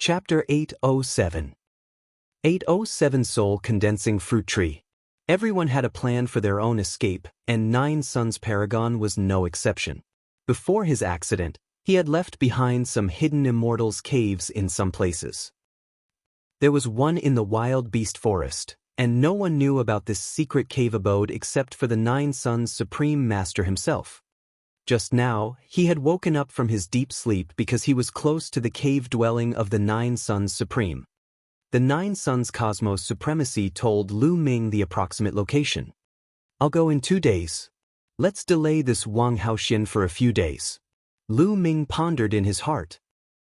Chapter 807. 807 Soul Condensing Fruit Tree. Everyone had a plan for their own escape, and Nine Suns Paragon was no exception. Before his accident, he had left behind some hidden Immortals caves in some places. There was one in the wild beast forest, and no one knew about this secret cave abode except for the Nine Suns Supreme Master himself. Just now, he had woken up from his deep sleep because he was close to the cave dwelling of the Nine Suns Supreme. The Nine Suns Cosmos Supremacy told Lu Ming the approximate location. "I'll go in 2 days. Let's delay this Wang Haoxin for a few days." Lu Ming pondered in his heart.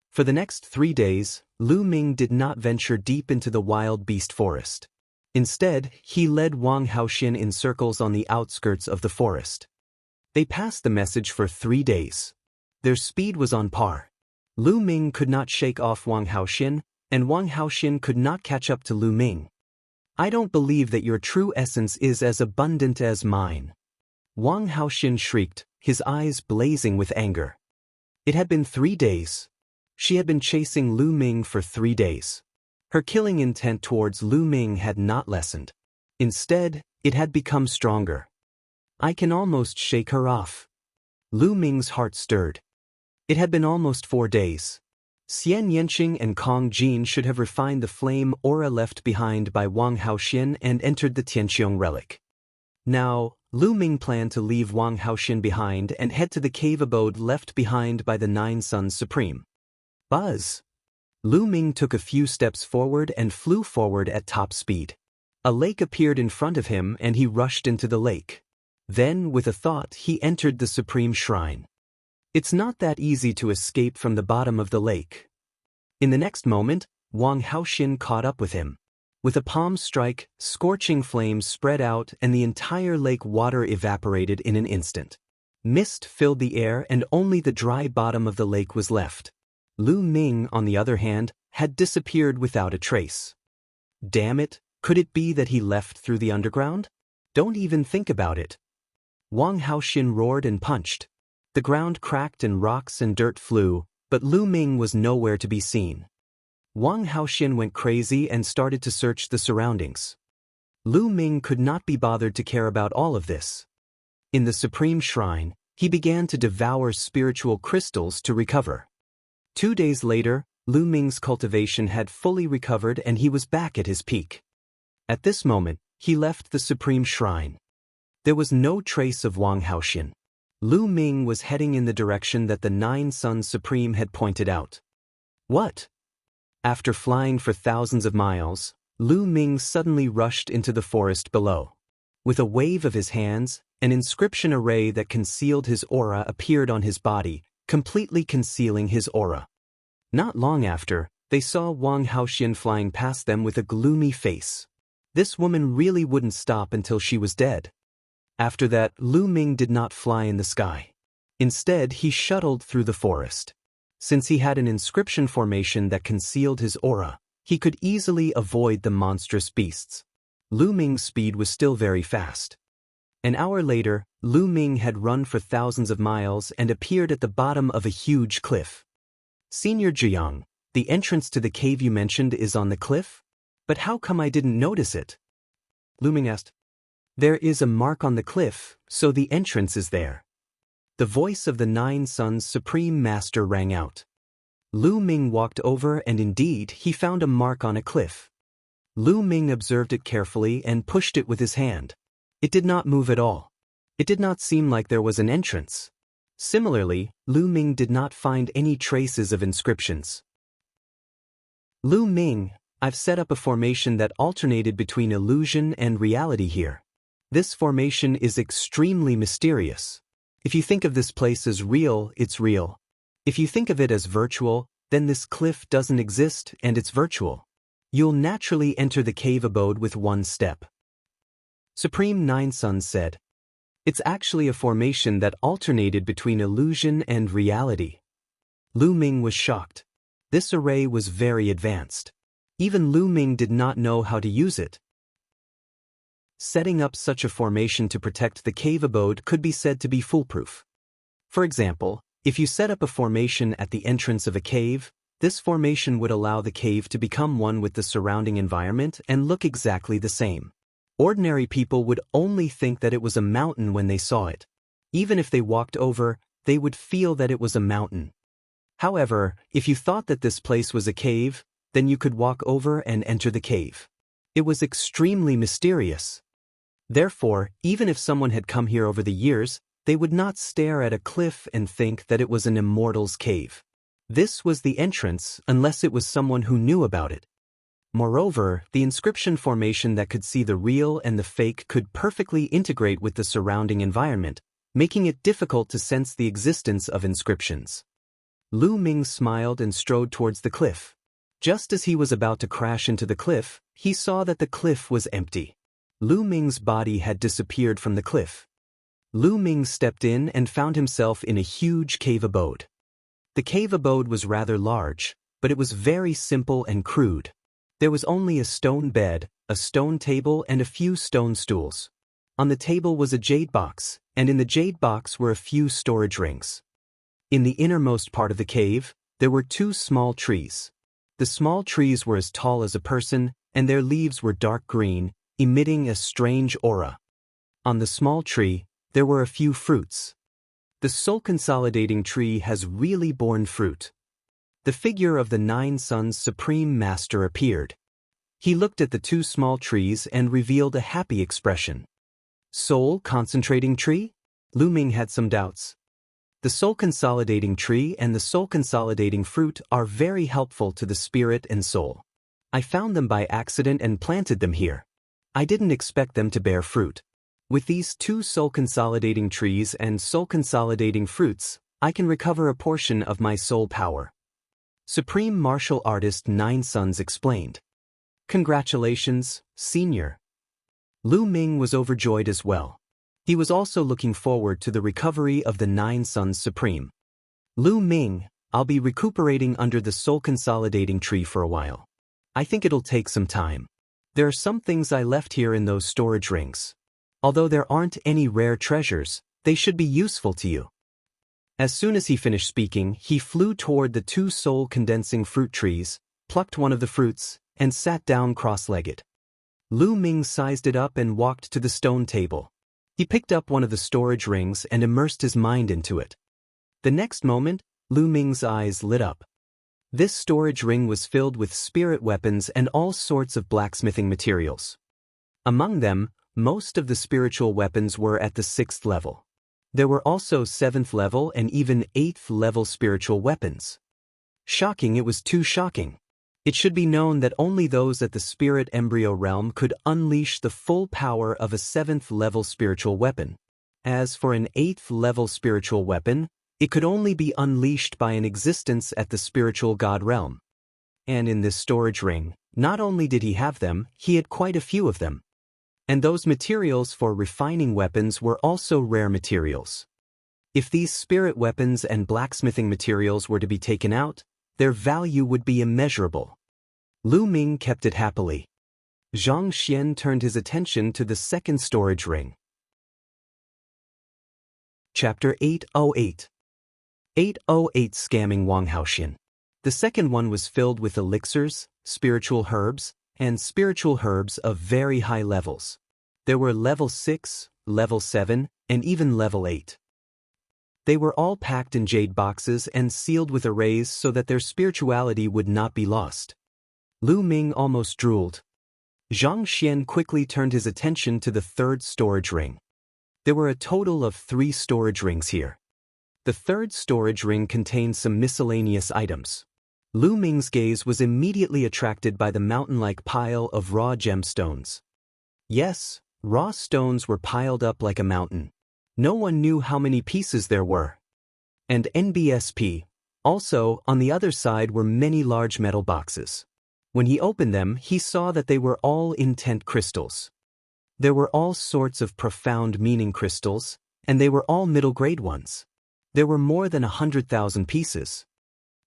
For the next 3 days, Lu Ming did not venture deep into the wild beast forest. Instead, he led Wang Haoxin in circles on the outskirts of the forest. They passed the message for 3 days. Their speed was on par. Lu Ming could not shake off Wang Haoxin, and Wang Haoxin could not catch up to Lu Ming. "I don't believe that your true essence is as abundant as mine." Wang Haoxin shrieked, his eyes blazing with anger. It had been 3 days. She had been chasing Lu Ming for 3 days. Her killing intent towards Lu Ming had not lessened. Instead, it had become stronger. "I can almost shake her off." Lu Ming's heart stirred. It had been almost 4 days. Xian Yanqing and Kong Jin should have refined the flame aura left behind by Wang Haoxin and entered the Tianqiong relic. Now, Lu Ming planned to leave Wang Haoxin behind and head to the cave abode left behind by the Nine Suns Supreme. Buzz! Lu Ming took a few steps forward and flew forward at top speed. A lake appeared in front of him and he rushed into the lake. Then, with a thought, he entered the Supreme Shrine. It's not that easy to escape from the bottom of the lake. In the next moment, Wang Haoxin caught up with him. With a palm strike, scorching flames spread out and the entire lake water evaporated in an instant. Mist filled the air and only the dry bottom of the lake was left. Lu Ming, on the other hand, had disappeared without a trace. Damn it, could it be that he left through the underground? Don't even think about it. Wang Haoxin roared and punched. The ground cracked and rocks and dirt flew, but Lu Ming was nowhere to be seen. Wang Haoxin went crazy and started to search the surroundings. Lu Ming could not be bothered to care about all of this. In the Supreme Shrine, he began to devour spiritual crystals to recover. 2 days later, Lu Ming's cultivation had fully recovered and he was back at his peak. At this moment, he left the Supreme Shrine. There was no trace of Wang Haoxin. Lu Ming was heading in the direction that the Nine Suns Supreme had pointed out. What? After flying for thousands of miles, Lu Ming suddenly rushed into the forest below. With a wave of his hands, an inscription array that concealed his aura appeared on his body, completely concealing his aura. Not long after, they saw Wang Haoxin flying past them with a gloomy face. This woman really wouldn't stop until she was dead. After that, Lu Ming did not fly in the sky. Instead, he shuttled through the forest. Since he had an inscription formation that concealed his aura, he could easily avoid the monstrous beasts. Lu Ming's speed was still very fast. An hour later, Lu Ming had run for thousands of miles and appeared at the bottom of a huge cliff. "Senior Jiang, the entrance to the cave you mentioned is on the cliff? But how come I didn't notice it?" Lu Ming asked. "There is a mark on the cliff, so the entrance is there." The voice of the Nine Suns Supreme Master rang out. Lu Ming walked over and indeed he found a mark on a cliff. Lu Ming observed it carefully and pushed it with his hand. It did not move at all. It did not seem like there was an entrance. Similarly, Lu Ming did not find any traces of inscriptions. "Lu Ming, I've set up a formation that alternated between illusion and reality here. This formation is extremely mysterious. If you think of this place as real, it's real. If you think of it as virtual, then this cliff doesn't exist and it's virtual. You'll naturally enter the cave abode with 1 step." Supreme Nine Suns said, "It's actually a formation that alternated between illusion and reality." Lu Ming was shocked. This array was very advanced. Even Lu Ming did not know how to use it. Setting up such a formation to protect the cave abode could be said to be foolproof. For example, if you set up a formation at the entrance of a cave, This formation would allow the cave to become one with the surrounding environment and look exactly the same. Ordinary people would only think that it was a mountain when they saw it. Even if they walked over, they would feel that it was a mountain. However, if you thought that this place was a cave, then you could walk over and enter the cave. It was extremely mysterious. Therefore, even if someone had come here over the years, they would not stare at a cliff and think that it was an immortal's cave. This was the entrance unless it was someone who knew about it. Moreover, the inscription formation that could see the real and the fake could perfectly integrate with the surrounding environment, making it difficult to sense the existence of inscriptions. Lu Ming smiled and strode towards the cliff. Just as he was about to crash into the cliff, he saw that the cliff was empty. Lu Ming's body had disappeared from the cliff. Lu Ming stepped in and found himself in a huge cave abode. The cave abode was rather large, but it was very simple and crude. There was only a stone bed, a stone table, and a few stone stools. On the table was a jade box, and in the jade box were a few storage rings. In the innermost part of the cave, there were 2 small trees. The small trees were as tall as a person, and their leaves were dark green, emitting a strange aura. On the small tree, there were a few fruits. The soul-consolidating tree has really borne fruit. The figure of the 9 Suns Supreme Master appeared. He looked at the 2 small trees and revealed a happy expression. Soul-concentrating tree? Lu Ming had some doubts. The soul-consolidating tree and the soul-consolidating fruit are very helpful to the spirit and soul. I found them by accident and planted them here. I didn't expect them to bear fruit. With these 2 soul-consolidating trees and soul-consolidating fruits, I can recover a portion of my soul power. Supreme Martial Artist 9 Suns explained. Congratulations, Senior. Lu Ming was overjoyed as well. He was also looking forward to the recovery of the 9 Suns Supreme. Lu Ming, I'll be recuperating under the soul-consolidating tree for a while. I think it'll take some time. There are some things I left here in those storage rings. Although there aren't any rare treasures, they should be useful to you. As soon as he finished speaking, he flew toward the 2 soul-condensing fruit trees, plucked one of the fruits, and sat down cross-legged. Lu Ming sized it up and walked to the stone table. He picked up one of the storage rings and immersed his mind into it. The next moment, Lu Ming's eyes lit up. This storage ring was filled with spirit weapons and all sorts of blacksmithing materials. Among them, most of the spiritual weapons were at the 6th level. There were also 7th level and even 8th level spiritual weapons. Shocking, it was too shocking. It should be known that only those at the spirit embryo realm could unleash the full power of a 7th level spiritual weapon. As for an 8th level spiritual weapon, it could only be unleashed by an existence at the spiritual god realm. And in this storage ring, not only did he have them, he had quite a few of them. And those materials for refining weapons were also rare materials. If these spirit weapons and blacksmithing materials were to be taken out, their value would be immeasurable. Lu Ming kept it happily. Zhang Xian turned his attention to the 2nd storage ring. Chapter 808. 808 Scamming Wang Haoxian. The second one was filled with elixirs, spiritual herbs, and spiritual herbs of very high levels. There were level 6, level 7, and even level 8. They were all packed in jade boxes and sealed with arrays so that their spirituality would not be lost. Lu Ming almost drooled. Zhang Xian quickly turned his attention to the 3rd storage ring. There were a total of 3 storage rings here. The 3rd storage ring contained some miscellaneous items. Lu Ming's gaze was immediately attracted by the mountain-like pile of raw gemstones. Yes, raw stones were piled up like a mountain. No one knew how many pieces there were. And NBSP. Also, on the other side were many large metal boxes. When he opened them, he saw that they were all intent crystals. There were all sorts of profound meaning crystals, and they were all middle-grade ones. There were more than 100,000 pieces.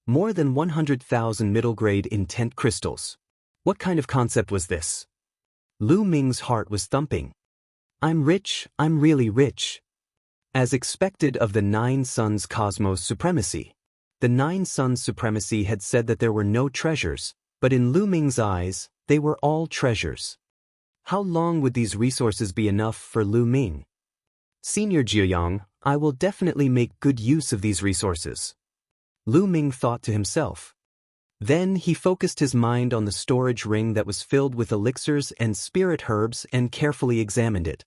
More than 100,000 middle-grade intent crystals. What kind of concept was this? Lu Ming's heart was thumping. I'm rich, I'm really rich. As expected of the 9 Suns Cosmos Supremacy. The Nine Suns' supremacy had said that there were no treasures, but in Lu Ming's eyes, they were all treasures. How long would these resources be enough for Lu Ming? Senior Jiang, I will definitely make good use of these resources. Lu Ming thought to himself. Then he focused his mind on the storage ring that was filled with elixirs and spirit herbs and carefully examined it.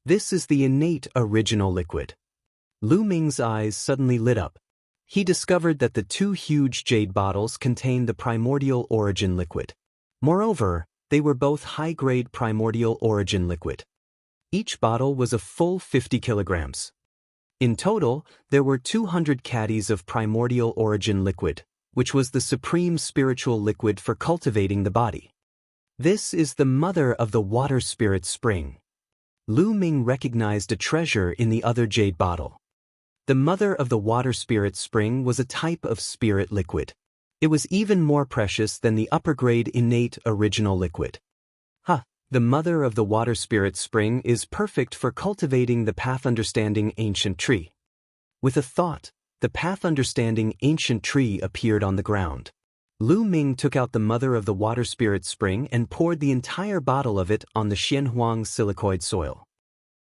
This is the innate original liquid. Lu Ming's eyes suddenly lit up. He discovered that the two huge jade bottles contained the primordial origin liquid. Moreover, they were both high-grade primordial origin liquid. Each bottle was a full 50 kilograms. In total, there were 200 caddies of primordial origin liquid, which was the supreme spiritual liquid for cultivating the body. This is the mother of the water spirit spring. Lu Ming recognized a treasure in the other jade bottle. The mother of the water spirit spring was a type of spirit liquid. It was even more precious than the upper-grade innate original liquid. The mother of the water spirit spring is perfect for cultivating the path understanding ancient tree. With a thought, the path understanding ancient tree appeared on the ground. Lu Ming took out the mother of the water spirit spring and poured the entire bottle of it on the Xianhuang silicoid soil.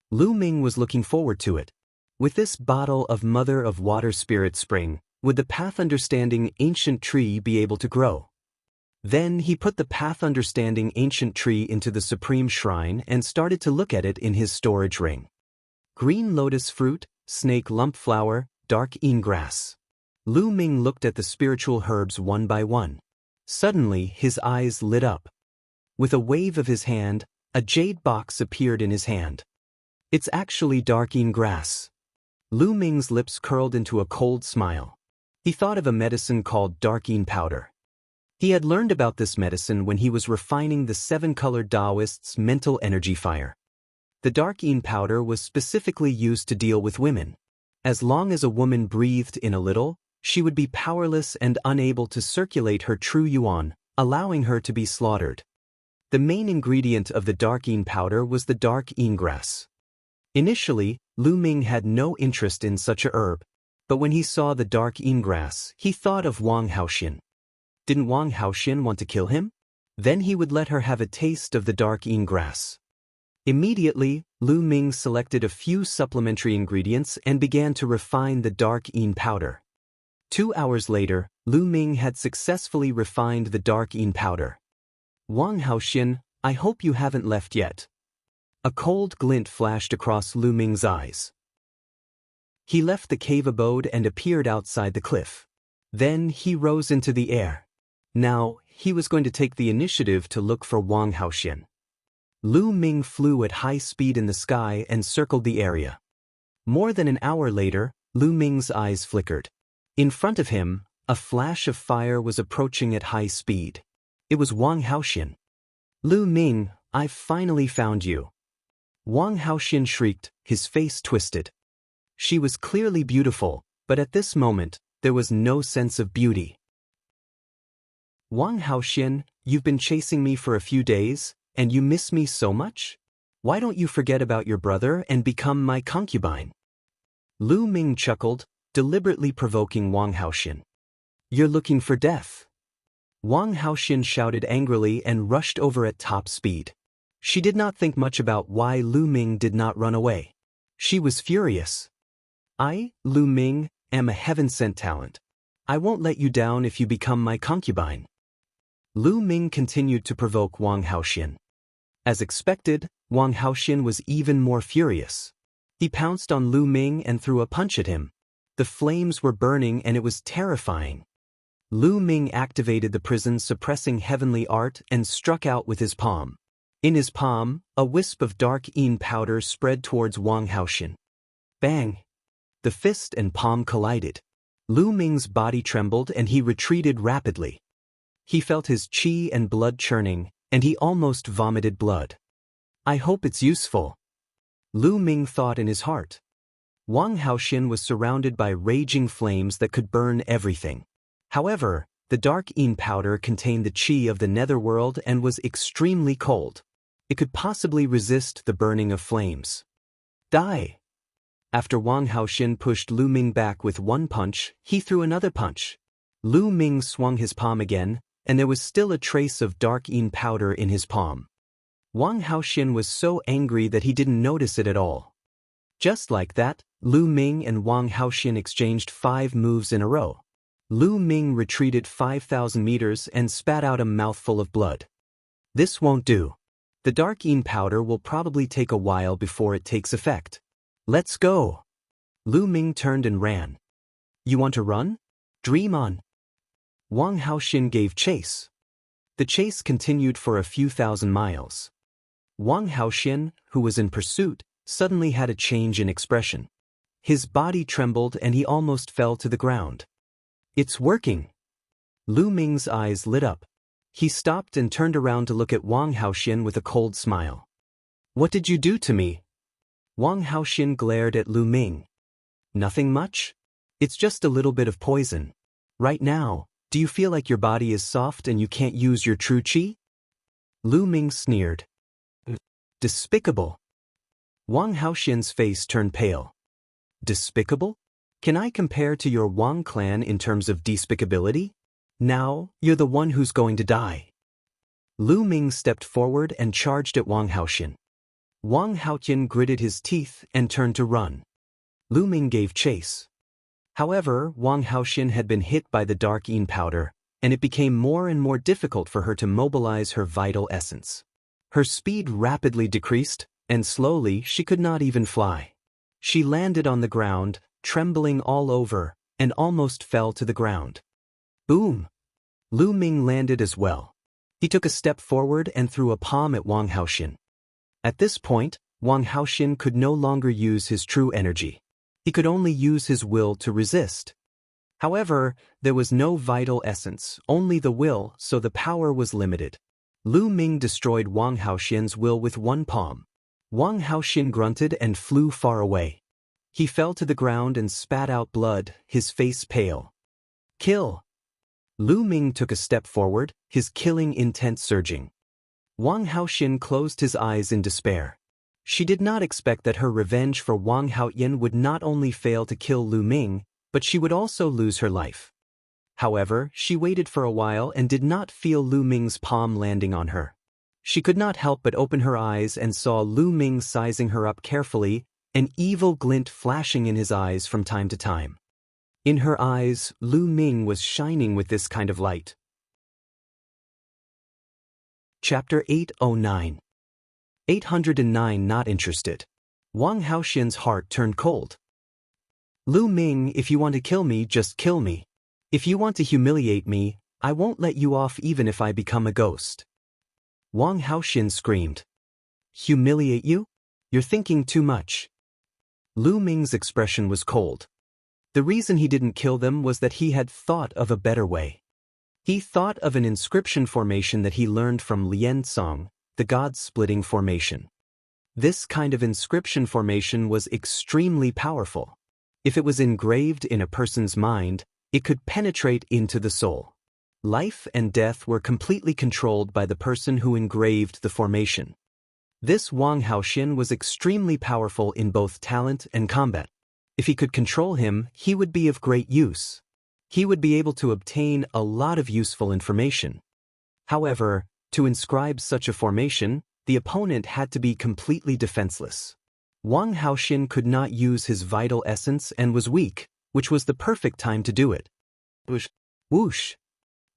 Lu Ming was looking forward to it. With this bottle of mother of water spirit spring, would the path understanding ancient tree be able to grow? Then he put the path understanding ancient tree into the supreme shrine and started to look at it in his storage ring. Green lotus fruit, snake lump flower, dark een grass. Lu Ming looked at the spiritual herbs one by one. Suddenly his eyes lit up. With a wave of his hand, a jade box appeared in his hand. It's actually dark een grass. Lu Ming's lips curled into a cold smile. He thought of a medicine called dark een powder. He had learned about this medicine when he was refining the seven-colored Taoist's mental energy fire. The dark een powder was specifically used to deal with women. As long as a woman breathed in a little, she would be powerless and unable to circulate her true yuan, allowing her to be slaughtered. The main ingredient of the dark een powder was the dark een grass. Initially, Lu Ming had no interest in such a herb, but when he saw the dark een grass, he thought of Wang Haoxian. Didn't Wang Haoxian want to kill him? Then he would let her have a taste of the dark een grass. Immediately, Lu Ming selected a few supplementary ingredients and began to refine the dark een powder. 2 hours later, Lu Ming had successfully refined the dark een powder. Wang Haoxian, I hope you haven't left yet. A cold glint flashed across Lu Ming's eyes. He left the cave abode and appeared outside the cliff. Then he rose into the air. Now, he was going to take the initiative to look for Wang Haoxian. Lu Ming flew at high speed in the sky and circled the area. More than an hour later, Lu Ming's eyes flickered. In front of him, a flash of fire was approaching at high speed. It was Wang Haoxian. Lu Ming, I've finally found you. Wang Haoxian shrieked, his face twisted. She was clearly beautiful, but at this moment, there was no sense of beauty. Wang Haoxian, you've been chasing me for a few days, and you miss me so much? Why don't you forget about your brother and become my concubine? Lu Ming chuckled, deliberately provoking Wang Haoxian. You're looking for death. Wang Haoxian shouted angrily and rushed over at top speed. She did not think much about why Lu Ming did not run away. She was furious. I, Lu Ming, am a heaven-sent talent. I won't let you down if you become my concubine. Lu Ming continued to provoke Wang Haoxian. As expected, Wang Haoxian was even more furious. He pounced on Lu Ming and threw a punch at him. The flames were burning and it was terrifying. Lu Ming activated the prison's suppressing heavenly art and struck out with his palm. In his palm, a wisp of dark een powder spread towards Wang Haoxian. Bang! The fist and palm collided. Lu Ming's body trembled and he retreated rapidly. He felt his qi and blood churning, and he almost vomited blood. I hope it's useful. Lu Ming thought in his heart. Wang Haoxian was surrounded by raging flames that could burn everything. However, the dark een powder contained the qi of the netherworld and was extremely cold. It could possibly resist the burning of flames. Die! After Wang Haoxin pushed Lu Ming back with one punch, he threw another punch. Lu Ming swung his palm again, and there was still a trace of dark yin powder in his palm. Wang Haoxin was so angry that he didn't notice it at all. Just like that, Lu Ming and Wang Haoxin exchanged 5 moves in a row. Lu Ming retreated 5,000 meters and spat out a mouthful of blood. This won't do. The dark yin powder will probably take a while before it takes effect. Let's go. Lu Ming turned and ran. You want to run? Dream on. Wang Haoxin gave chase. The chase continued for a few thousand miles. Wang Haoxin, who was in pursuit, suddenly had a change in expression. His body trembled and he almost fell to the ground. It's working. Lu Ming's eyes lit up. He stopped and turned around to look at Wang Haoxin with a cold smile. What did you do to me? Wang Haoxin glared at Lu Ming. Nothing much. It's just a little bit of poison. Right now, do you feel like your body is soft and you can't use your true qi? Lu Ming sneered. Despicable. Wang Haoxin's face turned pale. Despicable? Can I compare to your Wang clan in terms of despicability? Now, you're the one who's going to die. Lu Ming stepped forward and charged at Wang Haoxin. Wang Haoxin gritted his teeth and turned to run. Lu Ming gave chase. However, Wang Haoxin had been hit by the dark yin powder, and it became more and more difficult for her to mobilize her vital essence. Her speed rapidly decreased, and slowly she could not even fly. She landed on the ground, trembling all over, and almost fell to the ground. Boom! Lu Ming landed as well. He took a step forward and threw a palm at Wang Haoxin. At this point, Wang Haoxin could no longer use his true energy. He could only use his will to resist. However, there was no vital essence, only the will, so the power was limited. Lu Ming destroyed Wang Haoxin's will with one palm. Wang Haoxin grunted and flew far away. He fell to the ground and spat out blood, his face pale. Kill! Lu Ming took a step forward, his killing intent surging. Wang Haoxin closed his eyes in despair. She did not expect that her revenge for Wang Haoyin would not only fail to kill Lu Ming, but she would also lose her life. However, she waited for a while and did not feel Lu Ming's palm landing on her. She could not help but open her eyes and saw Lu Ming sizing her up carefully, an evil glint flashing in his eyes from time to time. In her eyes, Lu Ming was shining with this kind of light. Chapter 809. 809 Not interested. Wang Haoxin's heart turned cold. Lu Ming, if you want to kill me, just kill me. If you want to humiliate me, I won't let you off even if I become a ghost. Wang Haoxin screamed. Humiliate you? You're thinking too much. Lu Ming's expression was cold. The reason he didn't kill them was that he had thought of a better way. He thought of an inscription formation that he learned from Lian Song, the god-splitting formation. This kind of inscription formation was extremely powerful. If it was engraved in a person's mind, it could penetrate into the soul. Life and death were completely controlled by the person who engraved the formation. This Wang Haoxin was extremely powerful in both talent and combat. If he could control him, he would be of great use. He would be able to obtain a lot of useful information. However, to inscribe such a formation, the opponent had to be completely defenseless. Wang Haoxin could not use his vital essence and was weak, which was the perfect time to do it. Whoosh! Whoosh!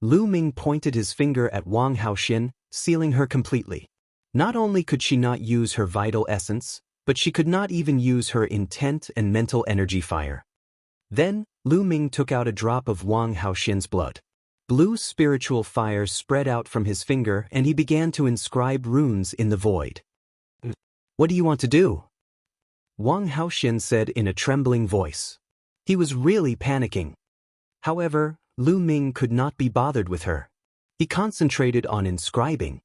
Lu Ming pointed his finger at Wang Haoxin, sealing her completely. Not only could she not use her vital essence, but she could not even use her intent and mental energy fire. Then, Lu Ming took out a drop of Wang Haoxin's blood. Blue spiritual fire spread out from his finger and he began to inscribe runes in the void. What do you want to do? Wang Haoxin said in a trembling voice. He was really panicking. However, Lu Ming could not be bothered with her. He concentrated on inscribing.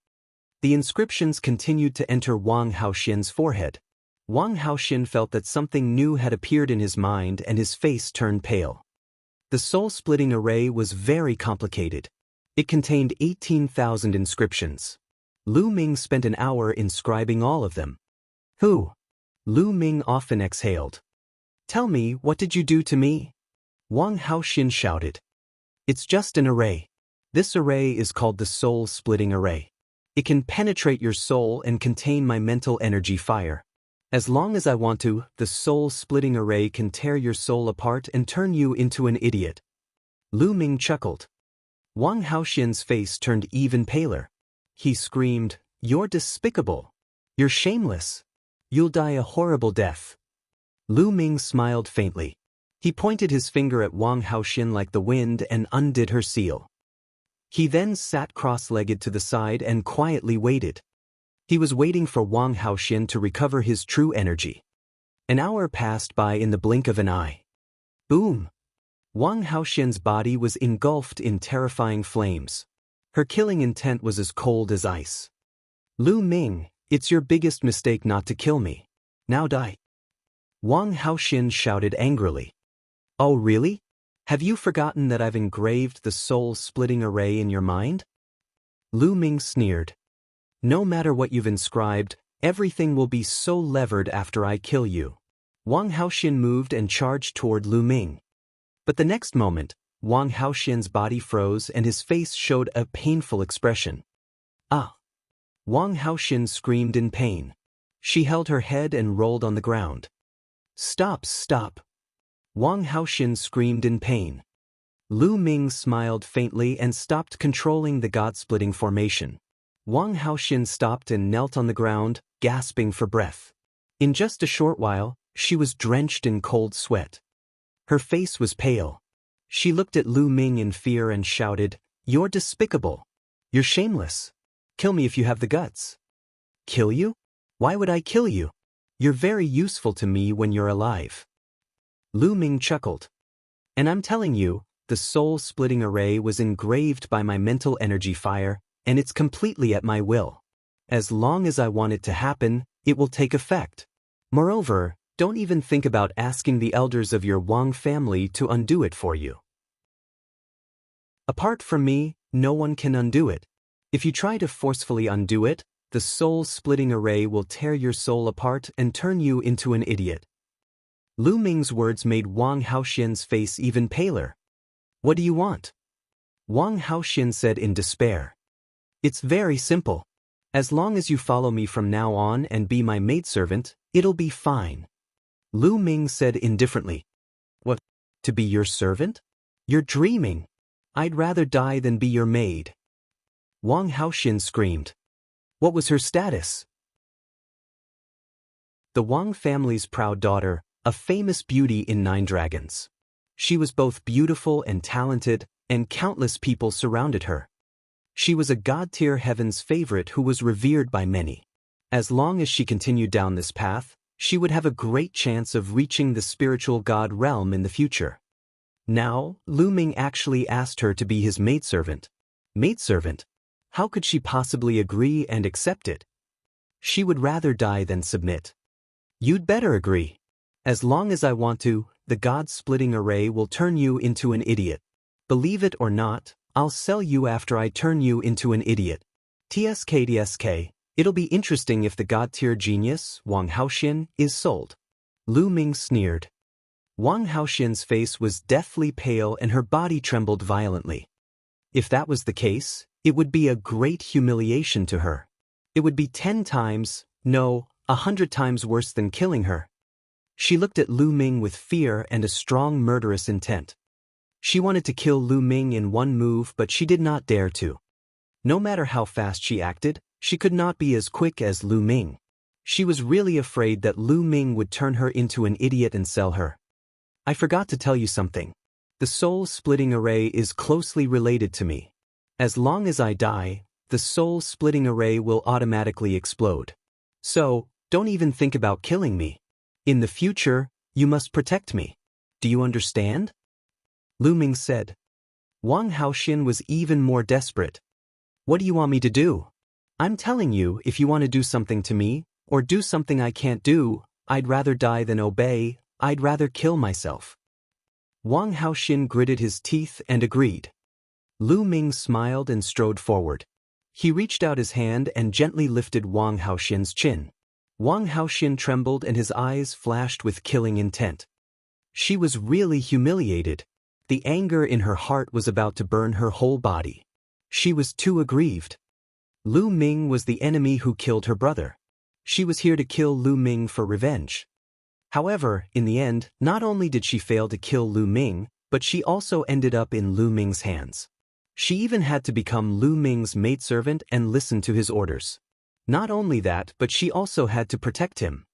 The inscriptions continued to enter Wang Haoxin's forehead. Wang Haoxin felt that something new had appeared in his mind and his face turned pale. The soul-splitting array was very complicated. It contained 18,000 inscriptions. Lu Ming spent an hour inscribing all of them. Who? Lu Ming often exhaled. Tell me, what did you do to me? Wang Haoxin shouted. It's just an array. This array is called the soul-splitting array. It can penetrate your soul and contain my mental energy fire. As long as I want to, the soul-splitting array can tear your soul apart and turn you into an idiot. Lu Ming chuckled. Wang Haoxin's face turned even paler. He screamed, You're despicable. You're shameless. You'll die a horrible death. Lu Ming smiled faintly. He pointed his finger at Wang Haoxin like the wind and undid her seal. He then sat cross-legged to the side and quietly waited. He was waiting for Wang Haoxin to recover his true energy. An hour passed by in the blink of an eye. Boom! Wang Haoxin's body was engulfed in terrifying flames. Her killing intent was as cold as ice. Lu Ming, it's your biggest mistake not to kill me. Now die. Wang Haoxin shouted angrily. Oh really? Have you forgotten that I've engraved the soul-splitting array in your mind? Lu Ming sneered. No matter what you've inscribed, everything will be so levered after I kill you. Wang Haoxin moved and charged toward Lu Ming. But the next moment, Wang Haoxin's body froze and his face showed a painful expression. Ah! Wang Haoxin screamed in pain. She held her head and rolled on the ground. Stop, stop! Wang Haoxin screamed in pain. Lu Ming smiled faintly and stopped controlling the god-splitting formation. Wang Haoxin stopped and knelt on the ground, gasping for breath. In just a short while, she was drenched in cold sweat. Her face was pale. She looked at Lu Ming in fear and shouted, You're despicable. You're shameless. Kill me if you have the guts. Kill you? Why would I kill you? You're very useful to me when you're alive. Lu Ming chuckled. And I'm telling you, the soul-splitting array was engraved by my mental energy fire, and it's completely at my will. As long as I want it to happen, it will take effect. Moreover, don't even think about asking the elders of your Wang family to undo it for you. Apart from me, no one can undo it. If you try to forcefully undo it, the soul-splitting array will tear your soul apart and turn you into an idiot. Lu Ming's words made Wang Haoxin's face even paler. What do you want? Wang Haoxin said in despair. It's very simple. As long as you follow me from now on and be my maidservant, it'll be fine. Lu Ming said indifferently. What? To be your servant? You're dreaming. I'd rather die than be your maid. Wang Haoxin screamed. What was her status? The Wang family's proud daughter, a famous beauty in 9 Dragons. She was both beautiful and talented, and countless people surrounded her. She was a god-tier heaven's favorite who was revered by many. As long as she continued down this path, she would have a great chance of reaching the spiritual god realm in the future. Now, Lu Ming actually asked her to be his maidservant. Maidservant? How could she possibly agree and accept it? She would rather die than submit. You'd better agree. As long as I want to, the god-splitting array will turn you into an idiot. Believe it or not, I'll sell you after I turn you into an idiot. TSK, it'll be interesting if the god-tier genius, Wang Haoxin, is sold. Lu Ming sneered. Wang Haoxin's face was deathly pale and her body trembled violently. If that was the case, it would be a great humiliation to her. It would be 10 times, no, 100 times worse than killing her. She looked at Lu Ming with fear and a strong murderous intent. She wanted to kill Lu Ming in one move, but she did not dare to. No matter how fast she acted, she could not be as quick as Lu Ming. She was really afraid that Lu Ming would turn her into an idiot and sell her. I forgot to tell you something. The soul-splitting array is closely related to me. As long as I die, the soul-splitting array will automatically explode. So, don't even think about killing me. In the future, you must protect me. Do you understand? Lu Ming said. Wang Haoxin was even more desperate. What do you want me to do? I'm telling you, if you want to do something to me, or do something I can't do, I'd rather die than obey, I'd rather kill myself. Wang Haoxin gritted his teeth and agreed. Lu Ming smiled and strode forward. He reached out his hand and gently lifted Wang Haoxin's chin. Wang Haoxin trembled and his eyes flashed with killing intent. She was really humiliated. The anger in her heart was about to burn her whole body. She was too aggrieved. Lu Ming was the enemy who killed her brother. She was here to kill Lu Ming for revenge. However, in the end, not only did she fail to kill Lu Ming, but she also ended up in Lu Ming's hands. She even had to become Lu Ming's maidservant and listen to his orders. Not only that, but she also had to protect him.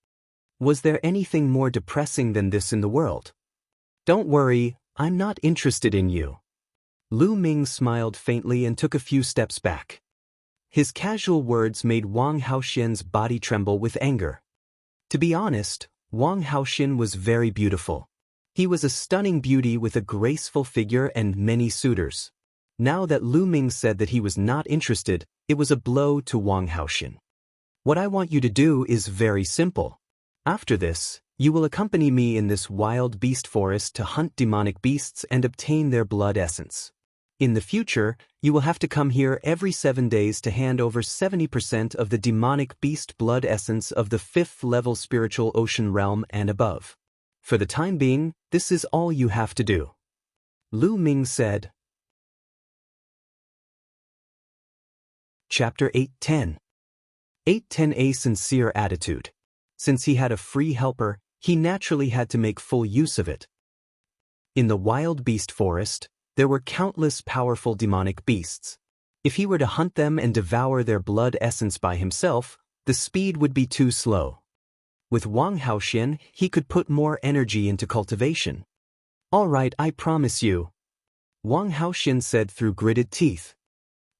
Was there anything more depressing than this in the world? Don't worry, I'm not interested in you. Lu Ming smiled faintly and took a few steps back. His casual words made Wang Haoxian's body tremble with anger. To be honest, Wang Haoxian was very beautiful. He was a stunning beauty with a graceful figure and many suitors. Now that Lu Ming said that he was not interested, it was a blow to Wang Haoxian. What I want you to do is very simple. After this, you will accompany me in this wild beast forest to hunt demonic beasts and obtain their blood essence. In the future, you will have to come here every 7 days to hand over 70% of the demonic beast blood essence of the 5th level spiritual ocean realm and above. For the time being, this is all you have to do. Lu Ming said. Chapter 810. 810. A sincere attitude. Since he had a free helper, he naturally had to make full use of it. In the wild beast forest, there were countless powerful demonic beasts. If he were to hunt them and devour their blood essence by himself, the speed would be too slow. With Wang Haoxian, he could put more energy into cultivation. All right, I promise you, Wang Haoxian said through gritted teeth.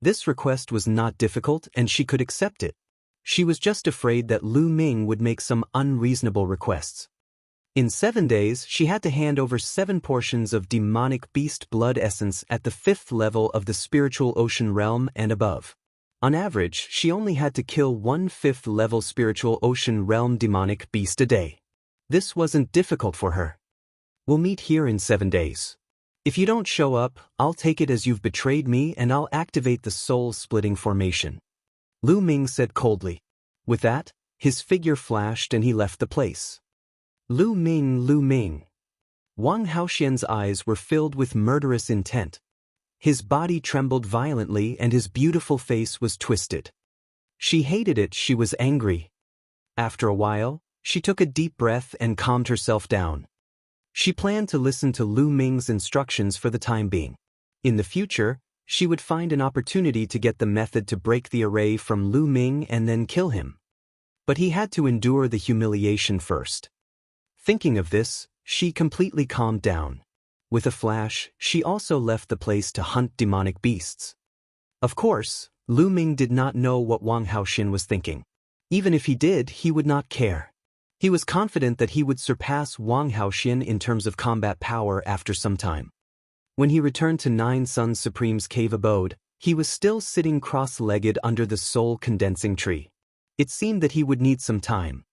This request was not difficult and she could accept it. She was just afraid that Lu Ming would make some unreasonable requests. In 7 days, she had to hand over 7 portions of demonic beast blood essence at the 5th level of the spiritual ocean realm and above. On average, she only had to kill 1 5th level spiritual ocean realm demonic beast a day. This wasn't difficult for her. We'll meet here in 7 days. If you don't show up, I'll take it as you've betrayed me and I'll activate the soul-splitting formation. Lu Ming said coldly. With that, his figure flashed and he left the place. Lu Ming, Lu Ming. Wang Haoxian's eyes were filled with murderous intent. His body trembled violently and his beautiful face was twisted. She hated it, she was angry. After a while, she took a deep breath and calmed herself down. She planned to listen to Lu Ming's instructions for the time being. In the future, she would find an opportunity to get the method to break the array from Lu Ming and then kill him. But he had to endure the humiliation first. Thinking of this, she completely calmed down. With a flash, she also left the place to hunt demonic beasts. Of course, Lu Ming did not know what Wang Haoxian was thinking. Even if he did, he would not care. He was confident that he would surpass Wang Haoxian in terms of combat power after some time. When he returned to Nine Suns Supreme's cave abode, he was still sitting cross-legged under the soul-condensing tree. It seemed that he would need some time.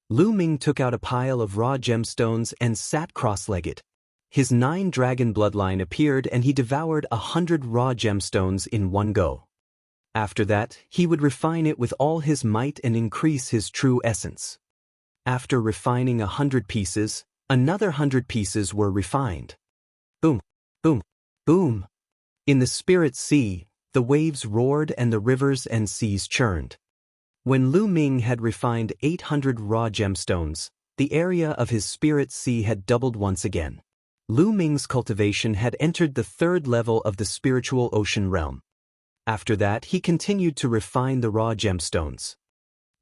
Lu Ming took out a pile of raw gemstones and sat cross-legged. His 9 dragon bloodline appeared and he devoured 100 raw gemstones in one go. After that, he would refine it with all his might and increase his true essence. After refining 100 pieces, another 100 pieces were refined. Boom, boom, boom. In the spirit sea, the waves roared and the rivers and seas churned. When Lu Ming had refined 800 raw gemstones, the area of his spirit sea had doubled once again. Lu Ming's cultivation had entered the 3rd level of the spiritual ocean realm. After that, he continued to refine the raw gemstones.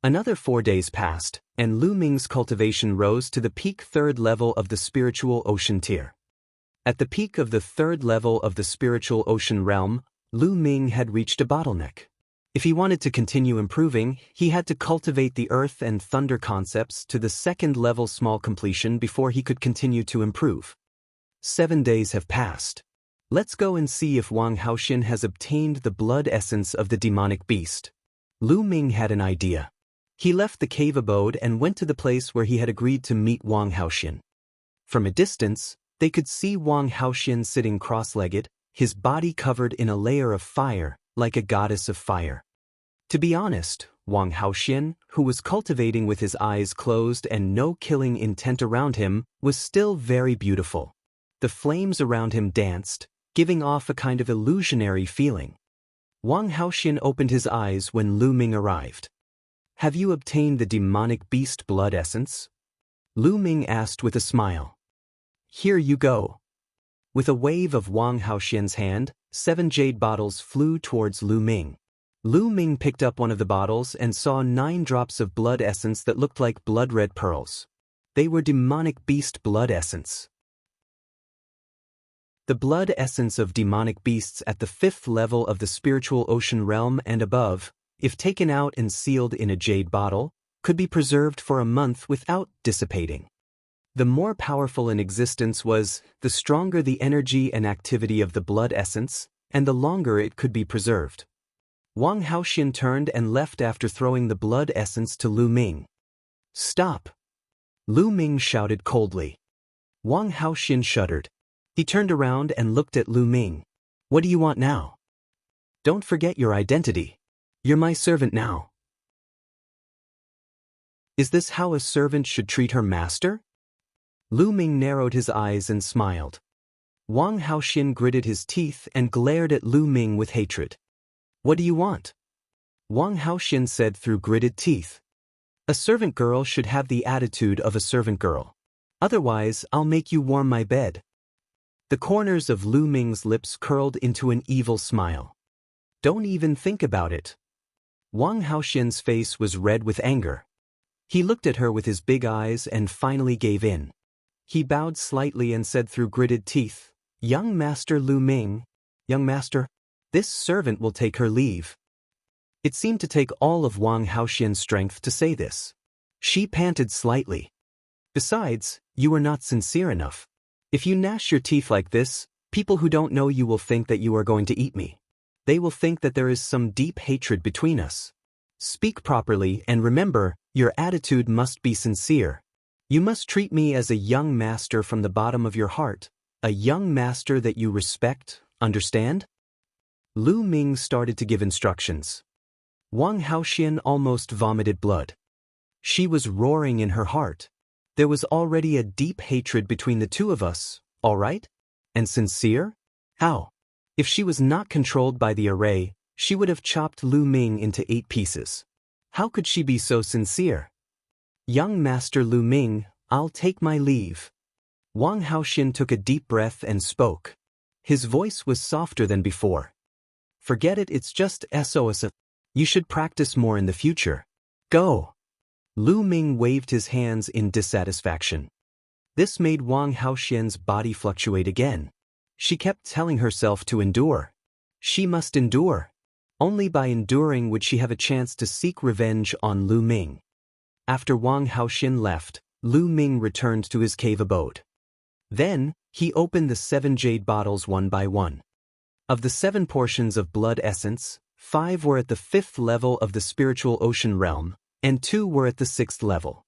Another 4 days passed, and Lu Ming's cultivation rose to the peak 3rd level of the spiritual ocean tier. At the peak of the 3rd level of the spiritual ocean realm, Lu Ming had reached a bottleneck. If he wanted to continue improving, he had to cultivate the earth and thunder concepts to the 2nd level small completion before he could continue to improve. 7 days have passed. Let's go and see if Wang Haoxian has obtained the blood essence of the demonic beast. Lu Ming had an idea. He left the cave abode and went to the place where he had agreed to meet Wang Haoxian. From a distance, they could see Wang Haoxian sitting cross-legged, his body covered in a layer of fire, like a goddess of fire. To be honest, Wang Haoxian, who was cultivating with his eyes closed and no killing intent around him, was still very beautiful. The flames around him danced, giving off a kind of illusionary feeling. Wang Haoxian opened his eyes when Lu Ming arrived. "Have you obtained the demonic beast blood essence?" Lu Ming asked with a smile. "Here you go." With a wave of Wang Haoxian's hand, 7 jade bottles flew towards Lu Ming. Lu Ming picked up one of the bottles and saw 9 drops of blood essence that looked like blood-red pearls. They were demonic beast blood essence. The blood essence of demonic beasts at the 5th level of the spiritual ocean realm and above, if taken out and sealed in a jade bottle, could be preserved for a month without dissipating. The more powerful an existence was, the stronger the energy and activity of the blood essence, and the longer it could be preserved. Wang Haoxian turned and left after throwing the blood essence to Lu Ming. "Stop!" Lu Ming shouted coldly. Wang Haoxian shuddered. He turned around and looked at Lu Ming. "What do you want now? Don't forget your identity. You're my servant now." Is this how a servant should treat her master? Lu Ming narrowed his eyes and smiled. Wang Haoxian gritted his teeth and glared at Lu Ming with hatred. "What do you want?" Wang Haoxian said through gritted teeth. "A servant girl should have the attitude of a servant girl. Otherwise, I'll make you warm my bed." The corners of Lu Ming's lips curled into an evil smile. "Don't even think about it." Wang Haoxian's face was red with anger. He looked at her with his big eyes and finally gave in. He bowed slightly and said through gritted teeth, "Young Master Lu Ming, young master, this servant will take her leave." It seemed to take all of Wang Haoxian's strength to say this. She panted slightly. "Besides, you are not sincere enough. If you gnash your teeth like this, people who don't know you will think that you are going to eat me. They will think that there is some deep hatred between us. Speak properly and remember, your attitude must be sincere. You must treat me as a young master from the bottom of your heart, a young master that you respect, understand?" Lu Ming started to give instructions. Wang Haoxian almost vomited blood. She was roaring in her heart. There was already a deep hatred between the two of us, all right? And sincere? How? If she was not controlled by the array, she would have chopped Lu Ming into 8 pieces. How could she be so sincere? "Young Master Lu Ming, I'll take my leave." Wang Haoxian took a deep breath and spoke. His voice was softer than before. "Forget it, it's just SOS. You should practice more in the future. Go." Lu Ming waved his hands in dissatisfaction. This made Wang Haoxian's body fluctuate again. She kept telling herself to endure. She must endure. Only by enduring would she have a chance to seek revenge on Lu Ming. After Wang Haoxian left, Lu Ming returned to his cave abode. Then, he opened the 7 jade bottles one by one. Of the 7 portions of blood essence, 5 were at the 5th level of the spiritual ocean realm, and 2 were at the 6th level.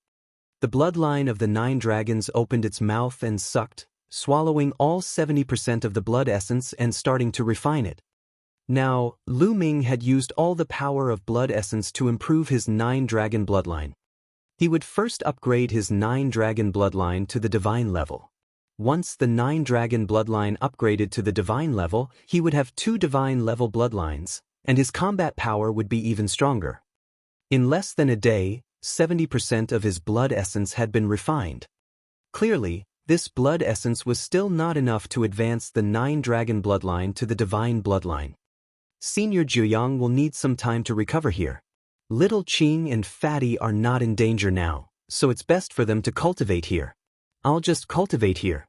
The bloodline of the 9 dragons opened its mouth and sucked, swallowing all 70% of the blood essence and starting to refine it. Now, Lu Ming had used all the power of blood essence to improve his 9 dragon bloodline. He would first upgrade his 9 dragon bloodline to the divine level. Once the 9 dragon bloodline upgraded to the divine level, he would have 2 divine level bloodlines, and his combat power would be even stronger. In less than a day, 70% of his blood essence had been refined. Clearly, this blood essence was still not enough to advance the 9 dragon bloodline to the divine bloodline. Senior Jianghu will need some time to recover here. Little Qing and Fatty are not in danger now, so it's best for them to cultivate here. I'll just cultivate here.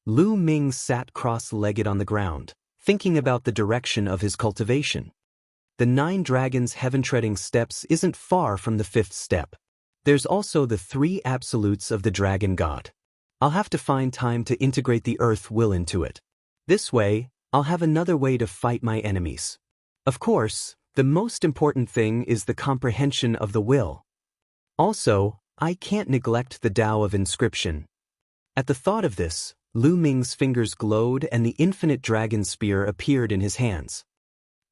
Lu Ming sat cross-legged on the ground, thinking about the direction of his cultivation. The 9 dragons' heaven-treading steps isn't far from the 5th step. There's also the 3 absolutes of the dragon god. I'll have to find time to integrate the earth will into it. This way, I'll have another way to fight my enemies. Of course, the most important thing is the comprehension of the will. Also, I can't neglect the Tao of inscription. At the thought of this, Lu Ming's fingers glowed and the infinite dragon spear appeared in his hands.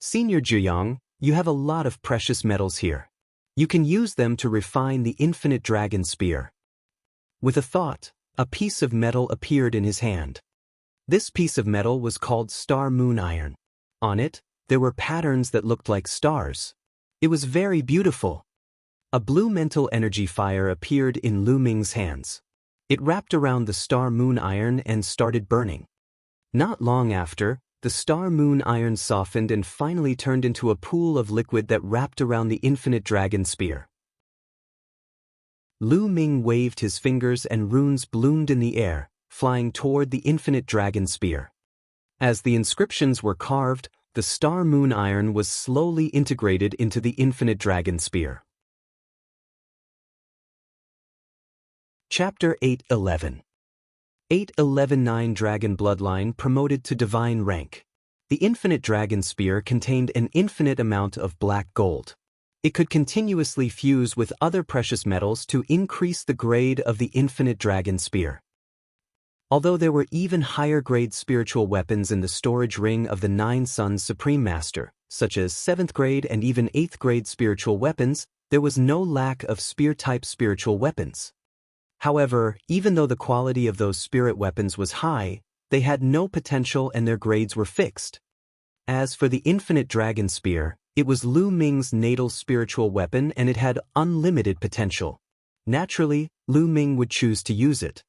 Senior Jianghu, you have a lot of precious metals here. You can use them to refine the infinite dragon spear. With a thought, a piece of metal appeared in his hand. This piece of metal was called star moon iron. On it, there were patterns that looked like stars. It was very beautiful. A blue mental energy fire appeared in Lu Ming's hands. It wrapped around the star moon iron and started burning. Not long after, the star moon iron softened and finally turned into a pool of liquid that wrapped around the infinite dragon spear. Lu Ming waved his fingers and runes bloomed in the air, flying toward the infinite dragon spear. As the inscriptions were carved, the star moon iron was slowly integrated into the infinite dragon spear. Chapter 811. 811-9 Dragon Bloodline Promoted to Divine Rank. The infinite dragon spear contained an infinite amount of black gold. It could continuously fuse with other precious metals to increase the grade of the infinite dragon spear. Although there were even higher-grade spiritual weapons in the storage ring of the Nine Suns Supreme Master, such as 7th grade and even 8th grade spiritual weapons, there was no lack of spear-type spiritual weapons. However, even though the quality of those spirit weapons was high, they had no potential and their grades were fixed. As for the infinite dragon spear, it was Lu Ming's natal spiritual weapon and it had unlimited potential. Naturally, Lu Ming would choose to use it.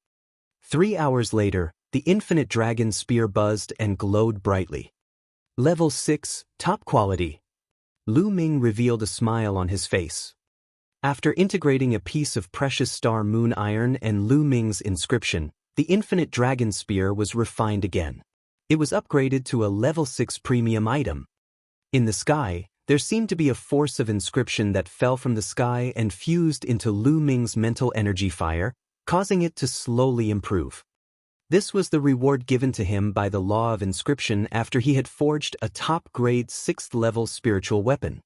3 hours later, the infinite dragon spear buzzed and glowed brightly. Level 6, top quality. Lu Ming revealed a smile on his face. After integrating a piece of precious star moon iron and Lu Ming's inscription, the infinite dragon spear was refined again. It was upgraded to a level 6 premium item. In the sky, there seemed to be a force of inscription that fell from the sky and fused into Lu Ming's mental energy fire, causing it to slowly improve. This was the reward given to him by the law of inscription after he had forged a top-grade 6th-level spiritual weapon.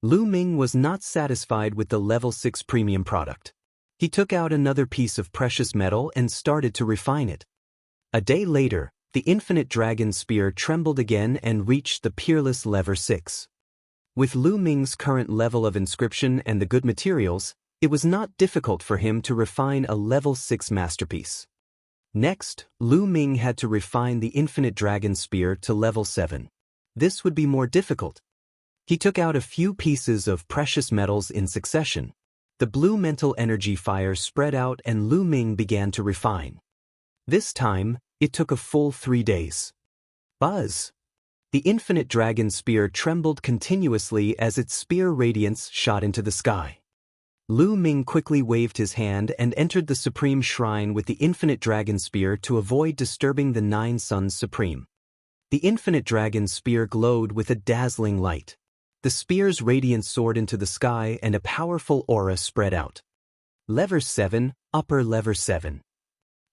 Lu Ming was not satisfied with the level 6 premium product. He took out another piece of precious metal and started to refine it. A day later, the infinite dragon spear trembled again and reached the peerless level 6. With Lu Ming's current level of inscription and the good materials, it was not difficult for him to refine a level 6 masterpiece. Next, Lu Ming had to refine the infinite dragon spear to level 7. This would be more difficult. He took out a few pieces of precious metals in succession. The blue mental energy fire spread out and Lu Ming began to refine. This time, it took a full 3 days. Buzz! The infinite dragon spear trembled continuously as its spear radiance shot into the sky. Lu Ming quickly waved his hand and entered the Supreme Shrine with the infinite dragon spear to avoid disturbing the Nine Suns Supreme. The infinite dragon spear glowed with a dazzling light. The spear's radiance soared into the sky and a powerful aura spread out. Lever 7, upper lever 7.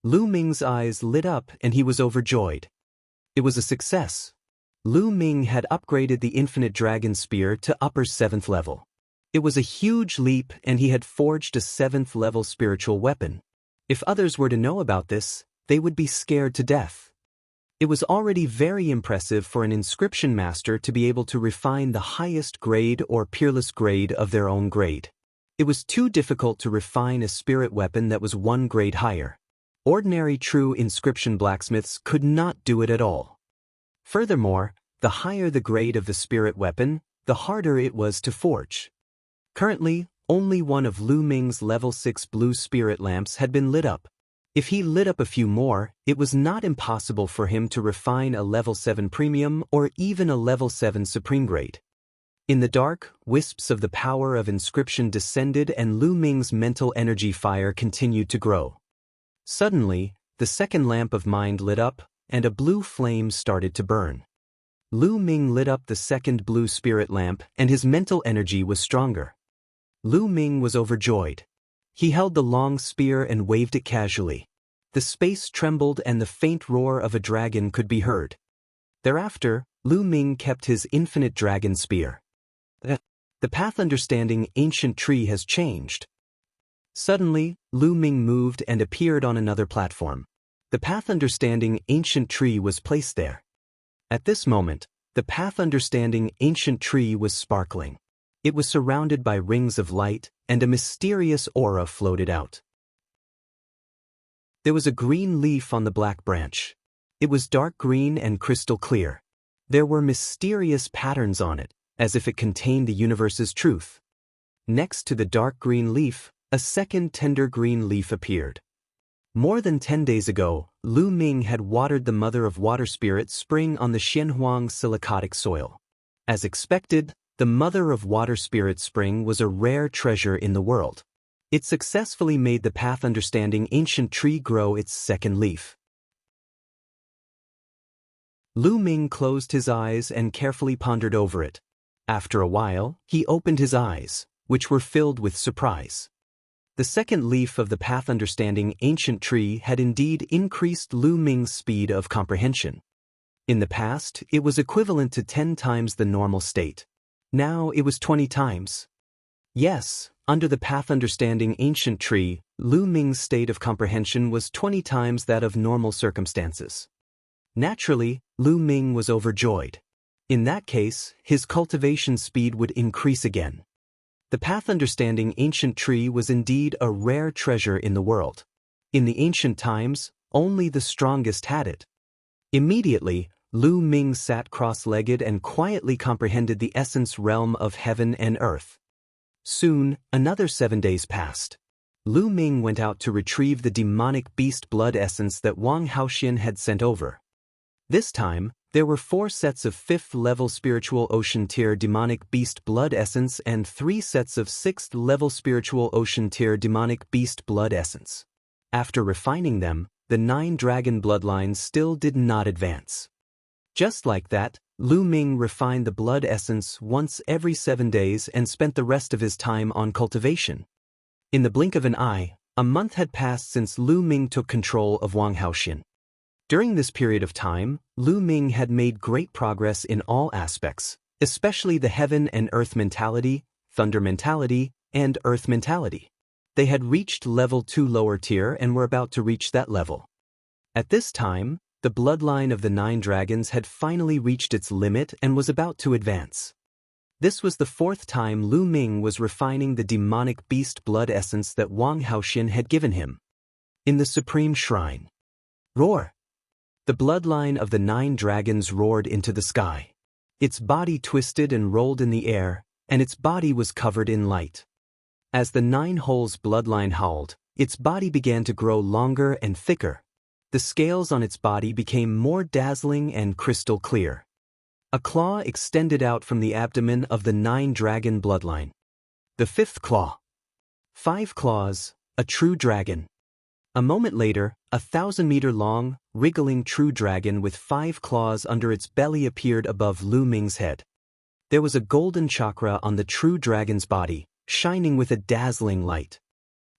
Lu Ming's eyes lit up and he was overjoyed. It was a success. Lu Ming had upgraded the infinite dragon spear to upper 7th level. It was a huge leap and he had forged a 7th level spiritual weapon. If others were to know about this, they would be scared to death. It was already very impressive for an inscription master to be able to refine the highest grade or peerless grade of their own grade. It was too difficult to refine a spirit weapon that was 1 grade higher. Ordinary true inscription blacksmiths could not do it at all. Furthermore, the higher the grade of the spirit weapon, the harder it was to forge. Currently, only one of Lu Ming's level 6 blue spirit lamps had been lit up. If he lit up a few more, it was not impossible for him to refine a level 7 premium or even a level 7 supreme grade. In the dark, wisps of the power of inscription descended and Lu Ming's mental energy fire continued to grow. Suddenly, the second lamp of mind lit up, and a blue flame started to burn. Lu Ming lit up the second blue spirit lamp and his mental energy was stronger. Lu Ming was overjoyed. He held the long spear and waved it casually. The space trembled and the faint roar of a dragon could be heard. Thereafter, Lu Ming kept his infinite dragon spear. The path understanding ancient tree has changed. Suddenly, Lu Ming moved and appeared on another platform. The path understanding ancient tree was placed there. At this moment, the path understanding ancient tree was sparkling. It was surrounded by rings of light, and a mysterious aura floated out. There was a green leaf on the black branch. It was dark green and crystal clear. There were mysterious patterns on it, as if it contained the universe's truth. Next to the dark green leaf, a second tender green leaf appeared. More than 10 days ago, Lu Ming had watered the Mother of Water Spirit spring on the Xianhuang silicatic soil. As expected, the Mother of Water Spirit spring was a rare treasure in the world. It successfully made the path understanding ancient tree grow its second leaf. Lu Ming closed his eyes and carefully pondered over it. After a while, he opened his eyes, which were filled with surprise. The second leaf of the path understanding ancient tree had indeed increased Lu Ming's speed of comprehension. In the past, it was equivalent to 10 times the normal state. Now it was 20 times. Yes, under the path understanding ancient tree, Lu Ming's state of comprehension was 20 times that of normal circumstances. Naturally, Lu Ming was overjoyed. In that case, his cultivation speed would increase again. The path understanding ancient tree was indeed a rare treasure in the world. In the ancient times, only the strongest had it. Immediately, Lu Ming sat cross-legged and quietly comprehended the essence realm of heaven and earth. Soon, another 7 days passed. Lu Ming went out to retrieve the demonic beast blood essence that Wang Haoxian had sent over. This time, there were 4 sets of 5th-level spiritual ocean tier demonic beast blood essence and 3 sets of 6th-level spiritual ocean tier demonic beast blood essence. After refining them, the 9 dragon bloodlines still did not advance. Just like that, Lu Ming refined the blood essence once every 7 days and spent the rest of his time on cultivation. In the blink of an eye, a month had passed since Lu Ming took control of Wang Haoxian. During this period of time, Lu Ming had made great progress in all aspects, especially the heaven and earth mentality, thunder mentality, and earth mentality. They had reached level 2 lower tier and were about to reach that level. At this time, the bloodline of the 9 dragons had finally reached its limit and was about to advance. This was the 4th time Lu Ming was refining the demonic beast blood essence that Wang Haoxian had given him. In the Supreme Shrine. Roar! The bloodline of the 9 dragons roared into the sky. Its body twisted and rolled in the air, and its body was covered in light. As the 9 holes bloodline howled, its body began to grow longer and thicker. The scales on its body became more dazzling and crystal clear. A claw extended out from the abdomen of the 9 dragon bloodline. The 5th claw. 5 claws, a true dragon. A moment later, a 1,000-meter-long, wriggling true dragon with 5 claws under its belly appeared above Lu Ming's head. There was a golden chakra on the true dragon's body, shining with a dazzling light.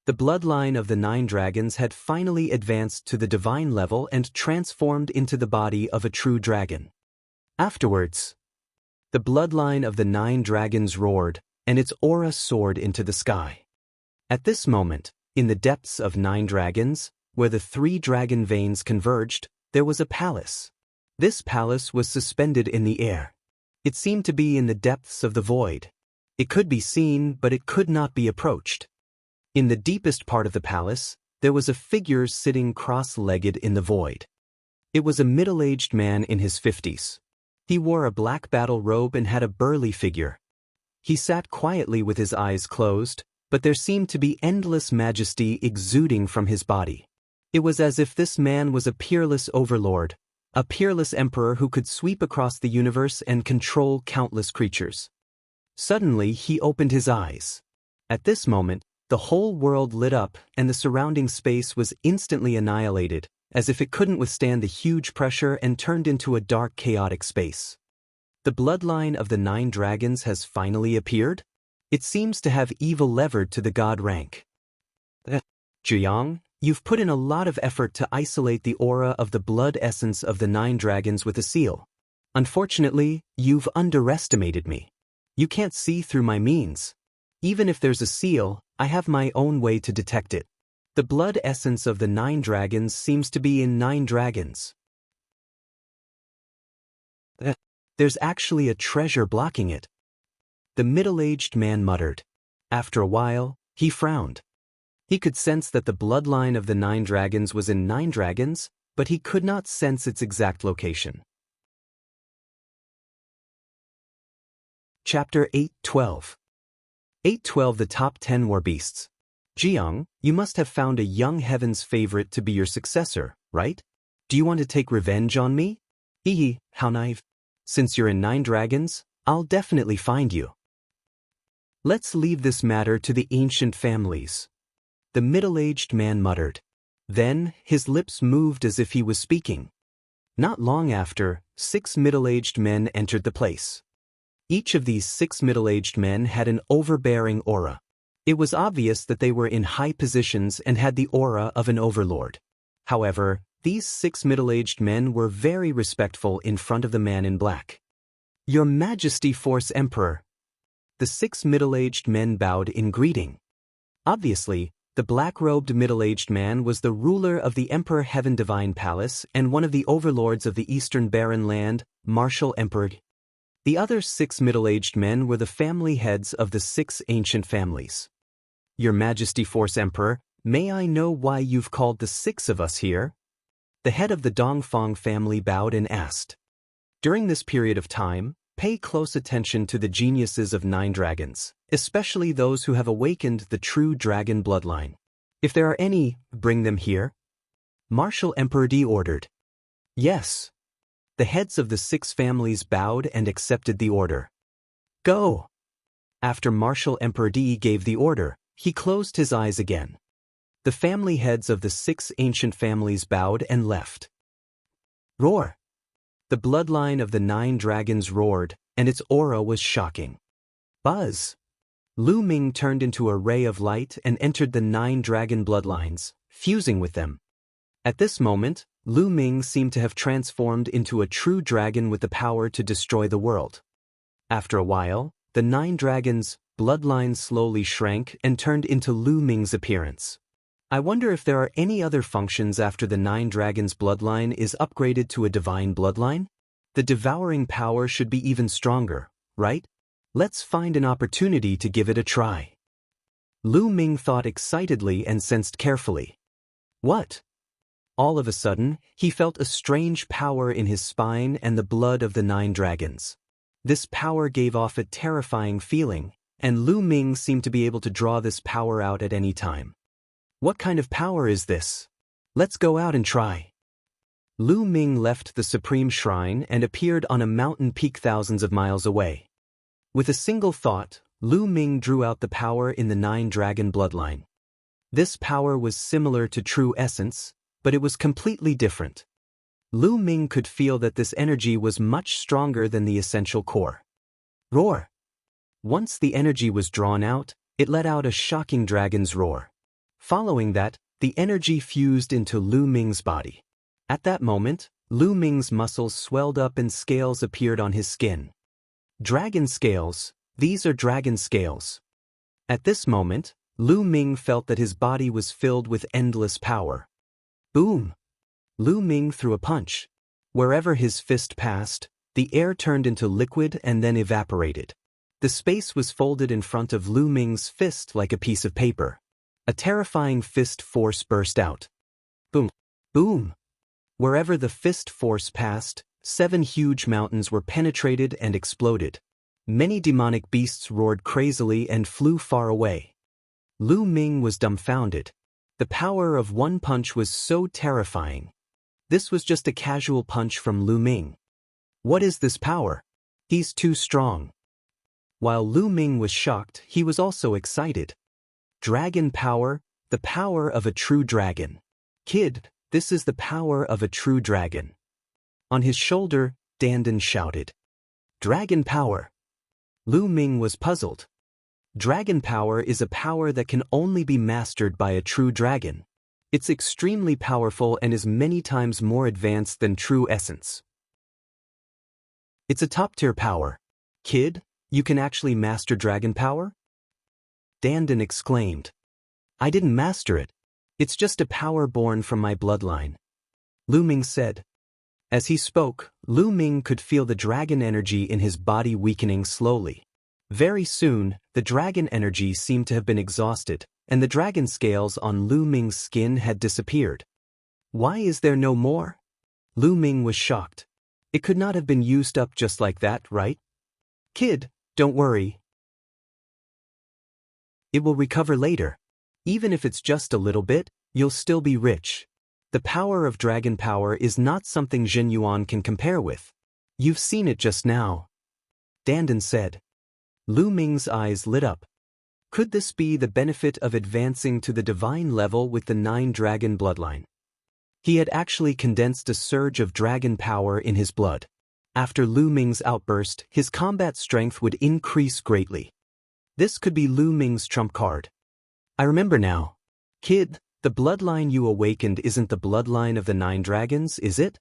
The bloodline of the 9 dragons had finally advanced to the divine level and transformed into the body of a true dragon. Afterwards, the bloodline of the 9 dragons roared, and its aura soared into the sky. At this moment, in the depths of 9 dragons, where the 3 dragon veins converged, there was a palace. This palace was suspended in the air. It seemed to be in the depths of the void. It could be seen, but it could not be approached. In the deepest part of the palace, there was a figure sitting cross-legged in the void. It was a middle-aged man in his 50s. He wore a black battle robe and had a burly figure. He sat quietly with his eyes closed, but there seemed to be endless majesty exuding from his body. It was as if this man was a peerless overlord, a peerless emperor who could sweep across the universe and control countless creatures. Suddenly, he opened his eyes. At this moment, the whole world lit up and the surrounding space was instantly annihilated, as if it couldn't withstand the huge pressure and turned into a dark, chaotic space. The bloodline of the 9 dragons has finally appeared? It seems to have evil levered to the god rank. Jianghu, you've put in a lot of effort to isolate the aura of the blood essence of the 9 dragons with a seal. Unfortunately, you've underestimated me. You can't see through my means. Even if there's a seal, I have my own way to detect it. The blood essence of the 9 dragons seems to be in 9 dragons. There's actually a treasure blocking it. The middle-aged man muttered. After a while, he frowned. He could sense that the bloodline of the 9 dragons was in 9 dragons, but he could not sense its exact location. Chapter 8:12. 8:12 The top 10 war beasts. Jianghu, you must have found a young heaven's favorite to be your successor, right? Do you want to take revenge on me? Hehe, how naive. Since you're in 9 dragons, I'll definitely find you. Let's leave this matter to the ancient families. The middle-aged man muttered. Then, his lips moved as if he was speaking. Not long after, 6 middle-aged men entered the place. Each of these 6 middle-aged men had an overbearing aura. It was obvious that they were in high positions and had the aura of an overlord. However, these 6 middle-aged men were very respectful in front of the man in black. Your Majesty, Force Emperor. The 6 middle-aged men bowed in greeting. Obviously, the black-robed middle-aged man was the ruler of the Emperor Heaven Divine Palace and one of the overlords of the Eastern Barren Land, Martial Emperor. The other 6 middle-aged men were the family heads of the 6 ancient families. Your Majesty, Force Emperor, may I know why you've called the 6 of us here? The head of the Dongfang family bowed and asked. During this period of time, pay close attention to the geniuses of 9 dragons, especially those who have awakened the true dragon bloodline. If there are any, bring them here. Martial Emperor D ordered. Yes. The heads of the 6 families bowed and accepted the order. Go! After Martial Emperor D gave the order, he closed his eyes again. The family heads of the 6 ancient families bowed and left. Roar! The bloodline of the 9 dragons roared, and its aura was shocking. Buzz! Lu Ming turned into a ray of light and entered the 9 dragon bloodlines, fusing with them. At this moment, Lu Ming seemed to have transformed into a true dragon with the power to destroy the world. After a while, the 9 dragons' bloodlines slowly shrank and turned into Lu Ming's appearance. I wonder if there are any other functions after the 9 dragons' bloodline is upgraded to a divine bloodline? The devouring power should be even stronger, right? Let's find an opportunity to give it a try. Lu Ming thought excitedly and sensed carefully. What? All of a sudden, he felt a strange power in his spine and the blood of the 9 dragons. This power gave off a terrifying feeling, and Lu Ming seemed to be able to draw this power out at any time. What kind of power is this? Let's go out and try. Lu Ming left the Supreme Shrine and appeared on a mountain peak thousands of miles away. With a single thought, Lu Ming drew out the power in the 9 dragon bloodline. This power was similar to true essence, but it was completely different. Lu Ming could feel that this energy was much stronger than the essential core. Roar! Once the energy was drawn out, it let out a shocking dragon's roar. Following that, the energy fused into Lu Ming's body. At that moment, Lu Ming's muscles swelled up and scales appeared on his skin. Dragon scales, these are dragon scales. At this moment, Lu Ming felt that his body was filled with endless power. Boom! Lu Ming threw a punch. Wherever his fist passed, the air turned into liquid and then evaporated. The space was folded in front of Lu Ming's fist like a piece of paper. A terrifying fist force burst out. Boom! Boom! Wherever the fist force passed, 7 huge mountains were penetrated and exploded. Many demonic beasts roared crazily and flew far away. Lu Ming was dumbfounded. The power of one punch was so terrifying. This was just a casual punch from Lu Ming. What is this power? He's too strong. While Lu Ming was shocked, he was also excited. Dragon power, the power of a true dragon. Kid, this is the power of a true dragon. On his shoulder, Dandan shouted. Dragon power. Lu Ming was puzzled. Dragon power is a power that can only be mastered by a true dragon. It's extremely powerful and is many times more advanced than true essence. It's a top-tier power. Kid, you can actually master dragon power? Dandan exclaimed. I didn't master it. It's just a power born from my bloodline. Lu Ming said. As he spoke, Lu Ming could feel the dragon energy in his body weakening slowly. Very soon, the dragon energy seemed to have been exhausted, and the dragon scales on Lu Ming's skin had disappeared. Why is there no more? Lu Ming was shocked. It could not have been used up just like that, right? Kid, don't worry. It will recover later. Even if it's just a little bit, you'll still be rich. The power of dragon power is not something Jin Yuan can compare with. You've seen it just now. Dandan said. Lu Ming's eyes lit up. Could this be the benefit of advancing to the divine level with the 9-dragon bloodline? He had actually condensed a surge of dragon power in his blood. After Lu Ming's outburst, his combat strength would increase greatly. This could be Lu Ming's trump card. I remember now. Kid, the bloodline you awakened isn't the bloodline of the 9 dragons, is it?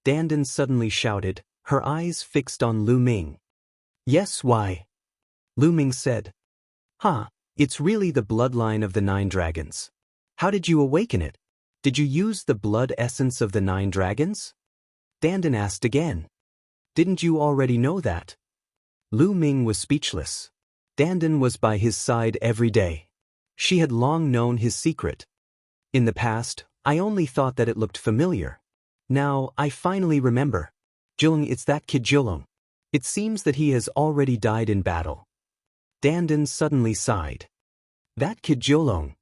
Dandan suddenly shouted, her eyes fixed on Lu Ming. Yes, why? Lu Ming said. It's really the bloodline of the 9 dragons. How did you awaken it? Did you use the blood essence of the 9 dragons? Dandan asked again. Didn't you already know that? Lu Ming was speechless. Dandan was by his side every day. She had long known his secret. In the past, I only thought that it looked familiar. Now, I finally remember. Jilong, it's that kid Jilong. It seems that he has already died in battle. Dandan suddenly sighed. That kid Jilong.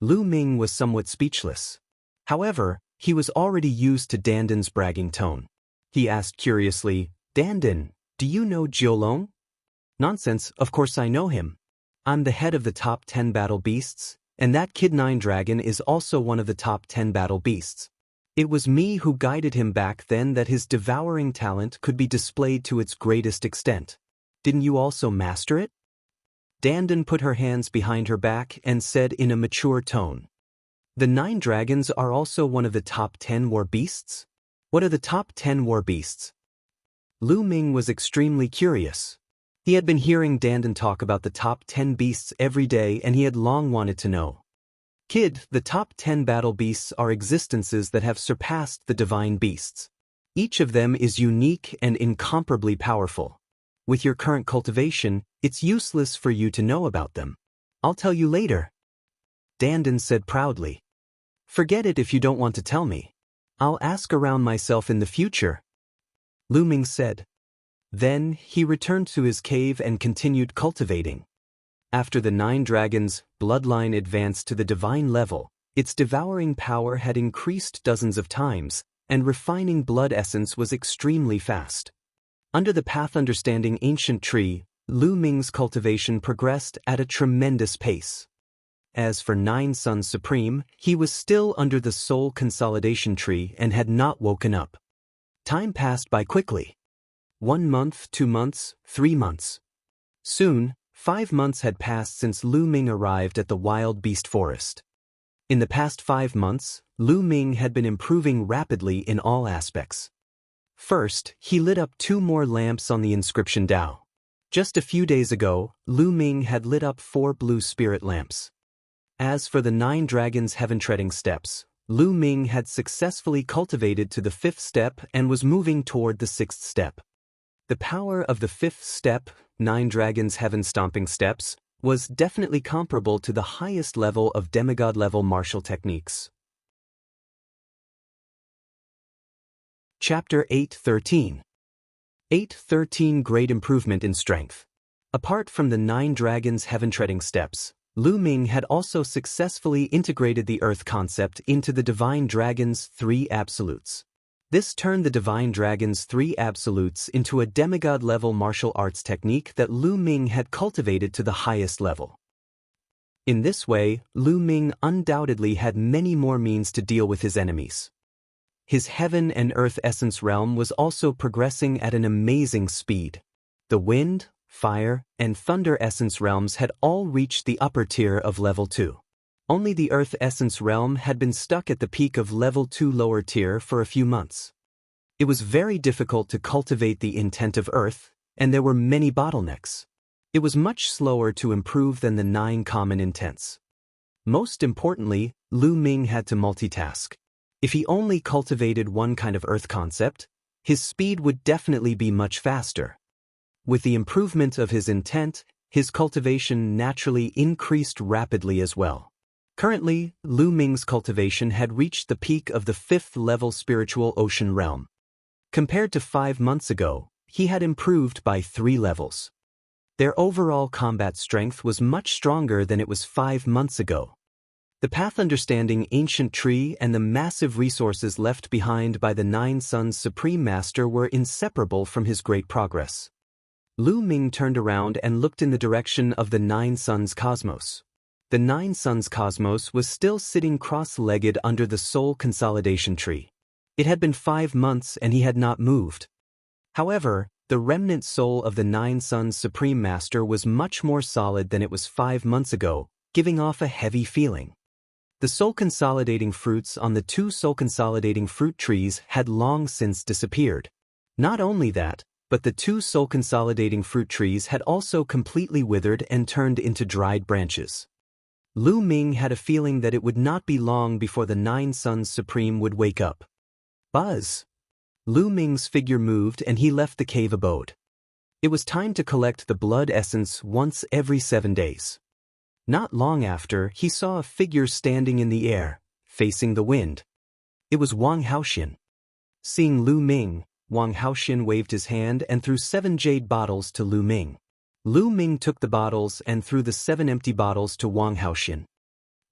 Lu Ming was somewhat speechless. However, he was already used to Dandan's bragging tone. He asked curiously, Dandan, do you know Jilong? Nonsense, of course I know him. I'm the head of the top 10 battle beasts, and that kid 9 dragon is also one of the top 10 battle beasts. It was me who guided him back then that his devouring talent could be displayed to its greatest extent. Didn't you also master it? Dandan put her hands behind her back and said in a mature tone. The 9 dragons are also one of the top 10 war beasts? What are the top 10 war beasts? Lu Ming was extremely curious. He had been hearing Dandan talk about the top 10 beasts every day and he had long wanted to know. Kid, the top 10 battle beasts are existences that have surpassed the divine beasts. Each of them is unique and incomparably powerful. With your current cultivation, it's useless for you to know about them. I'll tell you later. Dandan said proudly. Forget it if you don't want to tell me. I'll ask around myself in the future. Lu Ming said. Then, he returned to his cave and continued cultivating. After the 9 dragons' bloodline advanced to the divine level, its devouring power had increased dozens of times, and refining blood essence was extremely fast. Under the path understanding ancient tree, Lu Ming's cultivation progressed at a tremendous pace. As for 9 Suns Supreme, he was still under the soul consolidation tree and had not woken up. Time passed by quickly. 1 month, 2 months, 3 months. Soon, 5 months had passed since Lu Ming arrived at the wild beast forest. In the past 5 months, Lu Ming had been improving rapidly in all aspects. First, he lit up 2 more lamps on the inscription Dao. Just a few days ago, Lu Ming had lit up 4 blue spirit lamps. As for the 9 dragons' heaven-treading steps, Lu Ming had successfully cultivated to the 5th step and was moving toward the 6th step. The power of the 5th step, 9 dragons' heaven-stomping steps, was definitely comparable to the highest level of demigod-level martial techniques. Chapter 8:13. 8:13 Great improvement in strength. Apart from the 9 dragons' heaven-treading steps, Lu Ming had also successfully integrated the earth concept into the divine dragon's 3 absolutes. This turned the divine dragon's 3 absolutes into a demigod-level martial arts technique that Lu Ming had cultivated to the highest level. In this way, Lu Ming undoubtedly had many more means to deal with his enemies. His heaven and earth essence realm was also progressing at an amazing speed. The wind, fire, and thunder essence realms had all reached the upper tier of level 2. Only the earth essence realm had been stuck at the peak of level 2 lower tier for a few months. It was very difficult to cultivate the intent of earth, and there were many bottlenecks. It was much slower to improve than the 9 common intents. Most importantly, Lu Ming had to multitask. If he only cultivated one kind of earth concept, his speed would definitely be much faster. With the improvement of his intent, his cultivation naturally increased rapidly as well. Currently, Lu Ming's cultivation had reached the peak of the 5th-level spiritual ocean realm. Compared to 5 months ago, he had improved by 3 levels. Their overall combat strength was much stronger than it was 5 months ago. The path understanding ancient tree and the massive resources left behind by the 9 Suns Supreme Master were inseparable from his great progress. Lu Ming turned around and looked in the direction of the 9 Suns Cosmos. The 9 Suns Cosmos was still sitting cross-legged under the soul consolidation tree. It had been 5 months and he had not moved. However, the remnant soul of the 9 Suns Supreme Master was much more solid than it was 5 months ago, giving off a heavy feeling. The soul-consolidating fruits on the 2 soul-consolidating fruit trees had long since disappeared. Not only that, but the 2 soul-consolidating fruit trees had also completely withered and turned into dried branches. Lu Ming had a feeling that it would not be long before the 9 Suns Supreme would wake up. Buzz! Lu Ming's figure moved and he left the cave abode. It was time to collect the blood essence once every 7 days. Not long after, he saw a figure standing in the air, facing the wind. It was Wang Haoxian. Seeing Lu Ming, Wang Haoxian waved his hand and threw 7 jade bottles to Lu Ming. Lu Ming took the bottles and threw the 7 empty bottles to Wang Haoxian.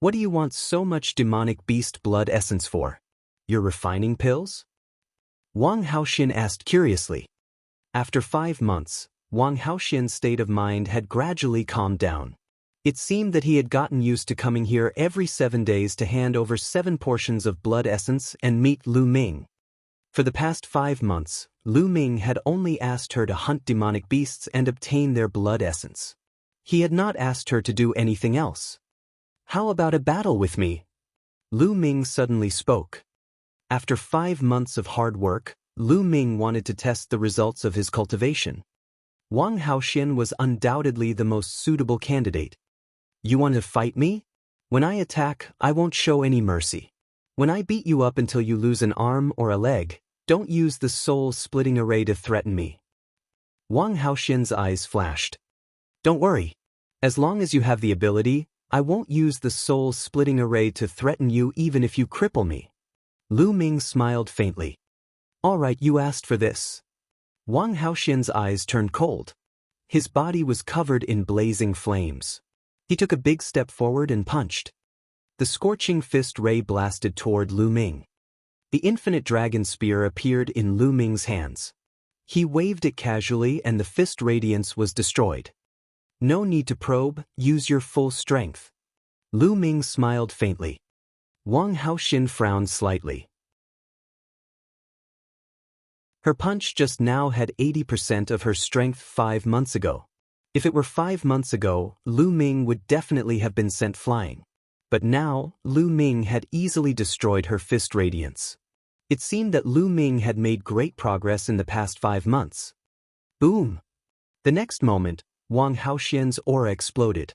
What do you want so much demonic beast blood essence for? Your refining pills? Wang Haoxian asked curiously. After 5 months, Wang Haoxian's state of mind had gradually calmed down. It seemed that he had gotten used to coming here every 7 days to hand over 7 portions of blood essence and meet Lu Ming. For the past 5 months, Lu Ming had only asked her to hunt demonic beasts and obtain their blood essence. He had not asked her to do anything else. How about a battle with me? Lu Ming suddenly spoke. After 5 months of hard work, Lu Ming wanted to test the results of his cultivation. Wang Haoxian was undoubtedly the most suitable candidate. You want to fight me? When I attack, I won't show any mercy. When I beat you up until you lose an arm or a leg, don't use the soul-splitting array to threaten me. Wang Haoxian's eyes flashed. Don't worry. As long as you have the ability, I won't use the soul-splitting array to threaten you even if you cripple me. Lu Ming smiled faintly. All right, you asked for this. Wang Haoxian's eyes turned cold. His body was covered in blazing flames. He took a big step forward and punched. The scorching fist ray blasted toward Lu Ming. The infinite dragon spear appeared in Lu Ming's hands. He waved it casually and the fist radiance was destroyed. No need to probe, use your full strength. Lu Ming smiled faintly. Wang Haoxian frowned slightly. Her punch just now had 80% of her strength 5 months ago. If it were 5 months ago, Lu Ming would definitely have been sent flying. But now, Lu Ming had easily destroyed her fist radiance. It seemed that Lu Ming had made great progress in the past 5 months. Boom! The next moment, Wang Haoxian's aura exploded.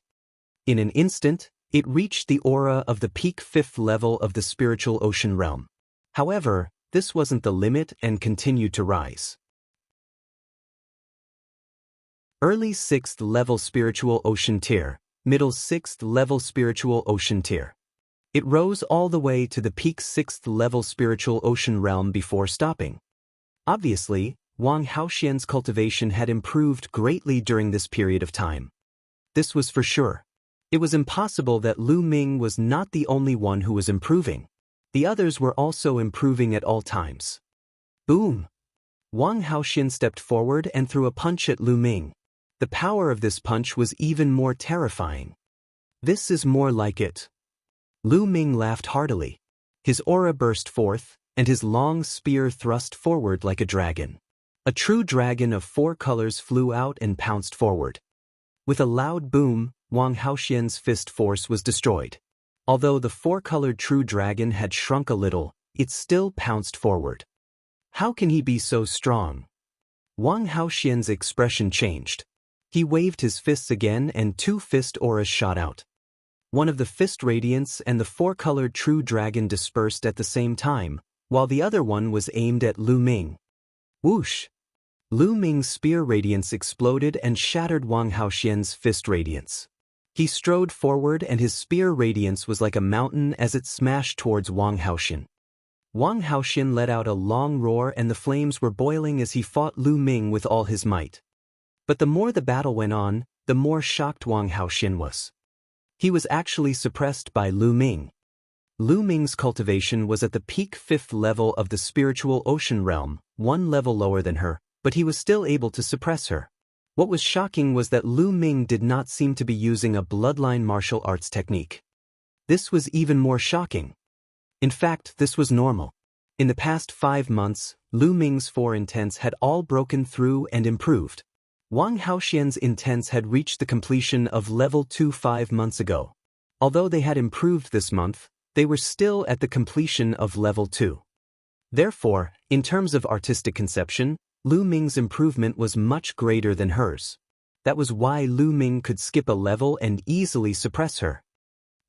In an instant, it reached the aura of the peak 5th level of the spiritual ocean realm. However, this wasn't the limit and continued to rise. Early 6th level spiritual ocean tier, middle 6th level spiritual ocean tier. It rose all the way to the peak 6th level spiritual ocean realm before stopping. Obviously, Wang Haoxian's cultivation had improved greatly during this period of time. This was for sure. It was impossible that Lu Ming was not the only one who was improving. The others were also improving at all times. Boom! Wang Haoxian stepped forward and threw a punch at Lu Ming. The power of this punch was even more terrifying. This is more like it. Lu Ming laughed heartily. His aura burst forth, and his long spear thrust forward like a dragon. A true dragon of 4 colors flew out and pounced forward. With a loud boom, Wang Haoxian's fist force was destroyed. Although the 4-colored true dragon had shrunk a little, it still pounced forward. How can he be so strong? Wang Haoxian's expression changed. He waved his fists again and 2 fist auras shot out. One of the fist radiance and the 4-colored true dragon dispersed at the same time, while the other one was aimed at Lu Ming. Whoosh! Lu Ming's spear radiance exploded and shattered Wang Haoxian's fist radiance. He strode forward and his spear radiance was like a mountain as it smashed towards Wang Haoxian. Wang Haoxian let out a long roar and the flames were boiling as he fought Lu Ming with all his might. But the more the battle went on, the more shocked Wang Haoxian was. He was actually suppressed by Lu Ming. Lu Ming's cultivation was at the peak 5th level of the spiritual ocean realm, 1 level lower than her, but he was still able to suppress her. What was shocking was that Lu Ming did not seem to be using a bloodline martial arts technique. This was even more shocking. In fact, this was normal. In the past 5 months, Lu Ming's 4 intents had all broken through and improved. Wang Haoxian's intents had reached the completion of level 2 5 months ago. Although they had improved this month, they were still at the completion of level 2. Therefore, in terms of artistic conception, Lu Ming's improvement was much greater than hers. That was why Lu Ming could skip a level and easily suppress her.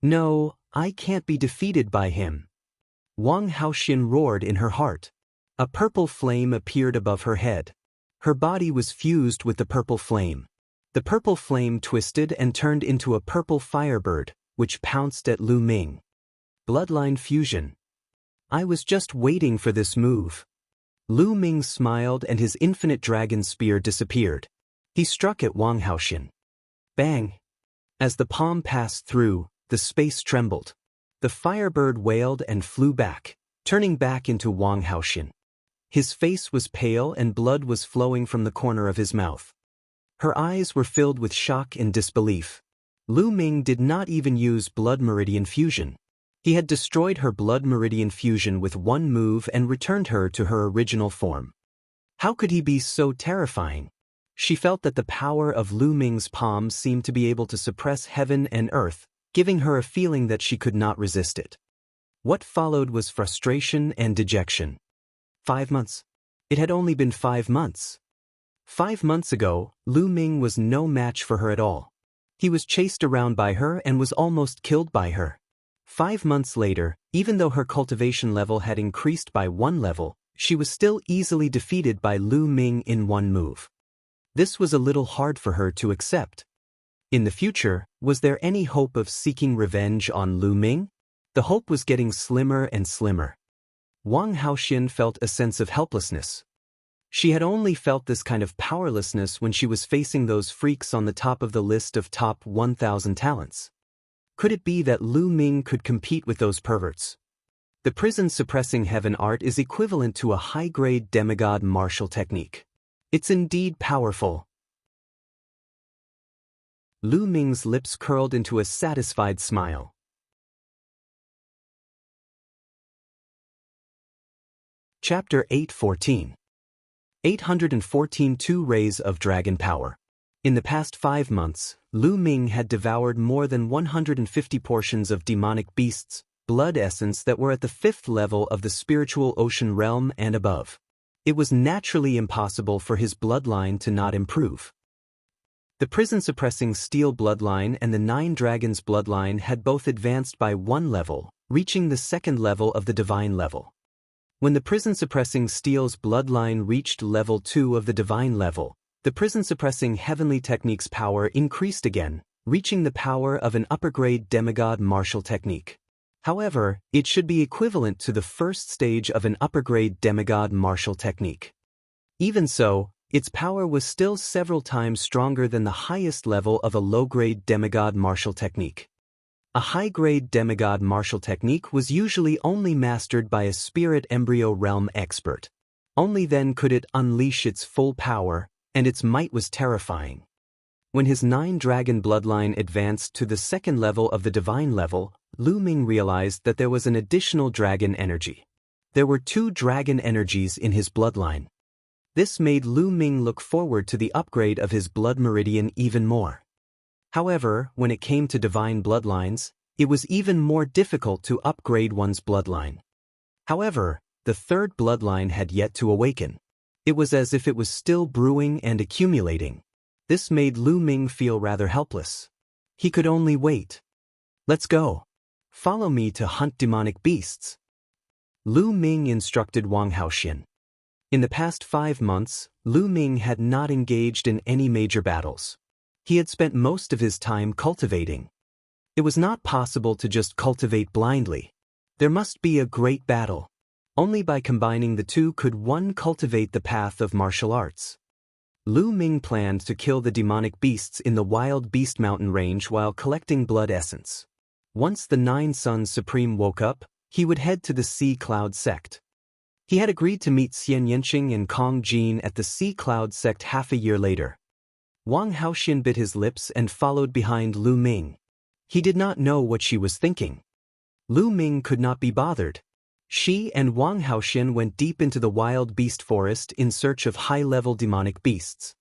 No, I can't be defeated by him. Wang Haoxian roared in her heart. A purple flame appeared above her head. Her body was fused with the purple flame. The purple flame twisted and turned into a purple firebird, which pounced at Lu Ming. Bloodline fusion. I was just waiting for this move. Lu Ming smiled and his infinite dragon spear disappeared. He struck at Wang Haoxian. Bang! As the palm passed through, the space trembled. The firebird wailed and flew back, turning back into Wang Haoxian. His face was pale and blood was flowing from the corner of his mouth. Her eyes were filled with shock and disbelief. Lu Ming did not even use blood meridian fusion. He had destroyed her blood meridian fusion with one move and returned her to her original form. How could he be so terrifying? She felt that the power of Lu Ming's palm seemed to be able to suppress heaven and earth, giving her a feeling that she could not resist it. What followed was frustration and dejection. 5 months. It had only been 5 months. 5 months ago, Lu Ming was no match for her at all. He was chased around by her and was almost killed by her. 5 months later, even though her cultivation level had increased by 1 level, she was still easily defeated by Lu Ming in 1 move. This was a little hard for her to accept. In the future, was there any hope of seeking revenge on Lu Ming? The hope was getting slimmer and slimmer. Wang Haoxian felt a sense of helplessness. She had only felt this kind of powerlessness when she was facing those freaks on the top of the list of top 1,000 talents. Could it be that Lu Ming could compete with those perverts? The prison-suppressing heaven art is equivalent to a high-grade demigod martial technique. It's indeed powerful. Lu Ming's lips curled into a satisfied smile. Chapter 814. 814 2 Rays of Dragon Power. In the past 5 months, Lu Ming had devoured more than 150 portions of demonic beasts, blood essence that were at the 5th level of the spiritual ocean realm and above. It was naturally impossible for his bloodline to not improve. The prison-suppressing steel bloodline and the 9 dragons bloodline had both advanced by 1 level, reaching the 2nd level of the divine level. When the prison-suppressing steel's bloodline reached level 2 of the divine level, the prison-suppressing heavenly technique's power increased again, reaching the power of an upper-grade demigod martial technique. However, it should be equivalent to the first stage of an upper-grade demigod martial technique. Even so, its power was still several times stronger than the highest level of a low-grade demigod martial technique. A high-grade demigod martial technique was usually only mastered by a spirit embryo realm expert. Only then could it unleash its full power, and its might was terrifying. When his 9-dragon bloodline advanced to the 2nd level of the divine level, Lu Ming realized that there was an additional dragon energy. There were 2 dragon energies in his bloodline. This made Lu Ming look forward to the upgrade of his blood meridian even more. However, when it came to divine bloodlines, it was even more difficult to upgrade one's bloodline. However, the 3rd bloodline had yet to awaken. It was as if it was still brewing and accumulating. This made Lu Ming feel rather helpless. He could only wait. Let's go. Follow me to hunt demonic beasts. Lu Ming instructed Wang Haoxian. In the past 5 months, Lu Ming had not engaged in any major battles. He had spent most of his time cultivating. It was not possible to just cultivate blindly. There must be a great battle. Only by combining the two could one cultivate the path of martial arts. Lu Ming planned to kill the demonic beasts in the Wild Beast Mountain range while collecting blood essence. Once the Nine Suns Supreme woke up, he would head to the Sea Cloud sect. He had agreed to meet Xian Yanqing and Kong Jin at the Sea Cloud sect half a year later. Wang Haoxian bit his lips and followed behind Lu Ming. He did not know what she was thinking. Lu Ming could not be bothered. She and Wang Haoxian went deep into the wild beast forest in search of high-level demonic beasts.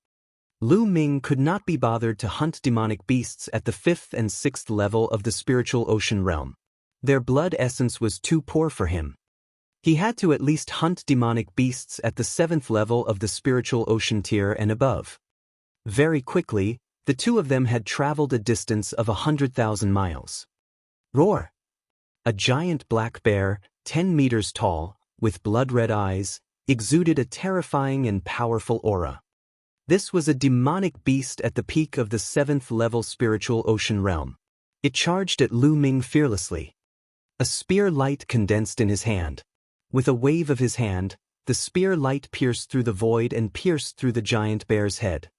Lu Ming could not be bothered to hunt demonic beasts at the 5th and 6th level of the spiritual ocean realm. Their blood essence was too poor for him. He had to at least hunt demonic beasts at the 7th level of the spiritual ocean tier and above. Very quickly, the two of them had traveled a distance of 100,000 miles. Roar! A giant black bear, 10 meters tall, with blood-red eyes, exuded a terrifying and powerful aura. This was a demonic beast at the peak of the 7th level spiritual ocean realm. It charged at Lu Ming fearlessly. A spear light condensed in his hand. With a wave of his hand, the spear light pierced through the void and pierced through the giant bear's head.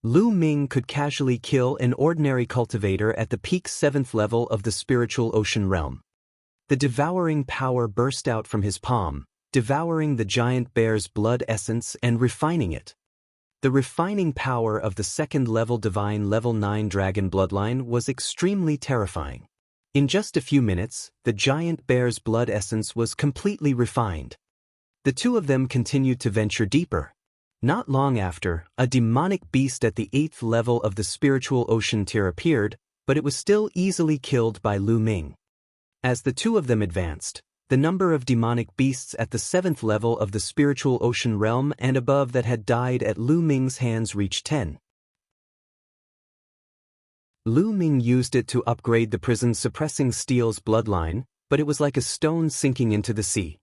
Lu Ming could casually kill an ordinary cultivator at the peak 7th level of the spiritual ocean realm. The devouring power burst out from his palm, devouring the giant bear's blood essence and refining it. The refining power of the 2nd level divine level 9 dragon bloodline was extremely terrifying. In just a few minutes, the giant bear's blood essence was completely refined. The two of them continued to venture deeper. Not long after, a demonic beast at the 8th level of the spiritual ocean tier appeared, but it was still easily killed by Lu Ming. As the two of them advanced, the number of demonic beasts at the 7th level of the spiritual ocean realm and above that had died at Lu Ming's hands reached 10. Lu Ming used it to upgrade the prison's suppressing steel's bloodline, but it was like a stone sinking into the sea.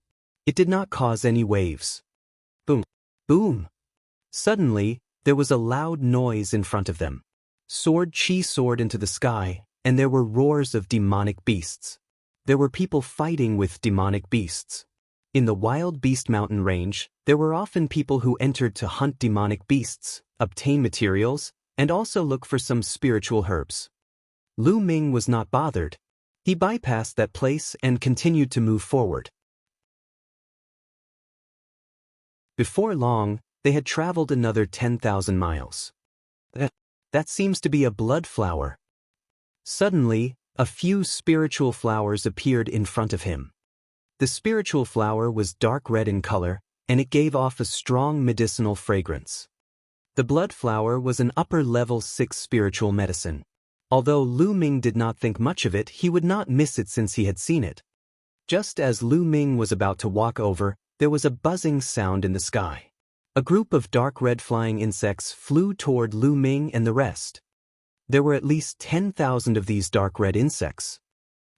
It did not cause any waves. Boom! Boom! Suddenly, there was a loud noise in front of them. Sword Chi soared into the sky, and there were roars of demonic beasts. There were people fighting with demonic beasts. In the Wild Beast Mountain range, there were often people who entered to hunt demonic beasts, obtain materials, and also look for some spiritual herbs. Lu Ming was not bothered. He bypassed that place and continued to move forward. Before long, they had traveled another 10,000 miles. That seems to be a blood flower. Suddenly, a few spiritual flowers appeared in front of him. The spiritual flower was dark red in color, and it gave off a strong medicinal fragrance. The blood flower was an upper-level 6 spiritual medicine. Although Lu Ming did not think much of it, he would not miss it since he had seen it. Just as Lu Ming was about to walk over, there was a buzzing sound in the sky. A group of dark red flying insects flew toward Lu Ming and the rest. There were at least 10,000 of these dark red insects.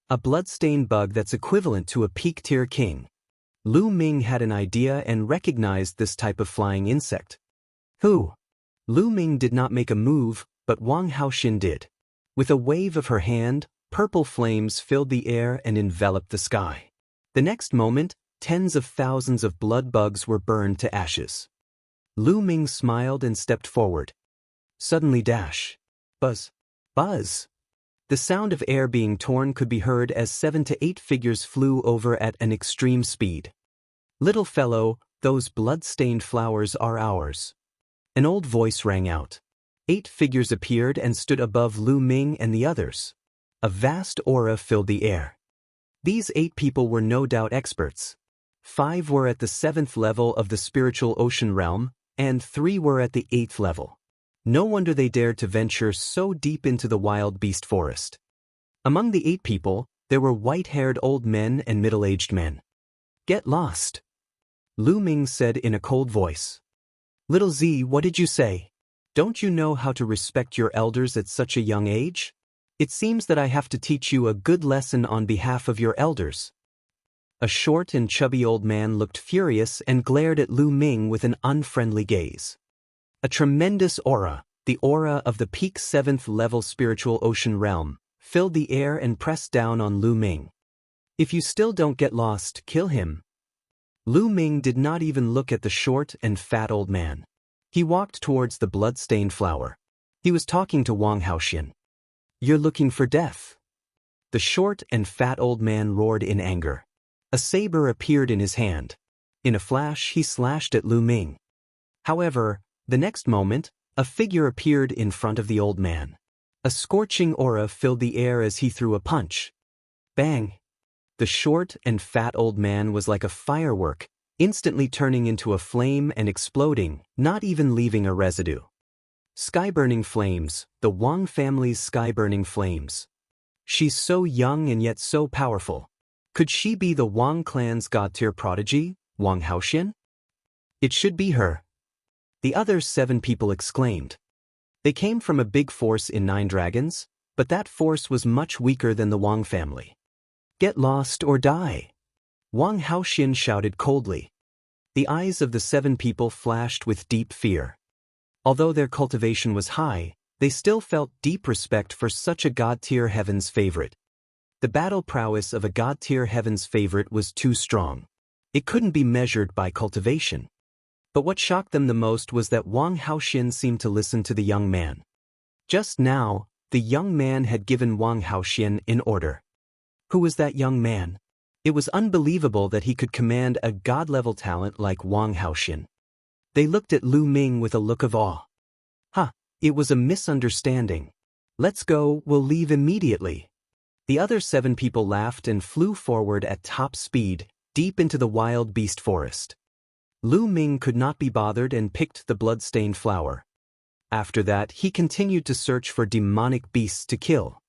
A blood-stained bug that's equivalent to a peak-tier king. Lu Ming had an idea and recognized this type of flying insect. Who? Lu Ming did not make a move, but Wang Haoxian did. With a wave of her hand, purple flames filled the air and enveloped the sky. The next moment, tens of thousands of blood bugs were burned to ashes. Lu Ming smiled and stepped forward. Suddenly dash. Buzz. Buzz. The sound of air being torn could be heard as 7 to 8 figures flew over at an extreme speed. Little fellow, those blood-stained flowers are ours. An old voice rang out. 8 figures appeared and stood above Lu Ming and the others. A vast aura filled the air. These 8 people were no doubt experts. 5 were at the 7th level of the spiritual ocean realm, and 3 were at the 8th level. No wonder they dared to venture so deep into the wild beast forest. Among the 8 people, there were white-haired old men and middle-aged men. Get lost, Lu Ming said in a cold voice. Little Z, what did you say? Don't you know how to respect your elders at such a young age? It seems that I have to teach you a good lesson on behalf of your elders. A short and chubby old man looked furious and glared at Lu Ming with an unfriendly gaze. A tremendous aura, the aura of the peak 7th level spiritual ocean realm, filled the air and pressed down on Lu Ming. If you still don't get lost, kill him. Lu Ming did not even look at the short and fat old man. He walked towards the blood-stained flower. He was talking to Wang Haoxian. You're looking for death. The short and fat old man roared in anger. A saber appeared in his hand. In a flash, he slashed at Lu Ming. However, the next moment, a figure appeared in front of the old man. A scorching aura filled the air as he threw a punch. Bang! The short and fat old man was like a firework, instantly turning into a flame and exploding, not even leaving a residue. Sky-burning flames, the Wang family's sky-burning flames. She's so young and yet so powerful. Could she be the Wang clan's god-tier prodigy, Wang Haoxian? It should be her. The other 7 people exclaimed. They came from a big force in 9 dragons, but that force was much weaker than the Wang family. Get lost or die. Wang Haoxian shouted coldly. The eyes of the 7 people flashed with deep fear. Although their cultivation was high, they still felt deep respect for such a god-tier heaven's favorite. The battle prowess of a god-tier heaven's favorite was too strong. It couldn't be measured by cultivation. But what shocked them the most was that Wang Haoxian seemed to listen to the young man. Just now, the young man had given Wang Haoxian an order. Who was that young man? It was unbelievable that he could command a god-level talent like Wang Haoxian. They looked at Lu Ming with a look of awe. It was a misunderstanding. Let's go, we'll leave immediately. The other 7 people laughed and flew forward at top speed, deep into the wild beast forest. Lu Ming could not be bothered and picked the blood-stained flower. After that, he continued to search for demonic beasts to kill.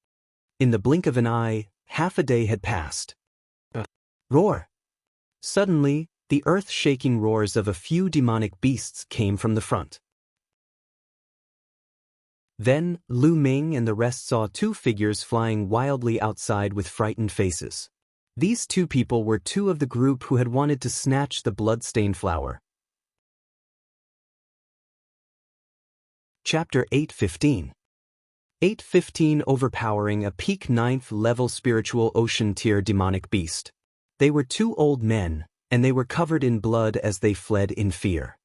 In the blink of an eye, half a day had passed. Roar! Suddenly, the earth-shaking roars of a few demonic beasts came from the front. Then, Lu Ming and the rest saw 2 figures flying wildly outside with frightened faces. These 2 people were 2 of the group who had wanted to snatch the blood-stained flower. Chapter 8:15. 8:15 Overpowering a peak 9th level spiritual ocean tier demonic beast. They were 2 old men, and they were covered in blood as they fled in fear.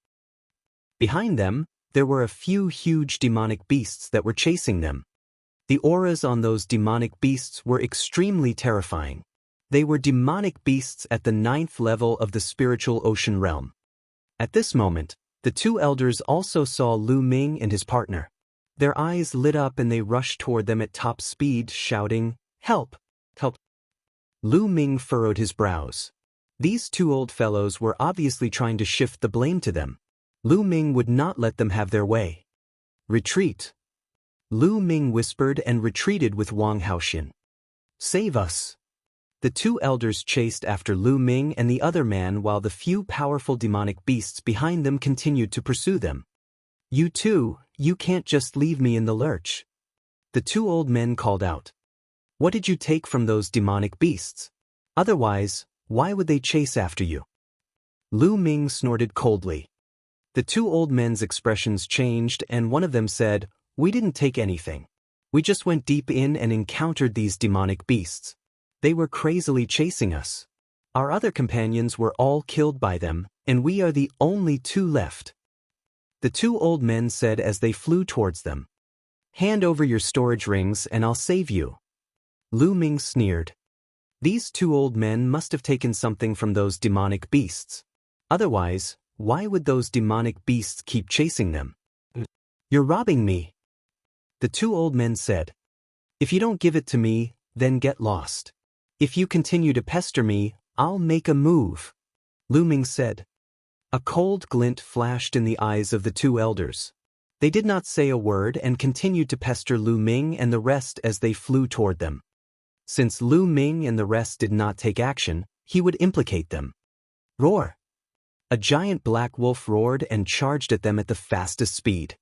Behind them, there were a few huge demonic beasts that were chasing them. The auras on those demonic beasts were extremely terrifying. They were demonic beasts at the 9th level of the spiritual ocean realm. At this moment, the 2 elders also saw Lu Ming and his partner. Their eyes lit up and they rushed toward them at top speed, shouting, "Help! Help!" Lu Ming furrowed his brows. These 2 old fellows were obviously trying to shift the blame to them. Lu Ming would not let them have their way. Retreat. Lu Ming whispered and retreated with Wang Haoxian. Save us. The 2 elders chased after Lu Ming and the other man while the few powerful demonic beasts behind them continued to pursue them. You 2, you can't just leave me in the lurch. The 2 old men called out. What did you take from those demonic beasts? Otherwise, why would they chase after you? Lu Ming snorted coldly. The 2 old men's expressions changed and one of them said, We didn't take anything. We just went deep in and encountered these demonic beasts. They were crazily chasing us. Our other companions were all killed by them, and we are the only 2 left. The 2 old men said as they flew towards them. Hand over your storage rings and I'll save you. Lu Ming sneered. These 2 old men must have taken something from those demonic beasts. Otherwise, why would those demonic beasts keep chasing them? You're robbing me. The 2 old men said. If you don't give it to me, then get lost. If you continue to pester me, I'll make a move. Lu Ming said. A cold glint flashed in the eyes of the 2 elders. They did not say a word and continued to pester Lu Ming and the rest as they flew toward them. Since Lu Ming and the rest did not take action, he would implicate them. Roar! A giant black wolf roared and charged at them at the fastest speed.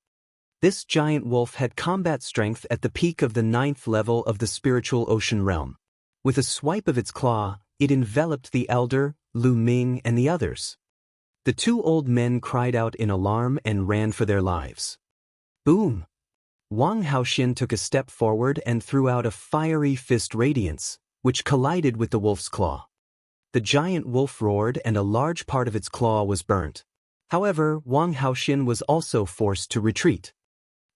This giant wolf had combat strength at the peak of the 9th level of the spiritual ocean realm. With a swipe of its claw, it enveloped the elder, Lu Ming, and the others. The two old men cried out in alarm and ran for their lives. Boom! Wang Haoxin took a step forward and threw out a fiery fist radiance, which collided with the wolf's claw. The giant wolf roared and a large part of its claw was burnt. However, Wang Haoxin was also forced to retreat.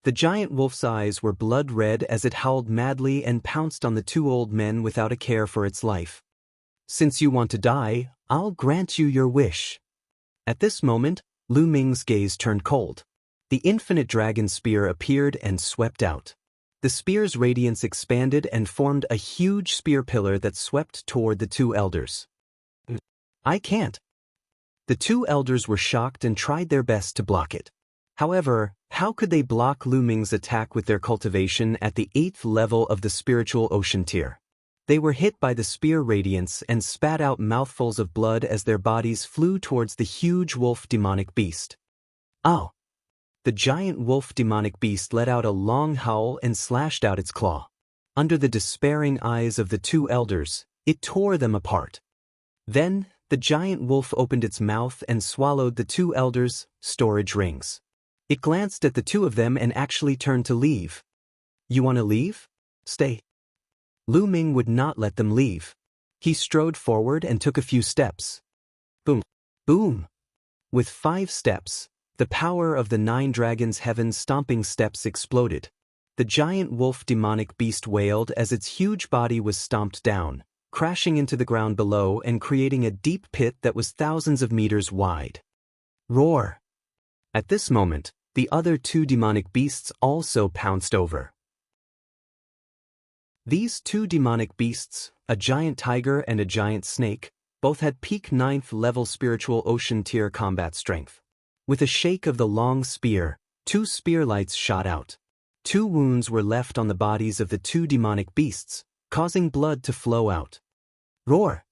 The giant wolf's eyes were blood red as it howled madly and pounced on the two old men without a care for its life. Since you want to die, I'll grant you your wish. At this moment, Lu Ming's gaze turned cold. The infinite dragon spear appeared and swept out. The spear's radiance expanded and formed a huge spear pillar that swept toward the two elders. I can't. The two elders were shocked and tried their best to block it. However, how could they block Lu Ming's attack with their cultivation at the 8th level of the spiritual ocean tier? They were hit by the spear radiance and spat out mouthfuls of blood as their bodies flew towards the huge wolf demonic beast. Oh! The giant wolf demonic beast let out a long howl and slashed out its claw. Under the despairing eyes of the two elders, it tore them apart. Then, the giant wolf opened its mouth and swallowed the two elders' storage rings. It glanced at the two of them and actually turned to leave. You want to leave? Stay. Lu Ming would not let them leave. He strode forward and took a few steps. Boom. Boom. With 5 steps, the power of the 9 dragons' heaven stomping steps exploded. The giant wolf demonic beast wailed as its huge body was stomped down, crashing into the ground below and creating a deep pit that was thousands of meters wide. Roar! At this moment, the other 2 demonic beasts also pounced over. These 2 demonic beasts, a giant tiger and a giant snake, both had peak 9th level spiritual ocean tier combat strength. With a shake of the long spear, 2 spear lights shot out. 2 wounds were left on the bodies of the 2 demonic beasts, causing blood to flow out. Roar!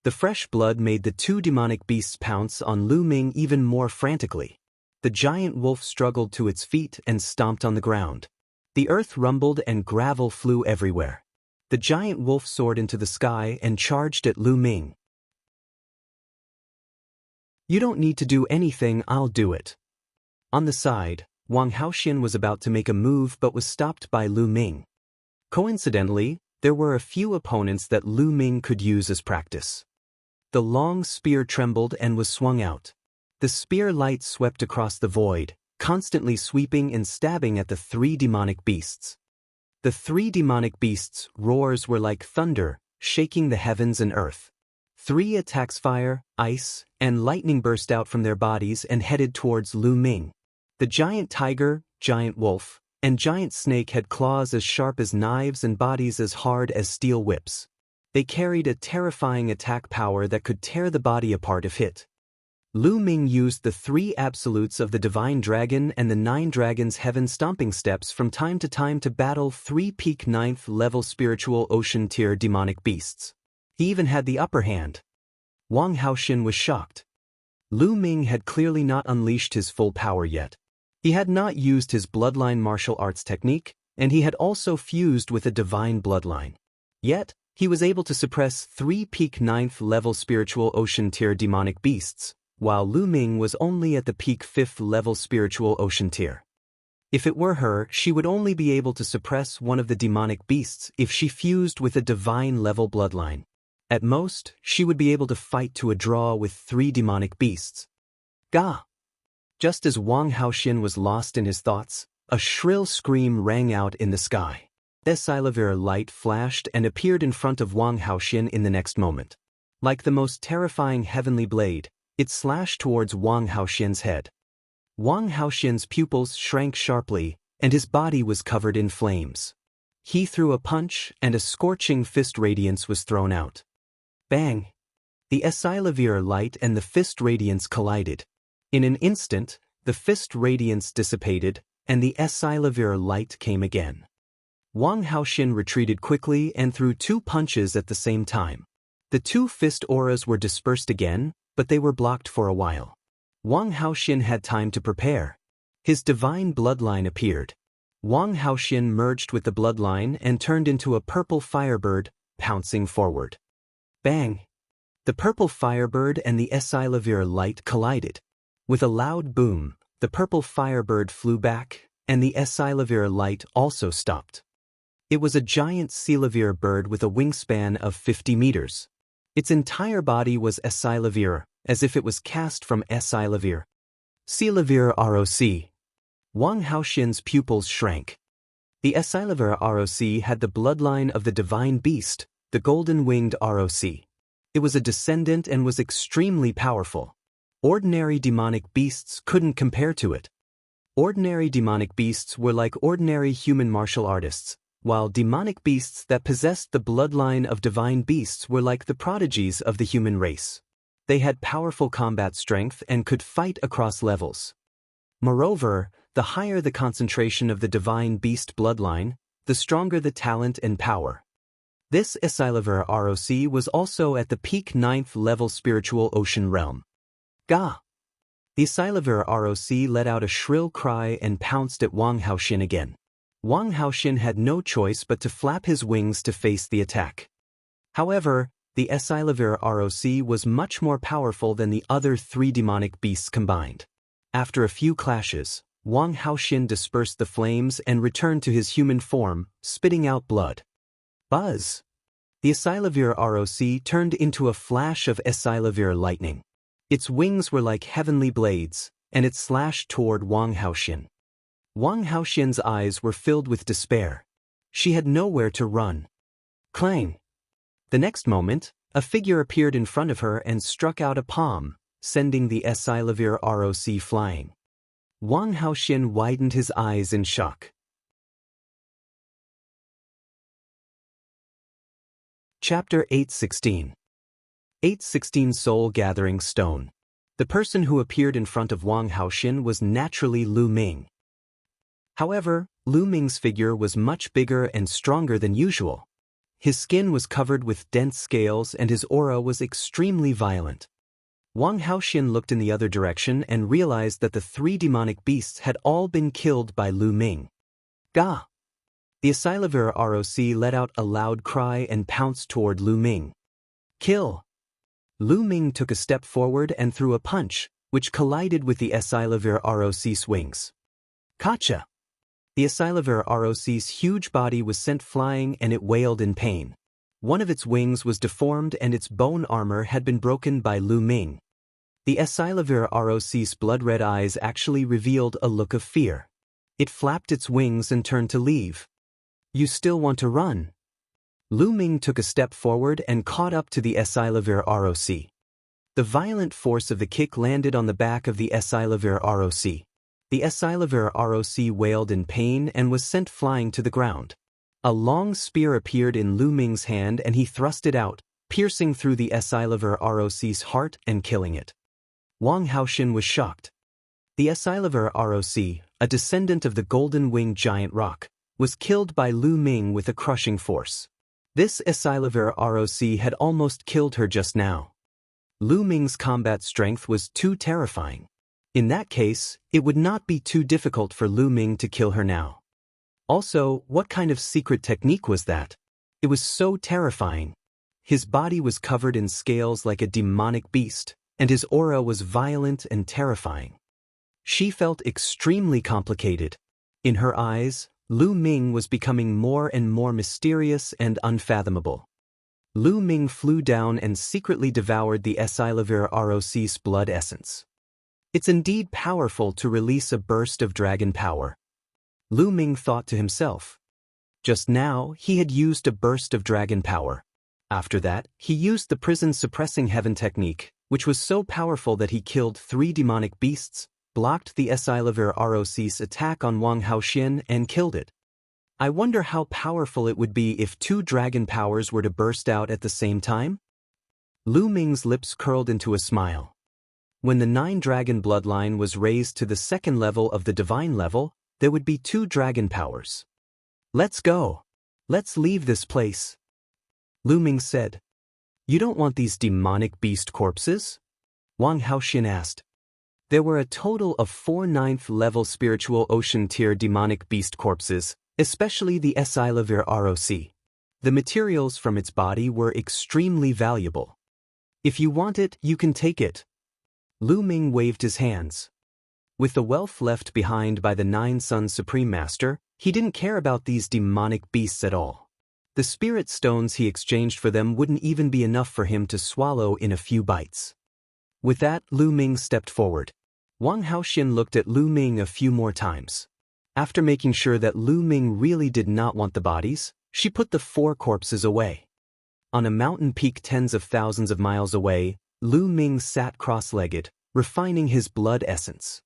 The fresh blood made the 2 demonic beasts pounce on Lu Ming even more frantically. The giant wolf struggled to its feet and stomped on the ground. The earth rumbled and gravel flew everywhere. The giant wolf soared into the sky and charged at Lu Ming. You don't need to do anything, I'll do it. On the side, Wang Haoxin was about to make a move but was stopped by Lu Ming. Coincidentally, there were a few opponents that Lu Ming could use as practice. The long spear trembled and was swung out. The spear light swept across the void, constantly sweeping and stabbing at the 3 demonic beasts. The 3 demonic beasts' roars were like thunder, shaking the heavens and earth. 3 attacks fire, ice, and lightning burst out from their bodies and headed towards Lu Ming. The giant tiger, giant wolf, and giant snake had claws as sharp as knives and bodies as hard as steel whips. They carried a terrifying attack power that could tear the body apart if hit. Lu Ming used the 3 absolutes of the Divine Dragon and the 9 Dragons' Heaven Stomping Steps from time to time to battle 3 peak 9th level spiritual ocean tier demonic beasts. He even had the upper hand. Wang Haoxin was shocked. Lu Ming had clearly not unleashed his full power yet. He had not used his bloodline martial arts technique, and he had also fused with a divine bloodline. Yet, he was able to suppress 3 peak 9th level spiritual ocean tier demonic beasts, while Lu Ming was only at the peak 5th level spiritual ocean tier. If it were her, she would only be able to suppress one of the demonic beasts if she fused with a divine level bloodline. At most, she would be able to fight to a draw with 3 demonic beasts. Gah! Just as Wang Haoxin was lost in his thoughts, a shrill scream rang out in the sky. Esilavir light flashed and appeared in front of Wang Haoxin in the next moment. Like the most terrifying heavenly blade, it slashed towards Wang Haoxin's head. Wang Haoxin's pupils shrank sharply, and his body was covered in flames. He threw a punch, and a scorching fist radiance was thrown out. Bang! The Esilavir light and the fist radiance collided. In an instant, the fist radiance dissipated, and the Esilavir light came again. Wang Haoxin retreated quickly and threw 2 punches at the same time. The 2 fist auras were dispersed again, but they were blocked for a while. Wang Haoxin had time to prepare. His divine bloodline appeared. Wang Haoxin merged with the bloodline and turned into a purple firebird, pouncing forward. Bang! The purple firebird and the Esilavir light collided. With a loud boom, the purple firebird flew back, and the Esilavir light also stopped. It was a giant Silavir bird with a wingspan of 50 meters. Its entire body was Esilavir, as if it was cast from Esilavir. Silavir ROC. Wang Haoxin's pupils shrank. The Esilavir ROC had the bloodline of the divine beast, the golden-winged ROC. It was a descendant and was extremely powerful. Ordinary demonic beasts couldn't compare to it. Ordinary demonic beasts were like ordinary human martial artists, while demonic beasts that possessed the bloodline of divine beasts were like the prodigies of the human race. They had powerful combat strength and could fight across levels. Moreover, the higher the concentration of the divine beast bloodline, the stronger the talent and power. This Esilavir ROC was also at the peak 9th level spiritual ocean realm. Ga! The Esilavir ROC let out a shrill cry and pounced at Wang Haoxin again. Wang Haoxin had no choice but to flap his wings to face the attack. However, the Esilavir ROC was much more powerful than the other 3 demonic beasts combined. After a few clashes, Wang Haoxin dispersed the flames and returned to his human form, spitting out blood. Buzz! The Esilavir ROC turned into a flash of Esilavir lightning. Its wings were like heavenly blades, and it slashed toward Wang Haoxin. Wang Haoxin's eyes were filled with despair. She had nowhere to run. Clang! The next moment, a figure appeared in front of her and struck out a palm, sending the Esilavir ROC flying. Wang Haoxin widened his eyes in shock. Chapter 816. 816 Soul Gathering Stone. The person who appeared in front of Wang Haoxin was naturally Lu Ming. However, Lu Ming's figure was much bigger and stronger than usual. His skin was covered with dense scales and his aura was extremely violent. Wang Haoxin looked in the other direction and realized that the 3 demonic beasts had all been killed by Lu Ming. Ga! The Esilavir ROC let out a loud cry and pounced toward Lu Ming. Kill! Lu Ming took a step forward and threw a punch, which collided with the Esilavir ROC's wings. Kacha! The Esilavir ROC's huge body was sent flying and it wailed in pain. One of its wings was deformed and its bone armor had been broken by Lu Ming. The Esilavir ROC's blood-red eyes actually revealed a look of fear. It flapped its wings and turned to leave. You still want to run? Lu Ming took a step forward and caught up to the Esilavir ROC. The violent force of the kick landed on the back of the Esilavir ROC. The Esilavir ROC wailed in pain and was sent flying to the ground. A long spear appeared in Lu Ming's hand and he thrust it out, piercing through the Esilavir ROC's heart and killing it. Wang Haoxin was shocked. The Esilavir ROC, a descendant of the golden-winged giant roc, was killed by Lu Ming with a crushing force. This Esilavir ROC had almost killed her just now. Lu Ming's combat strength was too terrifying. In that case, it would not be too difficult for Lu Ming to kill her now. Also, what kind of secret technique was that? It was so terrifying. His body was covered in scales like a demonic beast, and his aura was violent and terrifying. She felt extremely complicated. In her eyes, Lu Ming was becoming more and more mysterious and unfathomable. Lu Ming flew down and secretly devoured the Esilavir ROC's blood essence. It's indeed powerful to release a burst of dragon power. Lu Ming thought to himself. Just now, he had used a burst of dragon power. After that, he used the prison suppressing heaven technique, which was so powerful that he killed 3 demonic beasts, blocked the Esilavir ROC's attack on Wang Haoxin and killed it. I wonder how powerful it would be if 2 dragon powers were to burst out at the same time? Lu Ming's lips curled into a smile. When the 9-dragon bloodline was raised to the 2nd level of the divine level, there would be 2 dragon powers. Let's go. Let's leave this place. Lu Ming said. You don't want these demonic beast corpses? Wang Haoxin asked. There were a total of 4 9th-level spiritual ocean tier demonic beast corpses, especially the Esilavir ROC. The materials from its body were extremely valuable. If you want it, you can take it. Lu Ming waved his hands. With the wealth left behind by the Nine Sons Supreme Master, he didn't care about these demonic beasts at all. The spirit stones he exchanged for them wouldn't even be enough for him to swallow in a few bites. With that, Lu Ming stepped forward. Wang Haoxian looked at Lu Ming a few more times. After making sure that Lu Ming really did not want the bodies, she put the 4 corpses away. On a mountain peak tens of thousands of miles away, Lu Ming sat cross-legged, refining his blood essence.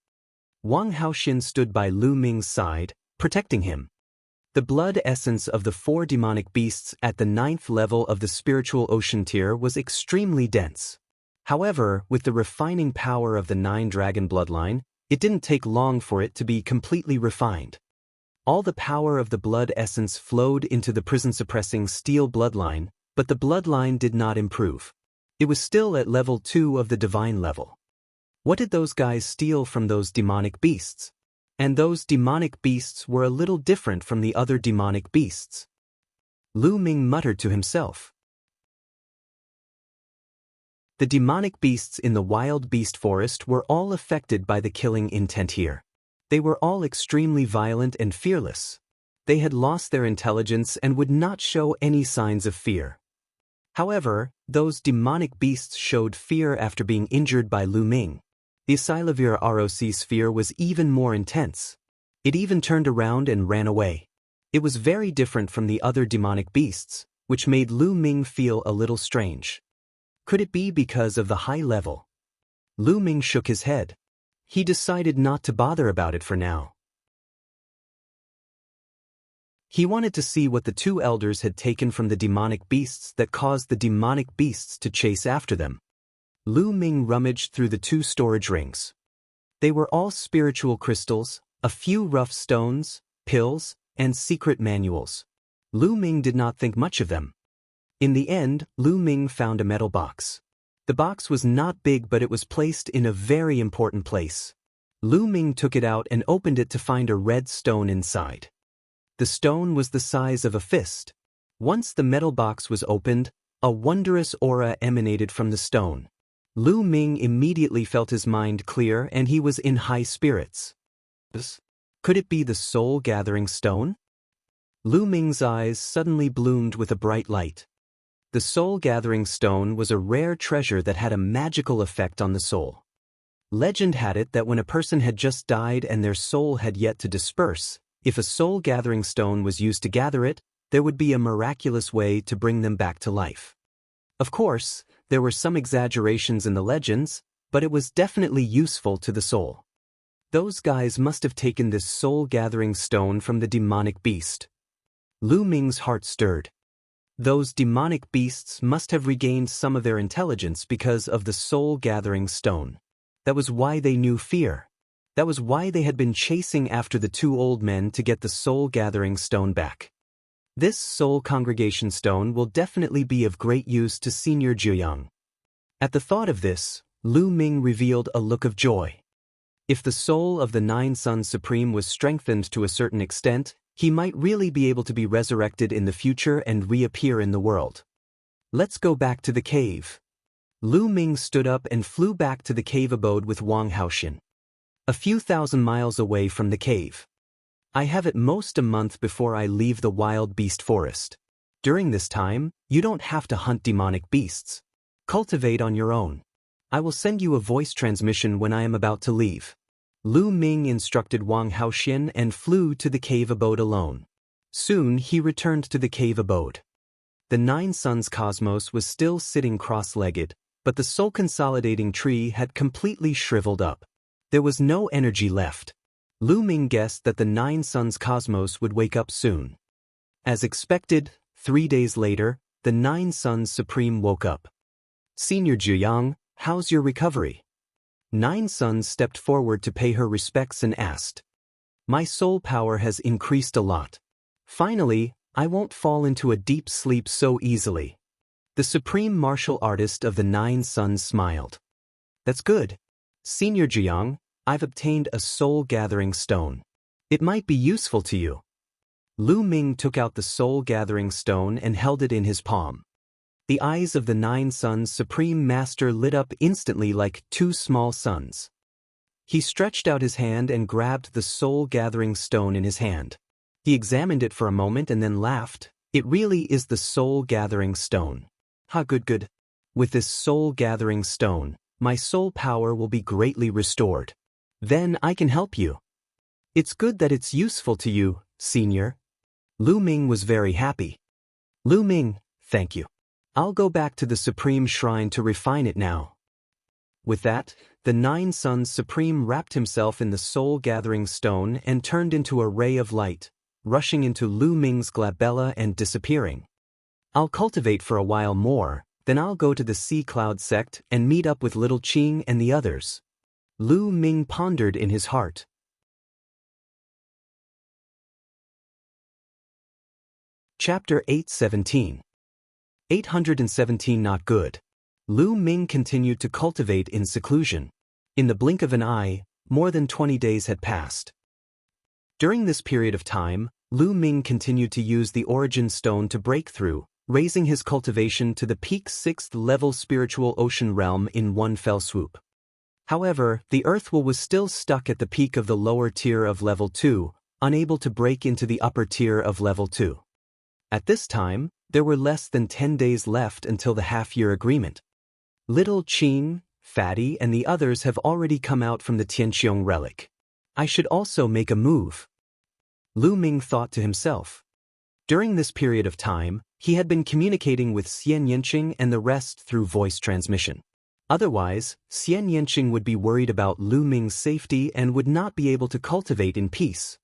Wang Haoxian stood by Lu Ming's side, protecting him. The blood essence of the 4 demonic beasts at the 9th level of the spiritual ocean tier was extremely dense. However, with the refining power of the 9 dragon bloodline, it didn't take long for it to be completely refined. All the power of the blood essence flowed into the prison-suppressing steel bloodline, but the bloodline did not improve. It was still at level 2 of the divine level. What did those guys steal from those demonic beasts? And those demonic beasts were a little different from the other demonic beasts. Lu Ming muttered to himself. The demonic beasts in the wild beast forest were all affected by the killing intent here. They were all extremely violent and fearless. They had lost their intelligence and would not show any signs of fear. However, those demonic beasts showed fear after being injured by Lu Ming. The Asilavir ROC sphere was even more intense. It even turned around and ran away. It was very different from the other demonic beasts, which made Lu Ming feel a little strange. Could it be because of the high level? Lu Ming shook his head. He decided not to bother about it for now. He wanted to see what the 2 elders had taken from the demonic beasts that caused the demonic beasts to chase after them. Lu Ming rummaged through the 2 storage rings. They were all spiritual crystals, a few rough stones, pills, and secret manuals. Lu Ming did not think much of them. In the end, Lu Ming found a metal box. The box was not big, but it was placed in a very important place. Lu Ming took it out and opened it to find a red stone inside. The stone was the size of a fist. Once the metal box was opened, a wondrous aura emanated from the stone. Lu Ming immediately felt his mind clear and he was in high spirits. Could it be the soul-gathering stone? Lu Ming's eyes suddenly bloomed with a bright light. The soul-gathering stone was a rare treasure that had a magical effect on the soul. Legend had it that when a person had just died and their soul had yet to disperse, if a soul-gathering stone was used to gather it, there would be a miraculous way to bring them back to life. Of course, there were some exaggerations in the legends, but it was definitely useful to the soul. Those guys must have taken this soul-gathering stone from the demonic beast. Lu Ming's heart stirred. Those demonic beasts must have regained some of their intelligence because of the soul-gathering stone. That was why they knew fear. That was why they had been chasing after the 2 old men to get the soul-gathering stone back. This soul congregation stone will definitely be of great use to Senior Jianghu. At the thought of this, Lu Ming revealed a look of joy. If the soul of the 9 Sons Supreme was strengthened to a certain extent, he might really be able to be resurrected in the future and reappear in the world. Let's go back to the cave. Lu Ming stood up and flew back to the cave abode with Wang Haoxian. A few thousand miles away from the cave. I have at most a month before I leave the wild beast forest. During this time, you don't have to hunt demonic beasts. Cultivate on your own. I will send you a voice transmission when I am about to leave. Lu Ming instructed Wang Haoxian and flew to the cave abode alone. Soon he returned to the cave abode. The 9 Suns cosmos was still sitting cross-legged, but the soul-consolidating tree had completely shriveled up. There was no energy left. Lu Ming guessed that the 9 Suns cosmos would wake up soon. As expected, 3 days later, the 9 Suns Supreme woke up. Senior Jianghu, how's your recovery? 9 Suns stepped forward to pay her respects and asked. My soul power has increased a lot. Finally, I won't fall into a deep sleep so easily. The supreme martial artist of the 9 Suns smiled. That's good. Senior Jianghu, I've obtained a soul-gathering stone. It might be useful to you. Lu Ming took out the soul-gathering stone and held it in his palm. The eyes of the 9 Suns Supreme Master lit up instantly like 2 small suns. He stretched out his hand and grabbed the soul-gathering stone in his hand. He examined it for a moment and then laughed. It really is the soul-gathering stone. Ha, good. With this soul-gathering stone, my soul power will be greatly restored. Then I can help you. It's good that it's useful to you, Senior. Lu Ming was very happy. Lu Ming, thank you. I'll go back to the Supreme Shrine to refine it now. With that, the 9 Suns Supreme wrapped himself in the soul-gathering stone and turned into a ray of light, rushing into Lu Ming's glabella and disappearing. I'll cultivate for a while more, then I'll go to the Sea Cloud sect and meet up with Little Qing and the others. Lu Ming pondered in his heart. Chapter 817. 817 Not good. Lu Ming continued to cultivate in seclusion. In the blink of an eye, more than 20 days had passed. During this period of time, Lu Ming continued to use the origin stone to break through, raising his cultivation to the peak 6th level spiritual ocean realm in one fell swoop. However, the Earthwell was still stuck at the peak of the lower tier of level 2, unable to break into the upper tier of level 2. At this time, there were less than 10 days left until the half-year agreement. Little Qing, Fatty, and the others have already come out from the Tianqiong relic. I should also make a move. Lu Ming thought to himself. During this period of time, he had been communicating with Xian Yanqing and the rest through voice transmission. Otherwise, Xian Yanqing would be worried about Lu Ming's safety and would not be able to cultivate in peace.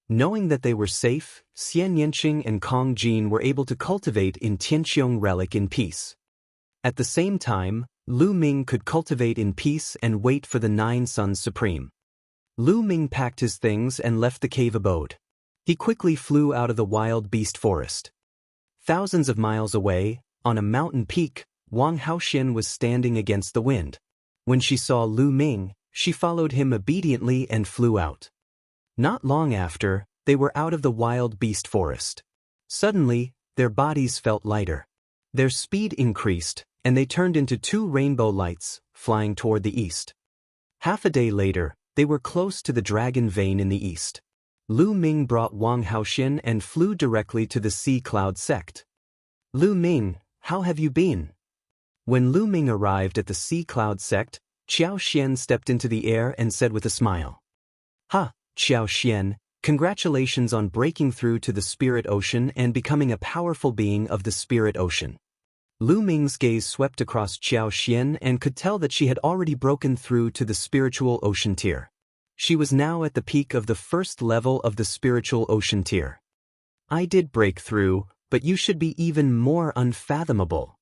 Knowing that they were safe, Xian Yanqing and Kong Jin were able to cultivate in Tianqiong relic in peace. At the same time, Lu Ming could cultivate in peace and wait for the 9 Suns Supreme. Lu Ming packed his things and left the cave abode. He quickly flew out of the wild beast forest. Thousands of miles away, on a mountain peak, Wang Haoxian was standing against the wind. When she saw Lu Ming, she followed him obediently and flew out. Not long after, they were out of the wild beast forest. Suddenly, their bodies felt lighter. Their speed increased, and they turned into 2 rainbow lights, flying toward the east. Half a day later, they were close to the dragon vein in the east. Lu Ming brought Wang Haoxian and flew directly to the Sea Cloud sect. Lu Ming, how have you been? When Lu Ming arrived at the Sea Cloud sect, Qiao Xian stepped into the air and said with a smile. Ha, Qiao Xian, congratulations on breaking through to the Spirit Ocean and becoming a powerful being of the Spirit Ocean. Lu Ming's gaze swept across Qiao Xian and could tell that she had already broken through to the spiritual ocean tier. She was now at the peak of the 1st level of the spiritual ocean tier. I did break through, but you should be even more unfathomable.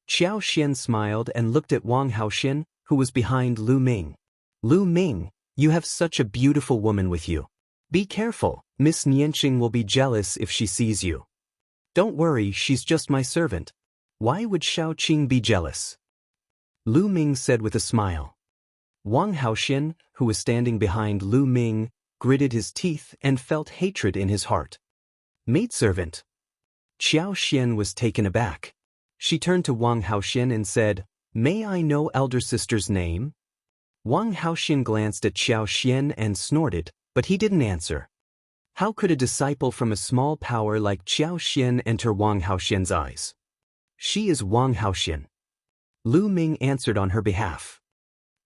Qiao Xian smiled and looked at Wang Haoxian, who was behind Lu Ming. Lu Ming, you have such a beautiful woman with you. Be careful, Miss Nianqing will be jealous if she sees you. Don't worry, she's just my servant. Why would Shao Qing be jealous? Lu Ming said with a smile. Wang Haoxian, who was standing behind Lu Ming, gritted his teeth and felt hatred in his heart. Maidservant. Qiao Xian was taken aback. She turned to Wang Haoxian and said, May I know elder sister's name? Wang Haoxian glanced at Qiao Xian and snorted, but he didn't answer. How could a disciple from a small power like Qiao Xian enter Wang Haoxian's eyes? She is Wang Haoxian. Lu Ming answered on her behalf.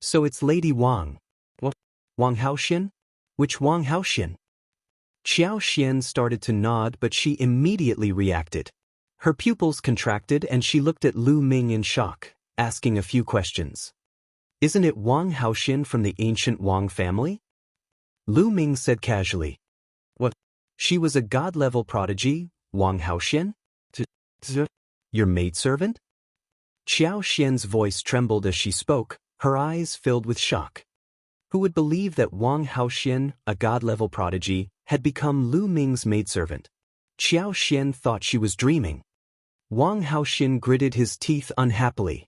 So it's Lady Wang. What? Wang Haoxian? Which Wang Haoxian? Qiao Xian started to nod, but she immediately reacted. Her pupils contracted and she looked at Lu Ming in shock, asking a few questions. Isn't it Wang Haoxian from the ancient Wang family? Lu Ming said casually. What? She was a god-level prodigy, Wang Haoxian? Your maidservant? Qiao Xian's voice trembled as she spoke, her eyes filled with shock. Who would believe that Wang Haoxian, a god-level prodigy, had become Lu Ming's maidservant? Qiao Xian thought she was dreaming. Wang Haoxian gritted his teeth unhappily.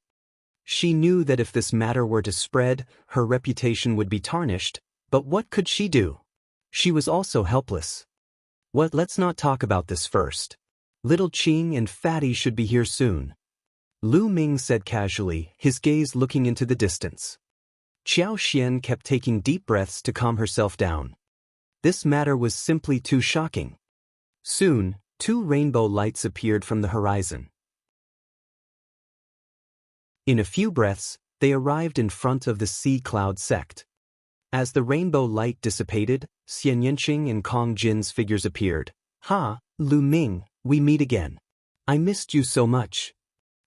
She knew that if this matter were to spread, her reputation would be tarnished, but what could she do? She was also helpless. What? Let's not talk about this first. Little Qing and Fatty should be here soon. Lu Ming said casually, his gaze looking into the distance. Qiao Xian kept taking deep breaths to calm herself down. This matter was simply too shocking. Soon, 2 rainbow lights appeared from the horizon. In a few breaths, they arrived in front of the Sea Cloud sect. As the rainbow light dissipated, Xian Yanqing and Kong Jin's figures appeared. Ha, Lu Ming, we meet again. I missed you so much.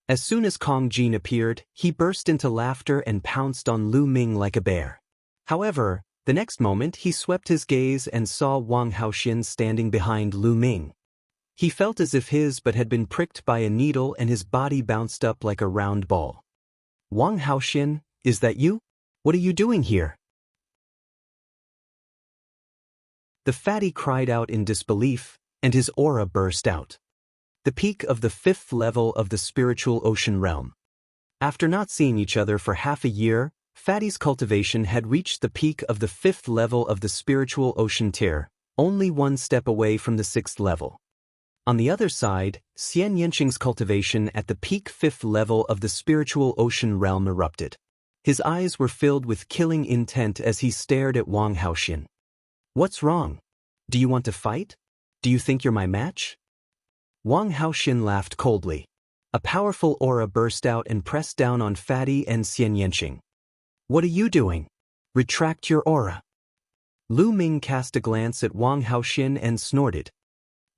As soon as Kong Jin appeared, he burst into laughter and pounced on Lu Ming like a bear. However, the next moment he swept his gaze and saw Wang Haoxian standing behind Lu Ming. He felt as if his butt had been pricked by a needle and his body bounced up like a round ball. Wang Haoxian, is that you? What are you doing here? The fatty cried out in disbelief, and his aura burst out. The peak of the 5th level of the spiritual ocean realm. After not seeing each other for half a year, Fatty's cultivation had reached the peak of the 5th level of the spiritual ocean tier, only 1 step away from the 6th level. On the other side, Xian Yanqing's cultivation at the peak 5th level of the spiritual ocean realm erupted. His eyes were filled with killing intent as he stared at Wang Haoxian. What's wrong? Do you want to fight? Do you think you're my match? Wang Haoxian laughed coldly. A powerful aura burst out and pressed down on Fatty and Xian Yanqing. What are you doing? Retract your aura. Lu Ming cast a glance at Wang Haoxian and snorted.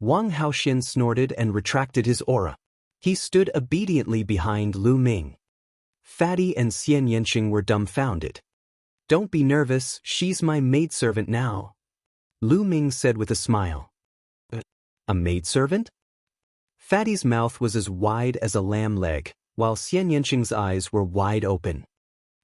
Wang Haoxian snorted and retracted his aura. He stood obediently behind Lu Ming. Fatty and Xian Yanqing were dumbfounded. Don't be nervous, she's my maidservant now. Lu Ming said with a smile. A maidservant? Fatty's mouth was as wide as a lamb leg, while Xian Yanqing's eyes were wide open.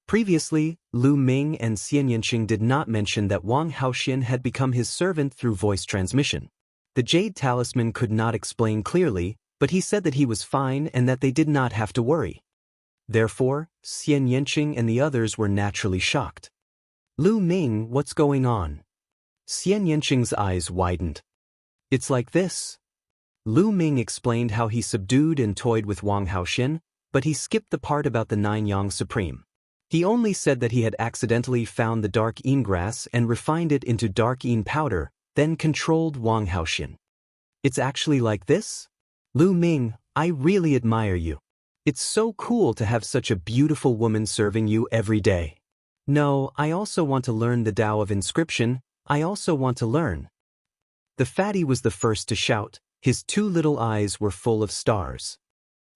Previously, Lu Ming and Xian Yanqing did not mention that Wang Haoxian had become his servant through voice transmission. The Jade Talisman could not explain clearly, but he said that he was fine and that they did not have to worry. Therefore, Xian Yanqing and the others were naturally shocked. Lu Ming, what's going on? Xian Yanqing's eyes widened. It's like this. Lu Ming explained how he subdued and toyed with Wang Haoxian, but he skipped the part about the 9 Yang Supreme. He only said that he had accidentally found the dark Yin grass and refined it into dark Yin powder, then controlled Wang Haoxian. It's actually like this? Lu Ming, I really admire you. It's so cool to have such a beautiful woman serving you every day. No, I also want to learn the Tao of inscription, I also want to learn. The fatty was the first to shout. His 2 little eyes were full of stars.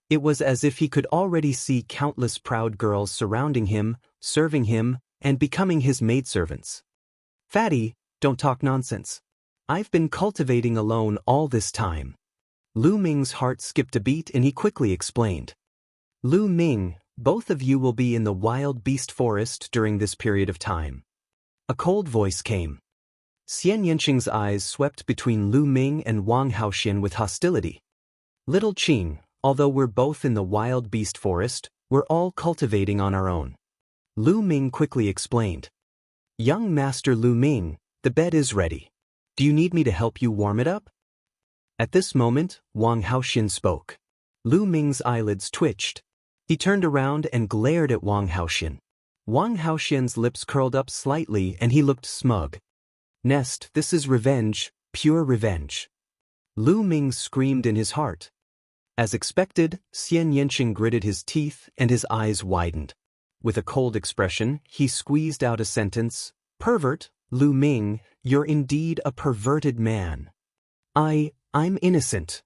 It was as if he could already see countless proud girls surrounding him, serving him, and becoming his maidservants. Fatty, don't talk nonsense. I've been cultivating alone all this time. Lu Ming's heart skipped a beat and he quickly explained. Lu Ming, both of you will be in the wild beast forest during this period of time. A cold voice came. Xian Yanqing's eyes swept between Lu Ming and Wang Haoxian with hostility. Little Qing, although we're both in the wild beast forest, we're all cultivating on our own. Lu Ming quickly explained. Young Master Lu Ming, the bed is ready. Do you need me to help you warm it up? At this moment, Wang Haoxian spoke. Lu Ming's eyelids twitched. He turned around and glared at Wang Haoxian. Wang Haoxian's lips curled up slightly and he looked smug. Nest, this is revenge, pure revenge. Lu Ming screamed in his heart. As expected, Xian Yanqing gritted his teeth and his eyes widened. With a cold expression, he squeezed out a sentence. Pervert, Lu Ming, you're indeed a perverted man. I'm innocent.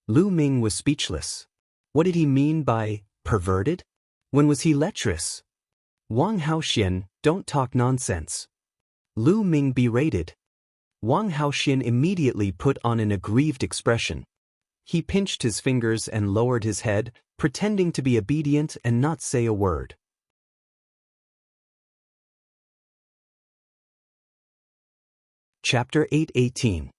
Lu Ming was speechless. What did he mean by perverted? When was he lecherous? Wang Haoxian, don't talk nonsense. Lu Ming berated. Wang Haoxian immediately put on an aggrieved expression. He pinched his fingers and lowered his head, pretending to be obedient and not say a word. Chapter 818.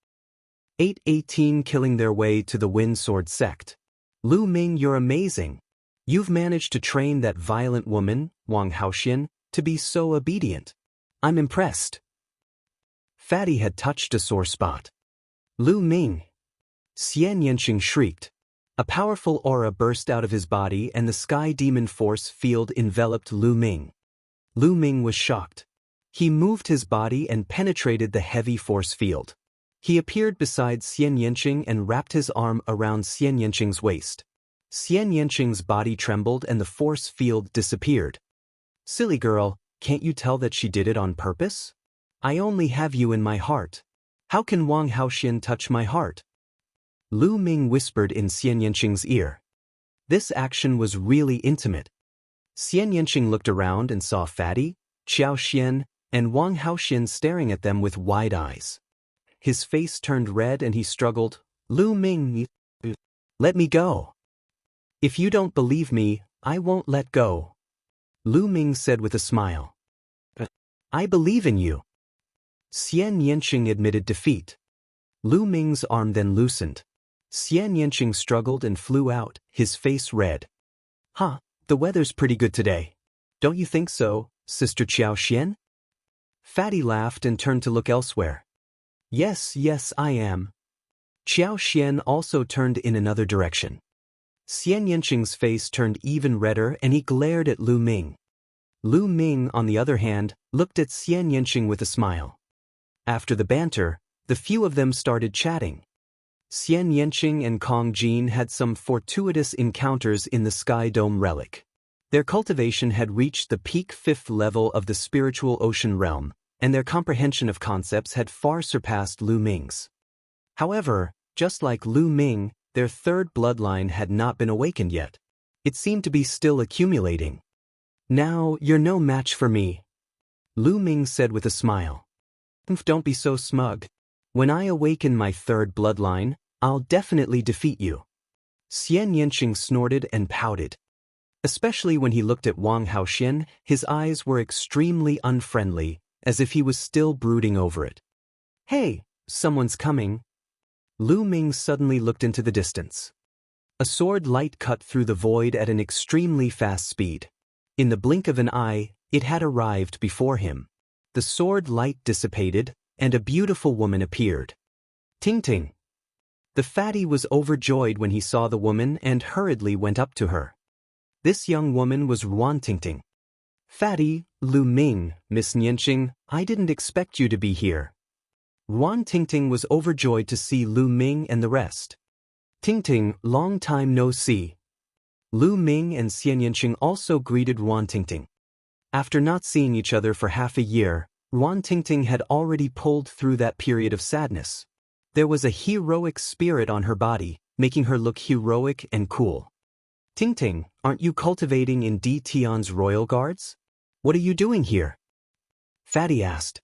818 Killing their way to the Wind Sword sect. Lu Ming, you're amazing. You've managed to train that violent woman, Wang Haoxian, to be so obedient. I'm impressed. Fatty had touched a sore spot. Lu Ming! Xian Yanqing shrieked. A powerful aura burst out of his body and the sky demon force field enveloped Lu Ming. Lu Ming was shocked. He moved his body and penetrated the heavy force field. He appeared beside Xian Yanqing and wrapped his arm around Xian Yanqing's waist. Xian Yanqing's body trembled and the force field disappeared. Silly girl, can't you tell that she did it on purpose? I only have you in my heart. How can Wang Haoxian touch my heart? Lu Ming whispered in Xian Yanqing's ear. This action was really intimate. Xian Yanqing looked around and saw Fatty, Qiao Xian, and Wang Haoxian staring at them with wide eyes. His face turned red and he struggled, Lu Ming, let me go. If you don't believe me, I won't let go. Lu Ming said with a smile. I believe in you. Xian Yanqing admitted defeat. Lu Ming's arm then loosened. Xian Yanqing struggled and flew out, his face red. Huh, the weather's pretty good today. Don't you think so, Sister Qiao Xian? Fatty laughed and turned to look elsewhere. Yes, I am. Qiao Xian also turned in another direction. Xian Yanqing's face turned even redder and he glared at Lu Ming. Lu Ming, on the other hand, looked at Xian Yanqing with a smile. After the banter, the few of them started chatting. Xian Yanqing and Kong Jin had some fortuitous encounters in the Sky Dome relic. Their cultivation had reached the peak 5th level of the spiritual ocean realm, and their comprehension of concepts had far surpassed Lu Ming's. However, just like Lu Ming, their third bloodline had not been awakened yet. It seemed to be still accumulating. Now, you're no match for me, Lu Ming said with a smile. Don't be so smug. When I awaken my third bloodline, I'll definitely defeat you. Xian Yanqing snorted and pouted. Especially when he looked at Wang Haoxian, his eyes were extremely unfriendly, as if he was still brooding over it. Hey, someone's coming. Lu Ming suddenly looked into the distance. A sword light cut through the void at an extremely fast speed. In the blink of an eye, it had arrived before him. The sword light dissipated, and a beautiful woman appeared. Ting Ting. The fatty was overjoyed when he saw the woman and hurriedly went up to her. This young woman was Ruan Tingting. Fatty, Lu Ming, Miss Yanqing, I didn't expect you to be here. Ruan Tingting was overjoyed to see Lu Ming and the rest. Tingting, long time no see. Lu Ming and Xian Yanqing also greeted Ruan Tingting. After not seeing each other for half a year, Ruan Tingting had already pulled through that period of sadness. There was a heroic spirit on her body, making her look heroic and cool. Tingting, aren't you cultivating in Di Tian's royal guards? What are you doing here? Fatty asked.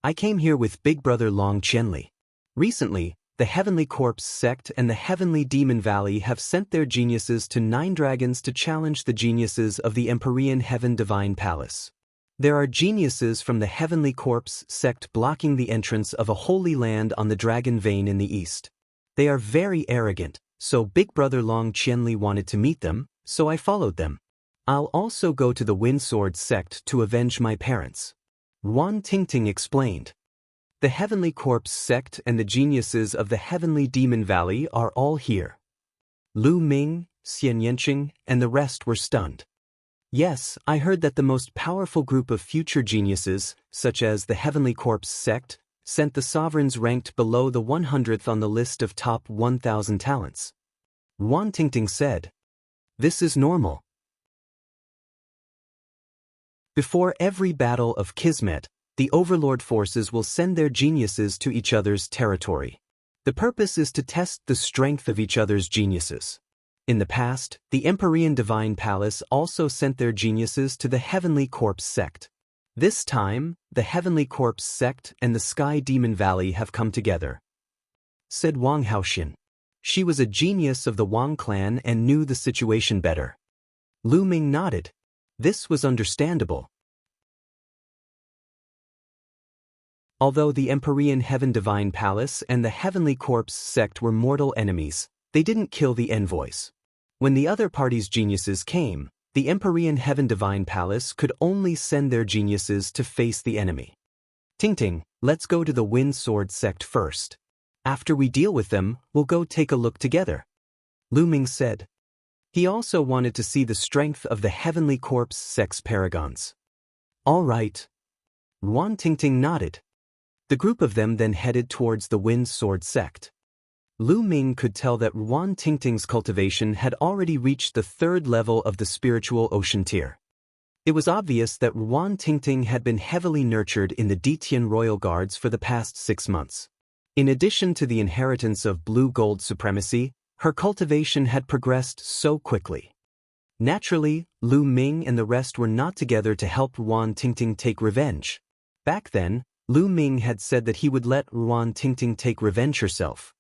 I came here with Big Brother Long Qianli. Recently, the Heavenly Corpse sect and the Heavenly Demon Valley have sent their geniuses to 9 dragons to challenge the geniuses of the Empyrean Heaven Divine Palace. There are geniuses from the Heavenly Corpse sect blocking the entrance of a holy land on the Dragon Vein in the east. They are very arrogant, so Big Brother Long Qianli wanted to meet them, so I followed them. I'll also go to the Windsword sect to avenge my parents. Ruan Tingting explained. The Heavenly Corpse sect and the geniuses of the Heavenly Demon Valley are all here. Lu Ming, Xian Yanqing, and the rest were stunned. Yes, I heard that the most powerful group of future geniuses, such as the Heavenly Corpse sect, sent the sovereigns ranked below the 100th on the list of top 1,000 talents. Ruan Tingting said. This is normal. Before every battle of Kismet, the Overlord forces will send their geniuses to each other's territory. The purpose is to test the strength of each other's geniuses. In the past, the Empyrean Divine Palace also sent their geniuses to the Heavenly Corpse sect. This time, the Heavenly Corpse sect and the Sky Demon Valley have come together, said Wang Haoxian. She was a genius of the Wang clan and knew the situation better. Lu Ming nodded. This was understandable. Although the Empyrean Heaven Divine Palace and the Heavenly Corpse sect were mortal enemies, they didn't kill the envoys. When the other party's geniuses came, the Empyrean Heaven Divine Palace could only send their geniuses to face the enemy. Tingting, let's go to the Wind Sword sect first. After we deal with them, we'll go take a look together, Lu Ming said. He also wanted to see the strength of the Heavenly Corpse sex paragons. All right. Ruan Tingting nodded. The group of them then headed towards the Wind Sword sect. Lu Ming could tell that Ruan Tingting's cultivation had already reached the 3rd level of the spiritual ocean tier. It was obvious that Ruan Tingting had been heavily nurtured in the Ditian Royal Guards for the past 6 months. In addition to the inheritance of blue-gold supremacy, her cultivation had progressed so quickly. Naturally, Lu Ming and the rest were not together to help Ruan Tingting take revenge. Back then, Lu Ming had said that he would let Ruan Tingting take revenge herself.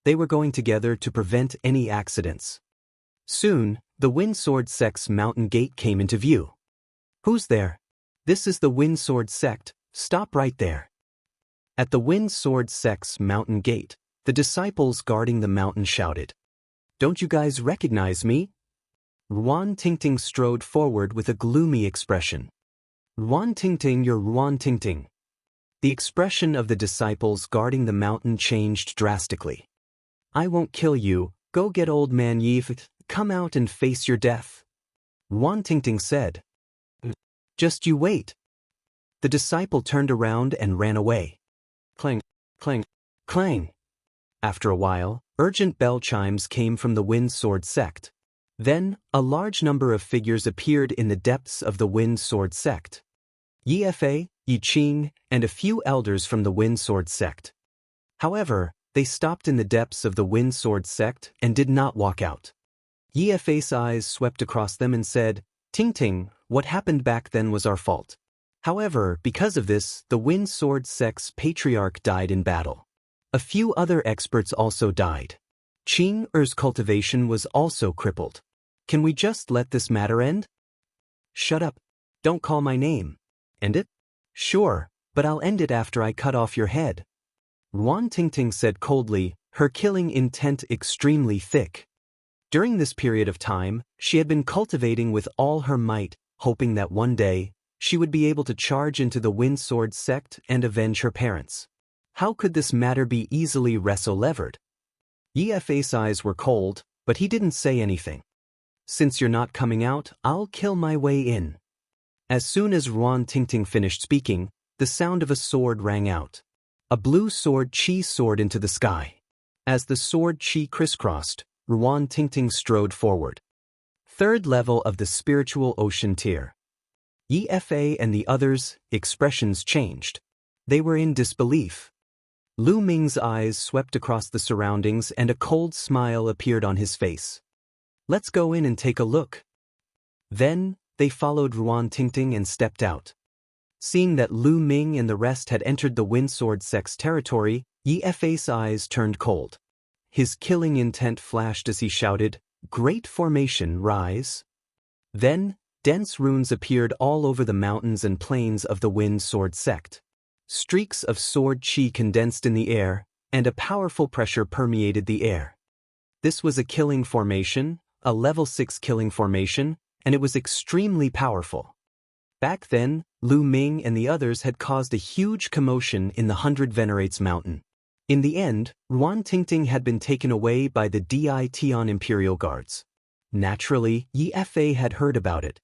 They were going together to prevent any accidents. Soon, the Wind Sword sect's mountain gate came into view. Who's there? This is the Wind Sword sect, stop right there. At the Wind Sword sect's mountain gate, the disciples guarding the mountain shouted, "Don't you guys recognize me?" Ruan Tingting strode forward with a gloomy expression. "Ruan Tingting, you're Ruan Tingting." The expression of the disciples guarding the mountain changed drastically. "I won't kill you, go get old man Yifet, come out and face your death," Ruan Tingting said. "Just you wait." The disciple turned around and ran away. Clang, clang, clang. After a while, urgent bell chimes came from the Wind Sword sect. Then, a large number of figures appeared in the depths of the Wind Sword sect. Yi Fei, Yi Qing, and a few elders from the Wind Sword sect. However, they stopped in the depths of the Wind Sword sect and did not walk out. Yi Fei's eyes swept across them and said, "Ting Ting, what happened back then was our fault." However, because of this, the Wind Sword sect's patriarch died in battle. A few other experts also died. Qing Er's cultivation was also crippled. Can we just let this matter end? Shut up. Don't call my name. End it? Sure, but I'll end it after I cut off your head. Ruan Tingting said coldly, her killing intent extremely thick. During this period of time, she had been cultivating with all her might, hoping that one day, she would be able to charge into the Wind Sword sect and avenge her parents. How could this matter be easily wrestle-levered? Yi Fei's eyes were cold, but he didn't say anything. "Since you're not coming out, I'll kill my way in." As soon as Ruan Tingting finished speaking, the sound of a sword rang out. A blue sword chi soared into the sky. As the sword chi crisscrossed, Ruan Tingting strode forward. 3rd level of the spiritual ocean tier. Yi Fei and the others' expressions changed. They were in disbelief. Lu Ming's eyes swept across the surroundings and a cold smile appeared on his face. "Let's go in and take a look." Then, they followed Ruan Tingting and stepped out. Seeing that Lu Ming and the rest had entered the Wind Sword sect's territory, Yi Fei's eyes turned cold. His killing intent flashed as he shouted, "Great formation, rise." Then, dense runes appeared all over the mountains and plains of the Wind Sword sect. Streaks of sword chi condensed in the air, and a powerful pressure permeated the air. This was a killing formation, a level 6 killing formation, and it was extremely powerful. Back then, Lu Ming and the others had caused a huge commotion in the 100 Venerates Mountain. In the end, Ruan Tingting had been taken away by the Ditian Imperial Guards. Naturally, Yi Fei had heard about it.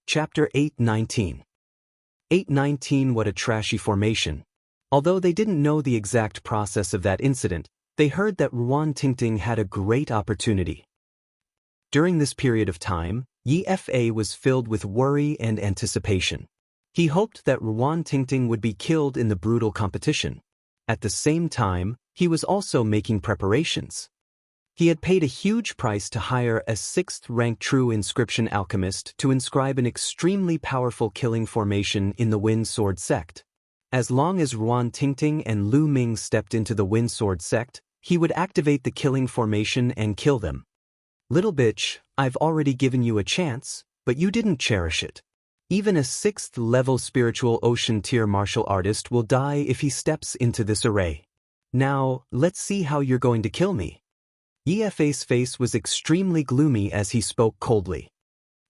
Chapter 819. 819. What a trashy formation. Although they didn't know the exact process of that incident, they heard that Ruan Tingting had a great opportunity. During this period of time, Yi Fei was filled with worry and anticipation. He hoped that Ruan Tingting would be killed in the brutal competition. At the same time, he was also making preparations. He had paid a huge price to hire a 6th-rank true inscription alchemist to inscribe an extremely powerful killing formation in the Wind Sword sect. As long as Ruan Tingting and Lu Ming stepped into the Wind Sword sect, he would activate the killing formation and kill them. "Little bitch, I've already given you a chance, but you didn't cherish it. Even a 6th-level spiritual ocean tier martial artist will die if he steps into this array. Now, let's see how you're going to kill me." Yi Fei's face was extremely gloomy as he spoke coldly.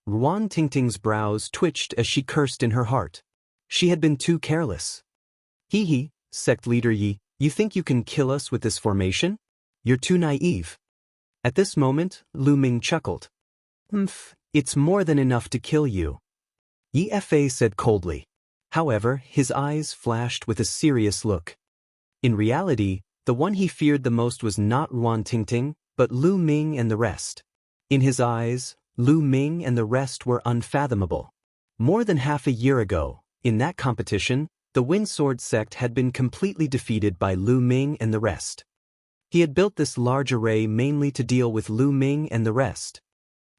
Ruan Tingting's brows twitched as she cursed in her heart. She had been too careless. Hee hee, sect leader Yi, you think you can kill us with this formation? You're too naive. At this moment, Lu Ming chuckled. It's more than enough to kill you. Yi Fa said coldly. However, his eyes flashed with a serious look. In reality, the one he feared the most was not Ruan Tingting, but Lu Ming and the rest. In his eyes, Lu Ming and the rest were unfathomable. More than half a year ago, in that competition, the Wind Sword sect had been completely defeated by Lu Ming and the rest. He had built this large array mainly to deal with Lu Ming and the rest.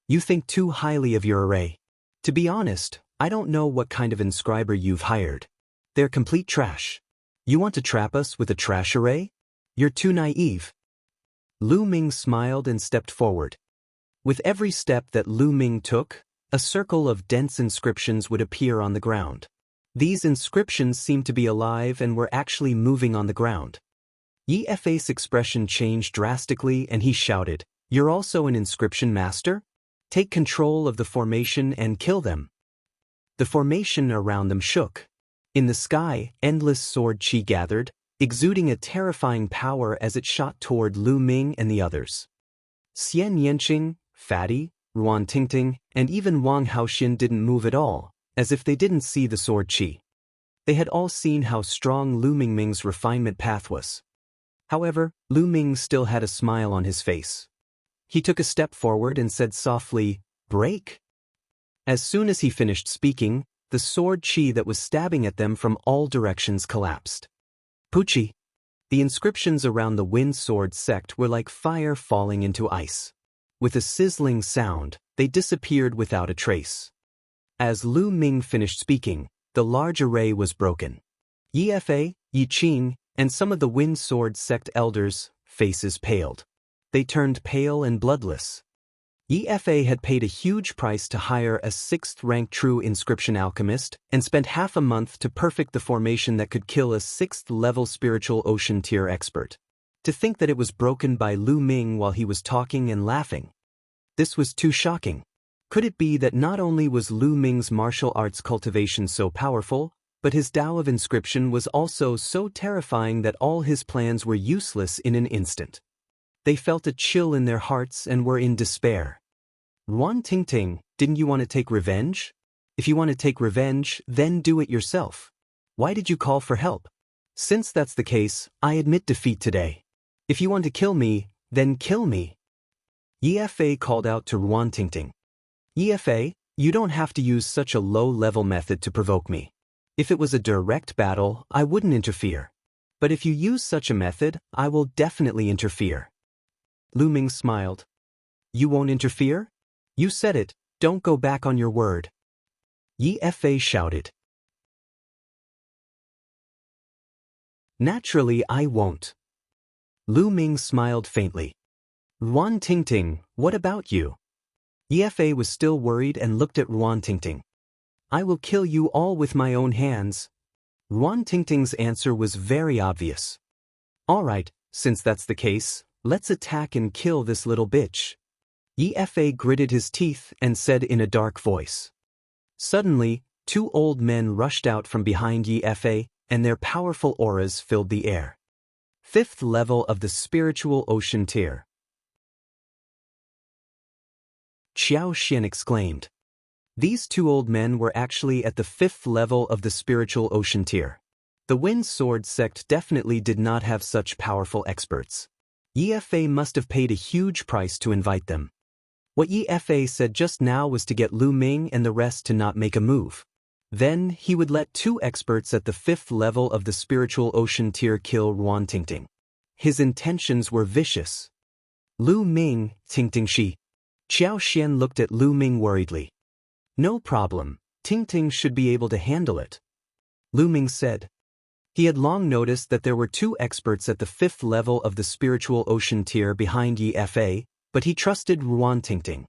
You think too highly of your array. To be honest, I don't know what kind of inscriber you've hired. They're complete trash. You want to trap us with a trash array? You're too naive. Lu Ming smiled and stepped forward. With every step that Lu Ming took, a circle of dense inscriptions would appear on the ground. These inscriptions seemed to be alive and were actually moving on the ground. Yi Fa's expression changed drastically and he shouted, "You're also an inscription master? Take control of the formation and kill them." The formation around them shook. In the sky, endless sword chi gathered, exuding a terrifying power as it shot toward Lu Ming and the others. Xian Yanqing, Fatty, Ruan Tingting, and even Wang Haoxin didn't move at all, as if they didn't see the sword chi. They had all seen how strong Lu Ming's refinement path was. However, Lu Ming still had a smile on his face. He took a step forward and said softly, "Break." As soon as he finished speaking, the sword chi that was stabbing at them from all directions collapsed. Puchi. The inscriptions around the Wind Sword sect were like fire falling into ice. With a sizzling sound, they disappeared without a trace. As Lu Ming finished speaking, the large array was broken. Yi Fa, Yi Qing, and some of the Wind Sword sect elders' faces paled. They turned pale and bloodless. Yi Fa had paid a huge price to hire a 6th-rank true inscription alchemist and spent half a month to perfect the formation that could kill a 6th-level spiritual ocean tier expert. To think that it was broken by Lu Ming while he was talking and laughing. This was too shocking. Could it be that not only was Lu Ming's martial arts cultivation so powerful, but his Tao of inscription was also so terrifying that all his plans were useless in an instant? They felt a chill in their hearts and were in despair. Ruan Tingting, didn't you want to take revenge? If you want to take revenge, then do it yourself. Why did you call for help? Since that's the case, I admit defeat today. If you want to kill me, then kill me. Yi Fa called out to Ruan Tingting. Yi Fa, you don't have to use such a low-level method to provoke me. If it was a direct battle, I wouldn't interfere. But if you use such a method, I will definitely interfere. Lu Ming smiled. You won't interfere? You said it, don't go back on your word. Yi Fa shouted. Naturally I won't. Lu Ming smiled faintly. Ruan Tingting, what about you? Yi Fa was still worried and looked at Ruan Tingting. I will kill you all with my own hands. Ruan Tingting's answer was very obvious. All right, since that's the case, let's attack and kill this little bitch. Yi Fa gritted his teeth and said in a dark voice. Suddenly, 2 old men rushed out from behind Yi Fa, and their powerful auras filled the air. 5th level of the spiritual ocean tier. Xiao Xian exclaimed. These 2 old men were actually at the 5th level of the spiritual ocean tier. The Wind Sword sect definitely did not have such powerful experts. Yi Fa must have paid a huge price to invite them. What Yi Fa said just now was to get Lu Ming and the rest to not make a move. Then, he would let 2 experts at the 5th level of the spiritual ocean tier kill Ruan Tingting. His intentions were vicious. Lu Ming, Tingting Shi. Xiao Xian looked at Lu Ming worriedly. No problem, Tingting should be able to handle it. Lu Ming said. He had long noticed that there were 2 experts at the 5th level of the spiritual ocean tier behind Yi Fa, but he trusted Ruan Tingting.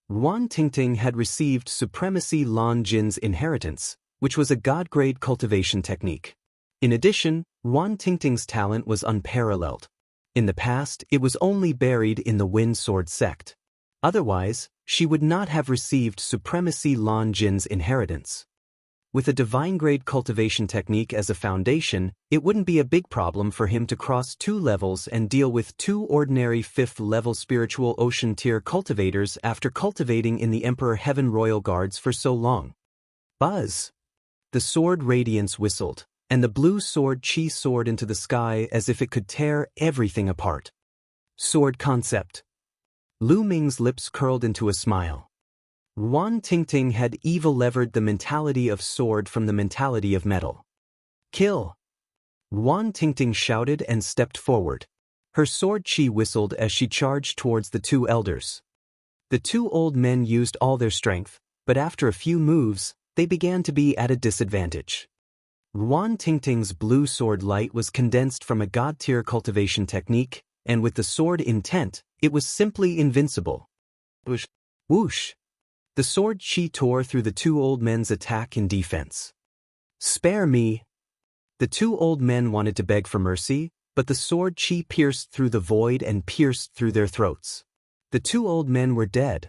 Ruan Tingting had received Supremacy Lan Jin's inheritance, which was a god-grade cultivation technique. In addition, Ruan Tingting's talent was unparalleled. In the past, it was only buried in the Wind Sword sect. Otherwise, she would not have received Supremacy Lan Jin's inheritance. With a divine-grade cultivation technique as a foundation, it wouldn't be a big problem for him to cross 2 levels and deal with 2 ordinary 5th-level spiritual ocean-tier cultivators after cultivating in the Emperor Heaven Royal Guards for so long. Buzz! The sword radiance whistled, and the blue sword chi soared into the sky as if it could tear everything apart. Sword concept. Lu Ming's lips curled into a smile. Ruan Tingting had evil-levered the mentality of sword from the mentality of metal. Kill! Ruan Tingting shouted and stepped forward. Her sword chi whistled as she charged towards the 2 elders. The 2 old men used all their strength, but after a few moves, they began to be at a disadvantage. Ruan Tingting's blue sword light was condensed from a god-tier cultivation technique, and with the sword intent, it was simply invincible. Whoosh! Whoosh! The sword chi tore through the 2 old men's attack and defense. Spare me! The 2 old men wanted to beg for mercy, but the sword chi pierced through the void and pierced through their throats. The 2 old men were dead.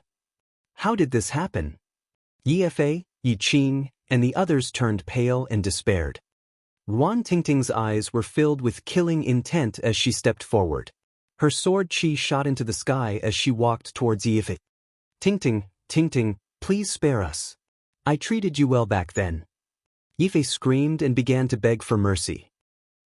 How did this happen? Yi Fei, Yi Qing, and the others turned pale and despaired. Ruan Tingting's eyes were filled with killing intent as she stepped forward. Her sword chi shot into the sky as she walked towards Yi Fei. Tingting, Tingting, please spare us. I treated you well back then. Yi Fei screamed and began to beg for mercy.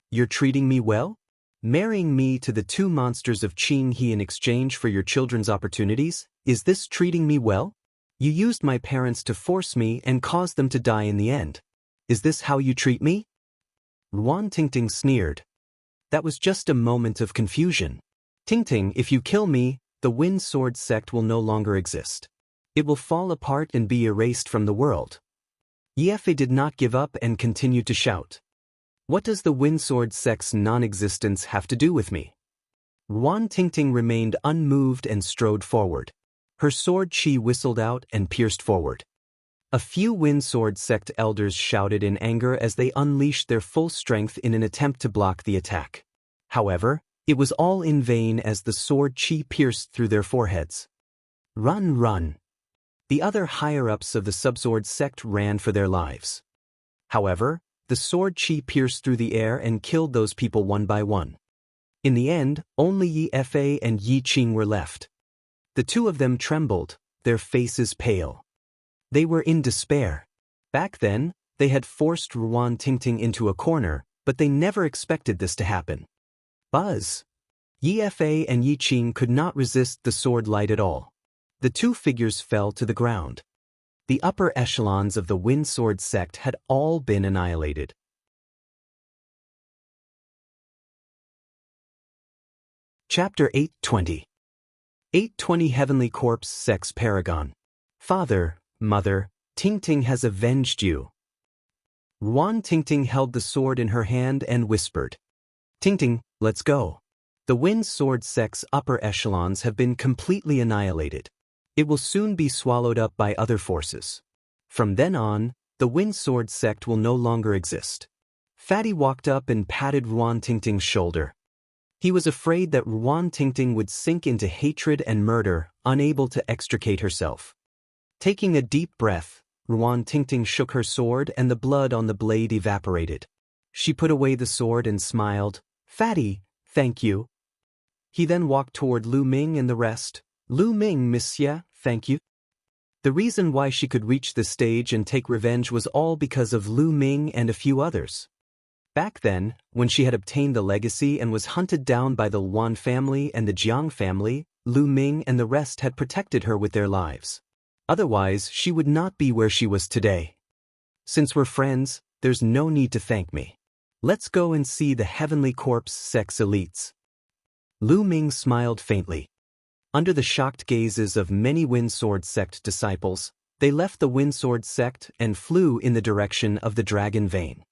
You're treating me well? Marrying me to the 2 monsters of Qing He in exchange for your children's opportunities? Is this treating me well? You used my parents to force me and caused them to die in the end. Is this how you treat me? Ruan Tingting sneered. That was just a moment of confusion. Tingting, if you kill me, the Wind Sword sect will no longer exist. It will fall apart and be erased from the world. Yi Fei did not give up and continued to shout. What does the Wind Sword sect's non-existence have to do with me? Ruan Tingting remained unmoved and strode forward. Her sword chi whistled out and pierced forward. A few Wind Sword sect elders shouted in anger as they unleashed their full strength in an attempt to block the attack. However, it was all in vain as the sword chi pierced through their foreheads. Run, run! The other higher-ups of the Subsword sect ran for their lives. However, the sword chi pierced through the air and killed those people one by one. In the end, only Yi Fei and Yi Qing were left. The 2 of them trembled, their faces pale. They were in despair. Back then, they had forced Ruan Tingting into a corner, but they never expected this to happen. Buzz! Yi Fei and Yi Qing could not resist the sword light at all. The 2 figures fell to the ground. The upper echelons of the Wind Sword sect had all been annihilated. Chapter 820. 820 Heavenly Corpse Sex Paragon. Father, Mother, Tingting has avenged you. Ruan Tingting held the sword in her hand and whispered. Tingting, let's go. The Wind Sword sect's upper echelons have been completely annihilated. It will soon be swallowed up by other forces. From then on, the Wind Sword sect will no longer exist. Fatty walked up and patted Ruan Tingting's shoulder. He was afraid that Ruan Tingting would sink into hatred and murder, unable to extricate herself. Taking a deep breath, Ruan Tingting shook her sword and the blood on the blade evaporated. She put away the sword and smiled. Fatty, thank you. He then walked toward Lu Ming and the rest. Lu Ming, monsieur, thank you. The reason why she could reach this stage and take revenge was all because of Lu Ming and a few others. Back then, when she had obtained the legacy and was hunted down by the Luan family and the Jianghu family, Lu Ming and the rest had protected her with their lives. Otherwise, she would not be where she was today. Since we're friends, there's no need to thank me. Let's go and see the Heavenly Corpse sex elites. Lu Ming smiled faintly. Under the shocked gazes of many Wind Sword sect disciples, they left the Wind Sword sect and flew in the direction of the Dragon Vein.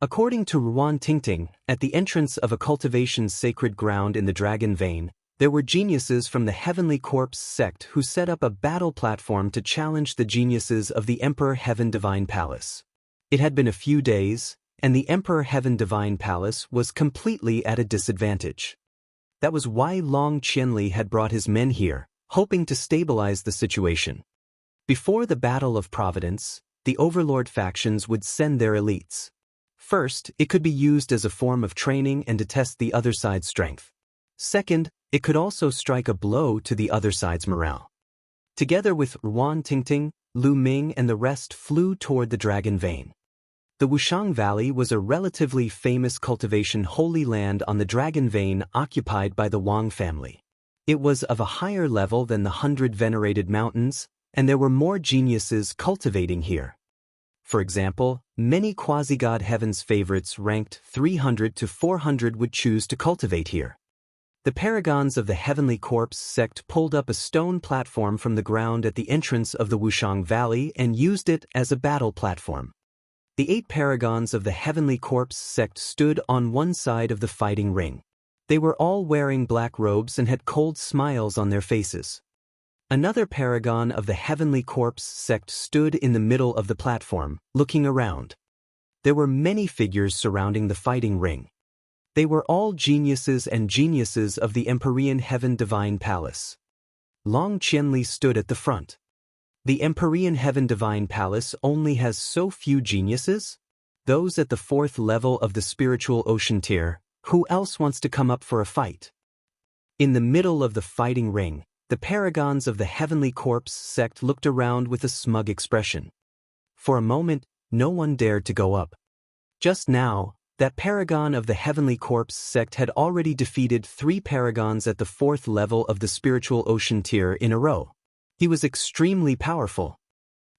According to Ruan Tingting, at the entrance of a cultivation's sacred ground in the Dragon Vein, there were geniuses from the Heavenly Corpse sect who set up a battle platform to challenge the geniuses of the Emperor Heaven Divine Palace. It had been a few days, and the Emperor Heaven Divine Palace was completely at a disadvantage. That was why Long Qianli had brought his men here, hoping to stabilize the situation. Before the Battle of Providence, the overlord factions would send their elites. First, it could be used as a form of training and to test the other side's strength. Second, it could also strike a blow to the other side's morale. Together with Ruan Tingting, Lu Ming and the rest flew toward the Dragon Vein. The Wuxiang Valley was a relatively famous cultivation holy land on the Dragon Vein occupied by the Wang family. It was of a higher level than the 100 venerated mountains, and there were more geniuses cultivating here. For example, many quasi-god heavens favorites ranked 300 to 400 would choose to cultivate here. The paragons of the Heavenly Corpse sect pulled up a stone platform from the ground at the entrance of the Wuxiang Valley and used it as a battle platform. The 8 paragons of the Heavenly Corpse sect stood on one side of the fighting ring. They were all wearing black robes and had cold smiles on their faces. Another paragon of the Heavenly Corpse sect stood in the middle of the platform, looking around. There were many figures surrounding the fighting ring. They were all geniuses and geniuses of the Empyrean Heaven Divine Palace. Long Qianli stood at the front. The Empyrean Heaven Divine Palace only has so few geniuses? Those at the 4th level of the spiritual ocean tier, who else wants to come up for a fight? In the middle of the fighting ring, the paragons of the Heavenly Corpse sect looked around with a smug expression. For a moment, no one dared to go up. Just now, that paragon of the Heavenly Corpse sect had already defeated 3 paragons at the 4th level of the spiritual ocean tier in a row. He was extremely powerful.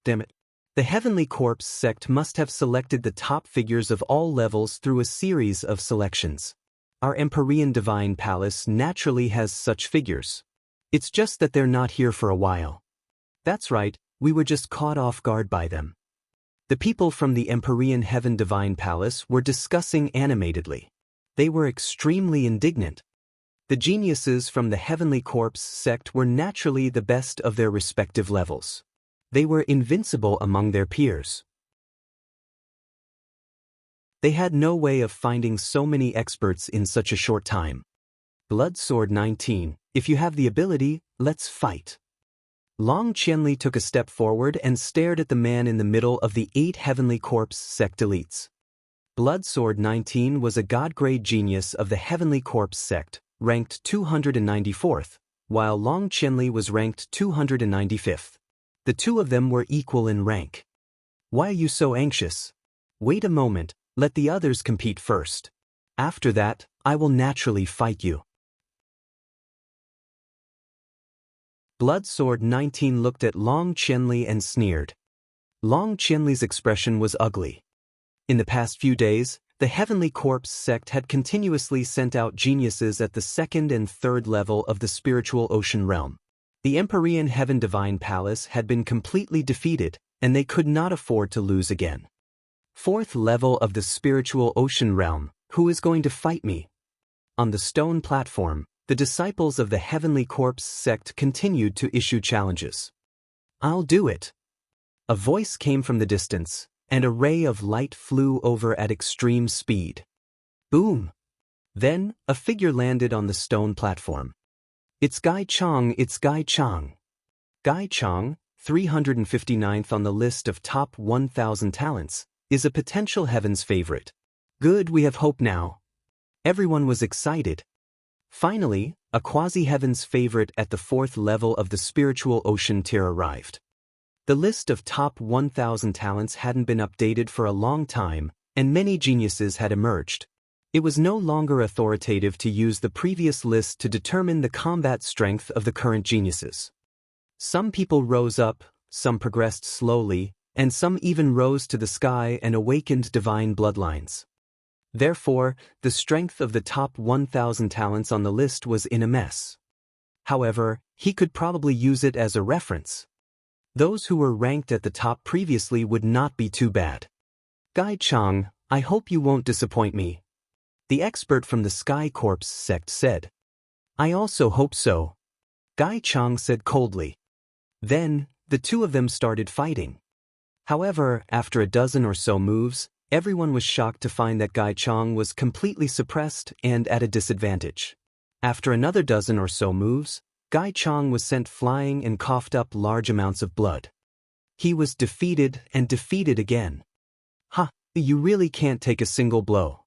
Damn it. The Heavenly Corpse sect must have selected the top figures of all levels through a series of selections. Our Empyrean Divine Palace naturally has such figures. It's just that they're not here for a while. That's right, we were just caught off guard by them. The people from the Empyrean Heaven Divine Palace were discussing animatedly. They were extremely indignant. The geniuses from the Heavenly Corpse sect were naturally the best of their respective levels. They were invincible among their peers. They had no way of finding so many experts in such a short time. Blood Sword 19, if you have the ability, let's fight. Long Qianli took a step forward and stared at the man in the middle of the 8 Heavenly Corpse sect elites. Blood Sword 19 was a god-grade genius of the Heavenly Corpse sect, ranked 294th, while Long Qianli was ranked 295th. The two of them were equal in rank. Why are you so anxious? Wait a moment, let the others compete first. After that, I will naturally fight you. Blood Sword 19 looked at Long Qianli and sneered. Long Qianli's expression was ugly. In the past few days, the Heavenly Corpse sect had continuously sent out geniuses at the 2nd and 3rd level of the spiritual ocean realm. The Empyrean Heaven Divine Palace had been completely defeated, and they could not afford to lose again. 4th level of the spiritual ocean realm, who is going to fight me? On the stone platform, the disciples of the Heavenly Corpse sect continued to issue challenges. I'll do it. A voice came from the distance, and a ray of light flew over at extreme speed. Boom! Then, a figure landed on the stone platform. It's Gai Chong, it's Gai Chong. Gai Chong, 359th on the list of top 1,000 talents, is a potential heaven's favorite. Good, we have hope now. Everyone was excited. Finally, a quasi-heaven's favorite at the 4th level of the spiritual ocean tier arrived. The list of top 1,000 talents hadn't been updated for a long time, and many geniuses had emerged. It was no longer authoritative to use the previous list to determine the combat strength of the current geniuses. Some people rose up, some progressed slowly, and some even rose to the sky and awakened divine bloodlines. Therefore, the strength of the top 1,000 talents on the list was in a mess. However, he could probably use it as a reference. Those who were ranked at the top previously would not be too bad. Gai Chong, I hope you won't disappoint me. The expert from the Sky Corpse sect said. I also hope so. Gai Chong said coldly. Then, the two of them started fighting. However, after a dozen or so moves, everyone was shocked to find that Gai Chong was completely suppressed and at a disadvantage. After another dozen or so moves, Gai Chong was sent flying and coughed up large amounts of blood. He was defeated and defeated again. Ha, you really can't take a single blow.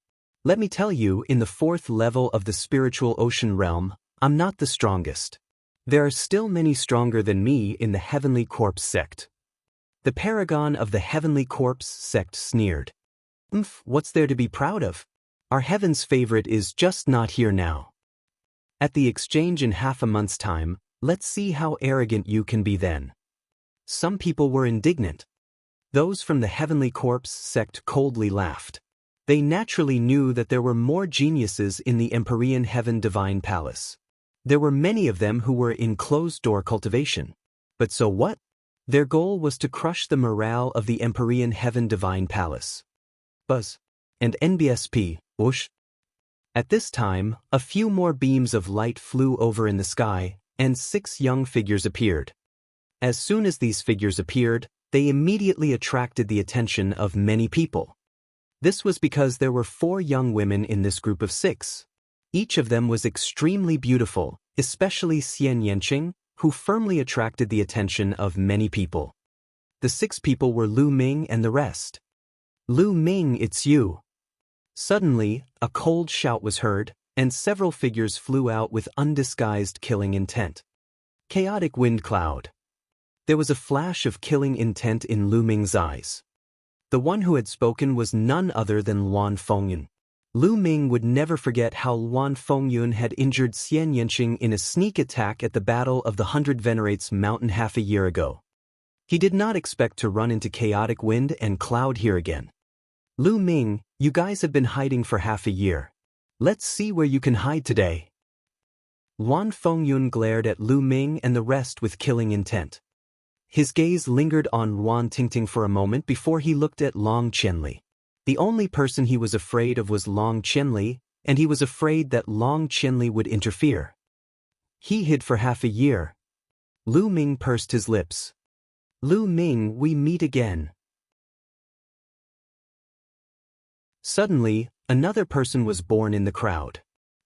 Let me tell you, in the 4th level of the spiritual ocean realm, I'm not the strongest. There are still many stronger than me in the Heavenly Corpse sect. The paragon of the Heavenly Corpse sect sneered. What's there to be proud of? Our heaven's favorite is just not here now. At the exchange in half a month's time, let's see how arrogant you can be then. Some people were indignant. Those from the Heavenly Corpse sect coldly laughed. They naturally knew that there were more geniuses in the Empyrean Heaven Divine Palace. There were many of them who were in closed-door cultivation. But so what? Their goal was to crush the morale of the Empyrean Heaven Divine Palace. Buzz. And NBSP, whoosh. At this time, a few more beams of light flew over in the sky, and 6 young figures appeared. As soon as these figures appeared, they immediately attracted the attention of many people. This was because there were 4 young women in this group of 6. Each of them was extremely beautiful, especially Xian Yanqing, who firmly attracted the attention of many people. The 6 people were Lu Ming and the rest. Lu Ming, it's you. Suddenly, a cold shout was heard, and several figures flew out with undisguised killing intent. Chaotic wind cloud. There was a flash of killing intent in Lu Ming's eyes. The one who had spoken was none other than Luan Fengyun. Lu Ming would never forget how Luan Fengyun had injured Xian Yanqing in a sneak attack at the Battle of the 100 Venerates Mountain half a year ago. He did not expect to run into chaotic wind and cloud here again. Lu Ming, you guys have been hiding for half a year. Let's see where you can hide today. Luan Fengyun glared at Lu Ming and the rest with killing intent. His gaze lingered on Luan Tingting for a moment before he looked at Long Qianli. The only person he was afraid of was Long Qianli, and he was afraid that Long Qianli would interfere. He hid for half a year. Lu Ming pursed his lips. Lu Ming, we meet again. Suddenly, another person was born in the crowd.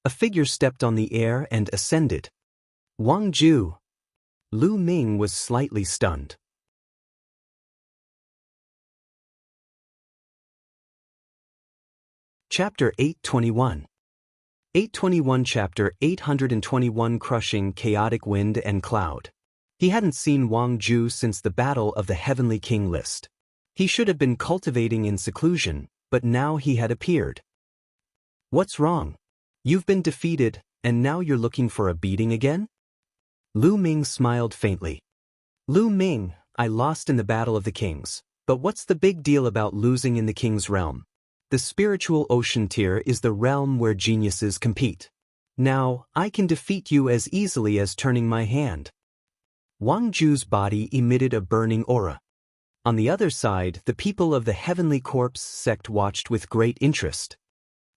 A figure stepped on the air and ascended. Wang Ju. Lu Ming was slightly stunned. Chapter 821. 821 Chapter 821 Crushing Chaotic Wind and Cloud. He hadn't seen Wang Ju since the Battle of the Heavenly King list. He should have been cultivating in seclusion, but now he had appeared. What's wrong? You've been defeated, and now you're looking for a beating again? Lu Ming smiled faintly. Lu Ming, I lost in the Battle of the Kings, but what's the big deal about losing in the King's realm? The spiritual ocean tier is the realm where geniuses compete. Now, I can defeat you as easily as turning my hand. Wang Ju's body emitted a burning aura. On the other side, the people of the Heavenly Corpse sect watched with great interest.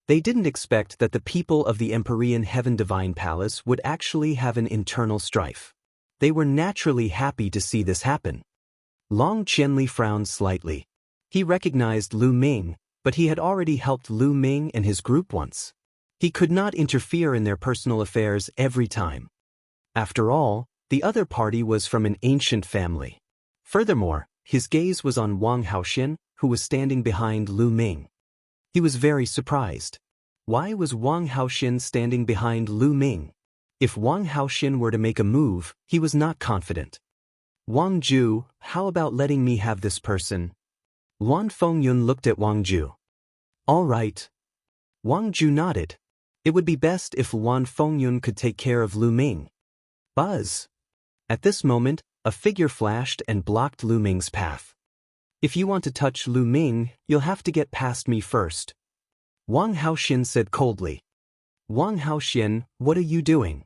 They didn't expect that the people of the Empyrean Heaven Divine Palace would actually have an internal strife. They were naturally happy to see this happen. Long Qianli frowned slightly. He recognized Lu Ming, but he had already helped Lu Ming and his group once. He could not interfere in their personal affairs every time. After all, the other party was from an ancient family. Furthermore, his gaze was on Wang Haoxian, who was standing behind Lu Ming. He was very surprised. Why was Wang Haoxian standing behind Lu Ming? If Wang Haoxian were to make a move, he was not confident. Wang Ju, how about letting me have this person? Luan Fengyun looked at Wang Ju. All right. Wang Ju nodded. It would be best if Luan Fengyun could take care of Lu Ming. Buzz. At this moment, a figure flashed and blocked Lu Ming's path. If you want to touch Lu Ming, you'll have to get past me first. Wang Haoxian said coldly. Wang Haoxian, what are you doing?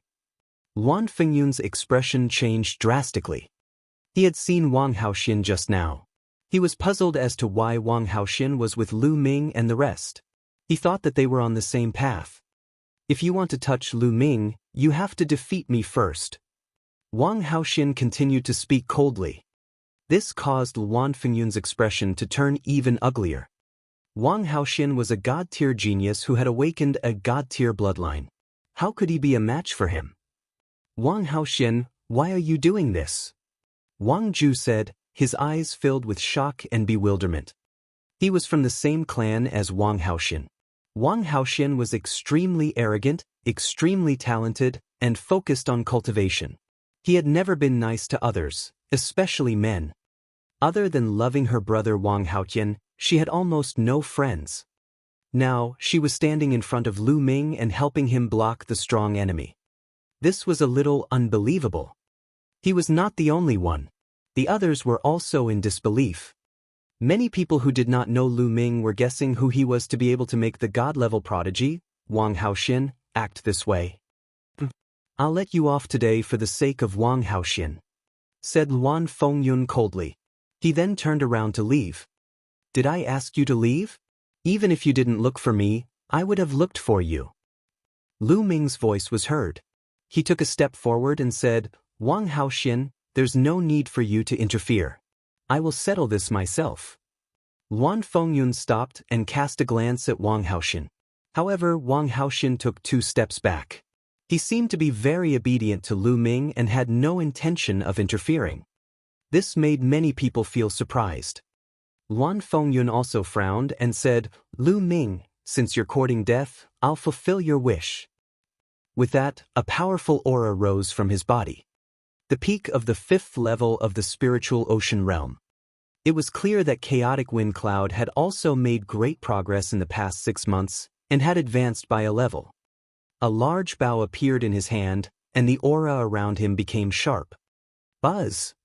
Luan Fengyun's expression changed drastically. He had seen Wang Haoxian just now. He was puzzled as to why Wang Haoxian was with Lu Ming and the rest. He thought that they were on the same path. If you want to touch Lu Ming, you have to defeat me first. Wang Haoxian continued to speak coldly. This caused Luan Fengyun's expression to turn even uglier. Wang Haoxian was a god-tier genius who had awakened a god-tier bloodline. How could he be a match for him? Wang Haoxian, why are you doing this? Wang Ju said, his eyes filled with shock and bewilderment. He was from the same clan as Wang Haoxian. Wang Haoxian was extremely arrogant, extremely talented, and focused on cultivation. He had never been nice to others, especially men. Other than loving her brother Wang Haoqian, she had almost no friends. Now, she was standing in front of Lu Ming and helping him block the strong enemy. This was a little unbelievable. He was not the only one. The others were also in disbelief. Many people who did not know Lu Ming were guessing who he was to be able to make the god-level prodigy, Wang Haoxian, act this way. "I'll let you off today for the sake of Wang Haoxian," said Luan Fengyun coldly. He then turned around to leave. "Did I ask you to leave? Even if you didn't look for me, I would have looked for you." Lu Ming's voice was heard. He took a step forward and said, "Wang Haoxian, there's no need for you to interfere. I will settle this myself." Luan Fengyun stopped and cast a glance at Wang Haoxian. However, Wang Haoxian took 2 steps back. He seemed to be very obedient to Lu Ming and had no intention of interfering. This made many people feel surprised. Luan Fengyun also frowned and said, "Lu Ming, since you're courting death, I'll fulfill your wish." With that, a powerful aura rose from his body. The peak of the 5th level of the spiritual ocean realm. It was clear that Chaotic Wind Cloud had also made great progress in the past 6 months and had advanced by a level. A large bow appeared in his hand, and the aura around him became sharp. Buzz!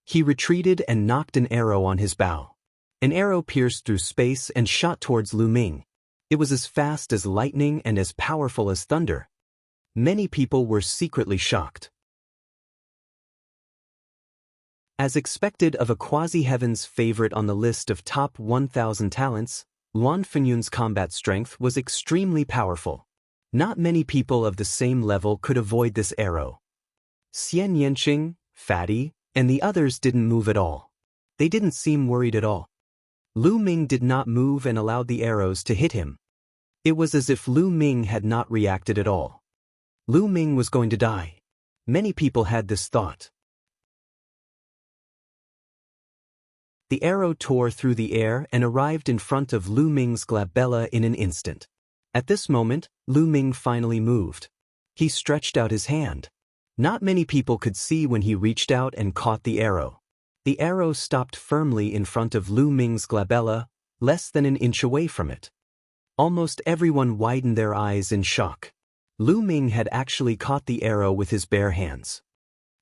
He retreated and knocked an arrow on his bow. An arrow pierced through space and shot towards Lu Ming. It was as fast as lightning and as powerful as thunder. Many people were secretly shocked. As expected of a quasi-heaven's favorite on the list of top 1,000 talents, Luan Fengyun's combat strength was extremely powerful. Not many people of the same level could avoid this arrow. Xian Yanqing, Fatty, and the others didn't move at all. They didn't seem worried at all. Lu Ming did not move and allowed the arrows to hit him. It was as if Lu Ming had not reacted at all. Lu Ming was going to die. Many people had this thought. The arrow tore through the air and arrived in front of Lu Ming's glabella in an instant. At this moment, Lu Ming finally moved. He stretched out his hand. Not many people could see when he reached out and caught the arrow. The arrow stopped firmly in front of Lu Ming's glabella, less than an inch away from it. Almost everyone widened their eyes in shock. Lu Ming had actually caught the arrow with his bare hands.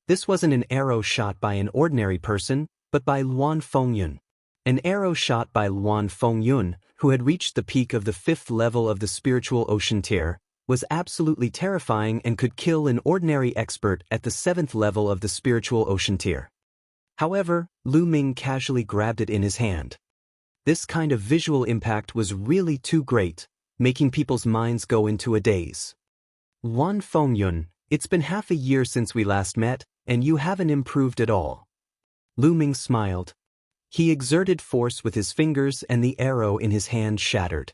This wasn't an arrow shot by an ordinary person, but by Luan Fengyun. An arrow shot by Luan Fengyun, who had reached the peak of the 5th level of the spiritual ocean tier, was absolutely terrifying and could kill an ordinary expert at the 7th level of the spiritual ocean tier. However, Lu Ming casually grabbed it in his hand. This kind of visual impact was really too great, making people's minds go into a daze. "Luan Fengyun, it's been half a year since we last met, and you haven't improved at all." Lu Ming smiled. He exerted force with his fingers and the arrow in his hand shattered.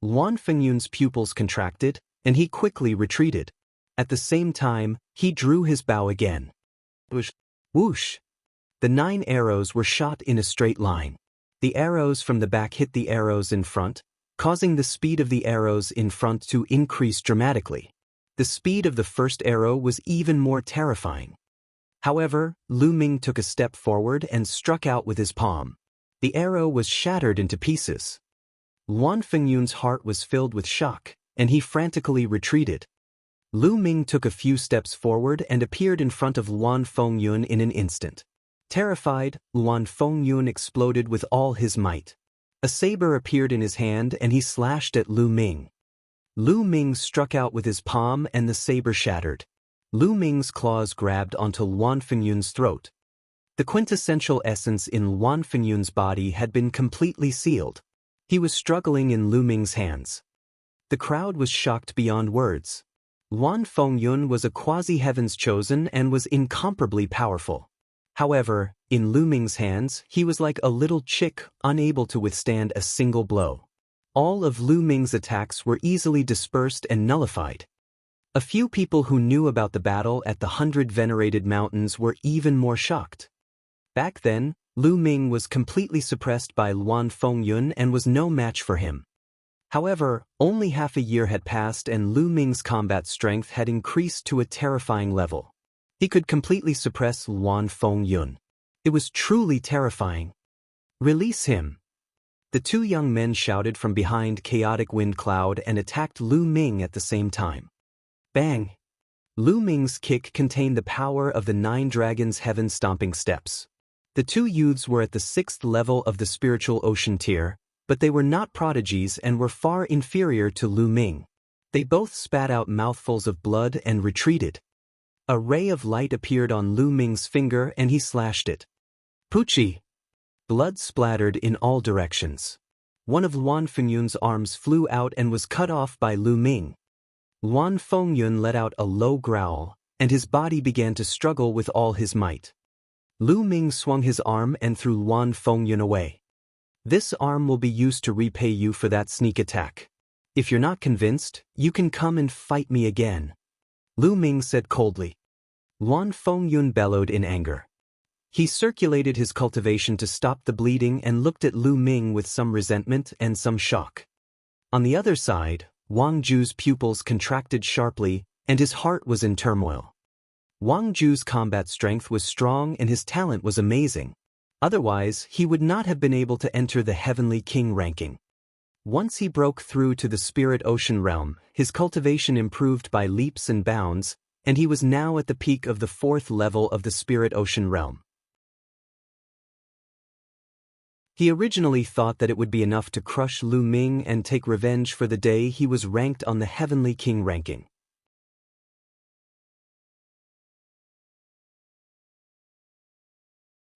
Luan Fengyun's pupils contracted, and he quickly retreated. At the same time, he drew his bow again. Whoosh! Whoosh! The 9 arrows were shot in a straight line. The arrows from the back hit the arrows in front, causing the speed of the arrows in front to increase dramatically. The speed of the first arrow was even more terrifying. However, Lu Ming took a step forward and struck out with his palm. The arrow was shattered into pieces. Luan Fengyun's heart was filled with shock, and he frantically retreated. Lu Ming took a few steps forward and appeared in front of Luan Fengyun in an instant. Terrified, Luan Fengyun exploded with all his might. A saber appeared in his hand and he slashed at Lu Ming. Lu Ming struck out with his palm and the saber shattered. Lu Ming's claws grabbed onto Luan Fengyun's throat. The quintessential essence in Luan Fengyun's body had been completely sealed. He was struggling in Lu Ming's hands. The crowd was shocked beyond words. Luan Fengyun was a quasi-heaven's chosen and was incomparably powerful. However, in Lu Ming's hands, he was like a little chick, unable to withstand a single blow. All of Lu Ming's attacks were easily dispersed and nullified. A few people who knew about the battle at the 100 Venerated Mountains were even more shocked. Back then, Lu Ming was completely suppressed by Luan Fengyun and was no match for him. However, only half a year had passed and Lu Ming's combat strength had increased to a terrifying level. He could completely suppress Luan Fengyun. It was truly terrifying. "Release him!" The two young men shouted from behind chaotic wind cloud and attacked Lu Ming at the same time. Bang! Lu Ming's kick contained the power of the 9 dragons' heaven-stomping steps. The two youths were at the 6th level of the spiritual ocean tier, but they were not prodigies and were far inferior to Lu Ming. They both spat out mouthfuls of blood and retreated. A ray of light appeared on Lu Ming's finger and he slashed it. Poochie! Blood splattered in all directions. One of Luan Fengyun's arms flew out and was cut off by Lu Ming. Luan Fengyun let out a low growl, and his body began to struggle with all his might. Lu Ming swung his arm and threw Luan Fengyun away. "This arm will be used to repay you for that sneak attack. If you're not convinced, you can come and fight me again," Lu Ming said coldly. Luan Fengyun bellowed in anger. He circulated his cultivation to stop the bleeding and looked at Lu Ming with some resentment and some shock. On the other side, Wang Ju's pupils contracted sharply, and his heart was in turmoil. Wang Ju's combat strength was strong and his talent was amazing. Otherwise, he would not have been able to enter the Heavenly King ranking. Once he broke through to the Spirit Ocean realm, his cultivation improved by leaps and bounds, and he was now at the peak of the 4th level of the Spirit Ocean realm. He originally thought that it would be enough to crush Lu Ming and take revenge for the day he was ranked on the Heavenly King ranking.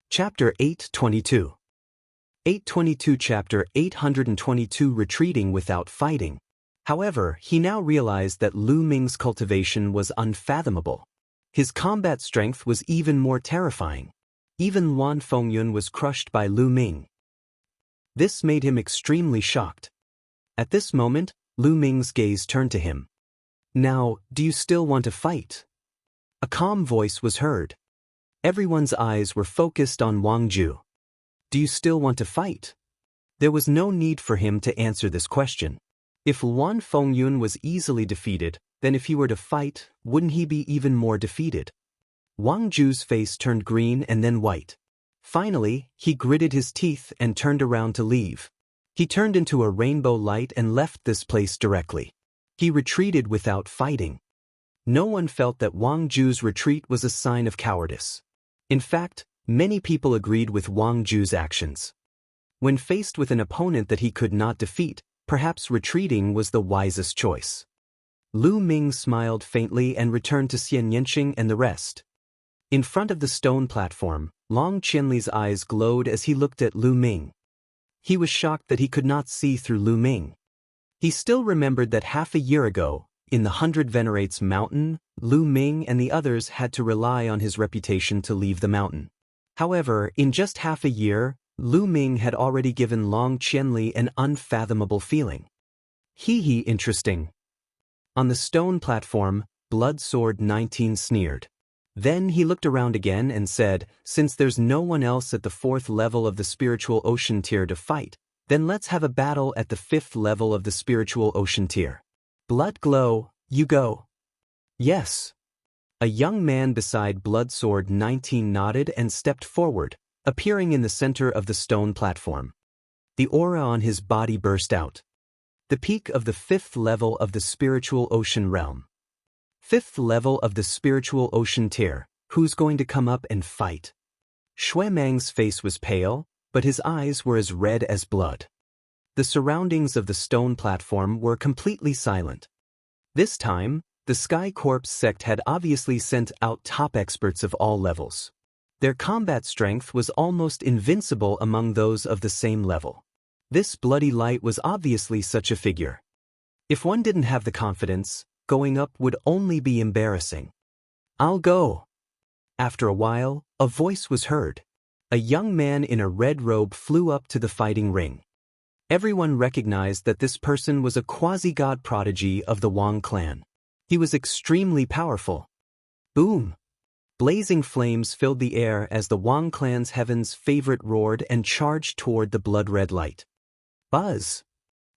Chapter 822. 822 Chapter 822 Retreating without fighting. However, he now realized that Lu Ming's cultivation was unfathomable. His combat strength was even more terrifying. Even Luan Fengyun was crushed by Lu Ming. This made him extremely shocked. At this moment, Lu Ming's gaze turned to him. "Now, do you still want to fight?" A calm voice was heard. Everyone's eyes were focused on Wang Ju. "Do you still want to fight?" There was no need for him to answer this question. If Luan Fengyun was easily defeated, then if he were to fight, wouldn't he be even more defeated? Wang Ju's face turned green and then white. Finally, he gritted his teeth and turned around to leave. He turned into a rainbow light and left this place directly. He retreated without fighting. No one felt that Wang Ju's retreat was a sign of cowardice. In fact, many people agreed with Wang Ju's actions. When faced with an opponent that he could not defeat, perhaps retreating was the wisest choice. Lu Ming smiled faintly and returned to Xian Yanqing and the rest. In front of the stone platform, Long Qianli's eyes glowed as he looked at Lu Ming. He was shocked that he could not see through Lu Ming. He still remembered that half a year ago, in the 100 Venerates Mountain, Lu Ming and the others had to rely on his reputation to leave the mountain. However, in just half a year, Lu Ming had already given Long Qianli an unfathomable feeling. Interesting. On the stone platform, Blood Sword 19 sneered. Then he looked around again and said, "Since there's no one else at the 4th level of the spiritual ocean tier to fight, then let's have a battle at the 5th level of the spiritual ocean tier. Blood Glow, you go." "Yes." A young man beside Blood Sword 19 nodded and stepped forward, appearing in the center of the stone platform. The aura on his body burst out. The peak of the 5th level of the spiritual ocean realm. 5th level of the spiritual ocean tier, who's going to come up and fight? Shui Mang's face was pale, but his eyes were as red as blood. The surroundings of the stone platform were completely silent. This time, the Sky Corps sect had obviously sent out top experts of all levels. Their combat strength was almost invincible among those of the same level. This bloody light was obviously such a figure. If one didn't have the confidence, going up would only be embarrassing. "I'll go." After a while, a voice was heard. A young man in a red robe flew up to the fighting ring. Everyone recognized that this person was a quasi-god prodigy of the Wang clan. He was extremely powerful. Boom! Blazing flames filled the air as the Wang clan's heaven's favorite roared and charged toward the blood-red light. Buzz!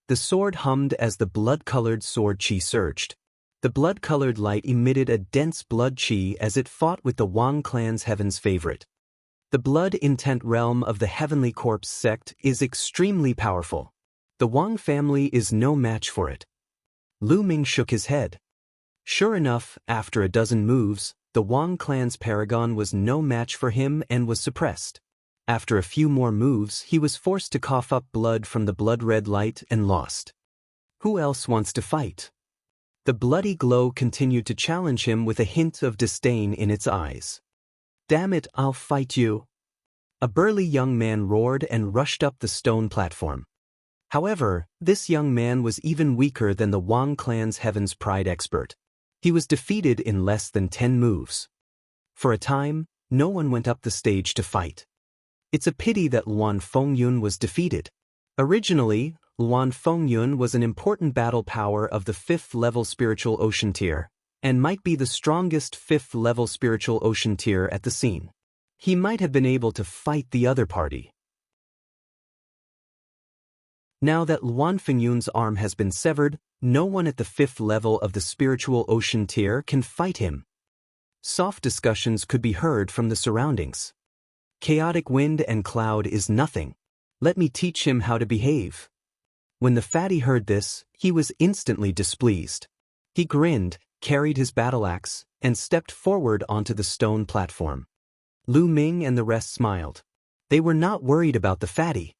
The sword hummed as the blood-colored sword chi surged. The blood-colored light emitted a dense blood chi as it fought with the Wang clan's heaven's favorite. The blood-intent realm of the Heavenly Corpse sect is extremely powerful. The Wang family is no match for it. Lu Ming shook his head. Sure enough, after a dozen moves, the Wang clan's paragon was no match for him and was suppressed. After a few more moves, he was forced to cough up blood from the blood-red light and lost. Who else wants to fight? The bloody glow continued to challenge him with a hint of disdain in its eyes. Damn it, I'll fight you! A burly young man roared and rushed up the stone platform. However, this young man was even weaker than the Wang clan's Heaven's Pride expert. He was defeated in less than 10 moves. For a time, no one went up the stage to fight. It's a pity that Luan Fengyun was defeated. Originally, Luan Fengyun was an important battle power of the 5th-level spiritual ocean tier, and might be the strongest 5th-level spiritual ocean tier at the scene. He might have been able to fight the other party. Now that Luan Fengyun's arm has been severed, no one at the 5th level of the spiritual ocean tier can fight him. Soft discussions could be heard from the surroundings. Chaotic wind and cloud is nothing. Let me teach him how to behave. When the fatty heard this, he was instantly displeased. He grinned, carried his battle axe, and stepped forward onto the stone platform. Lu Ming and the rest smiled. They were not worried about the fatty.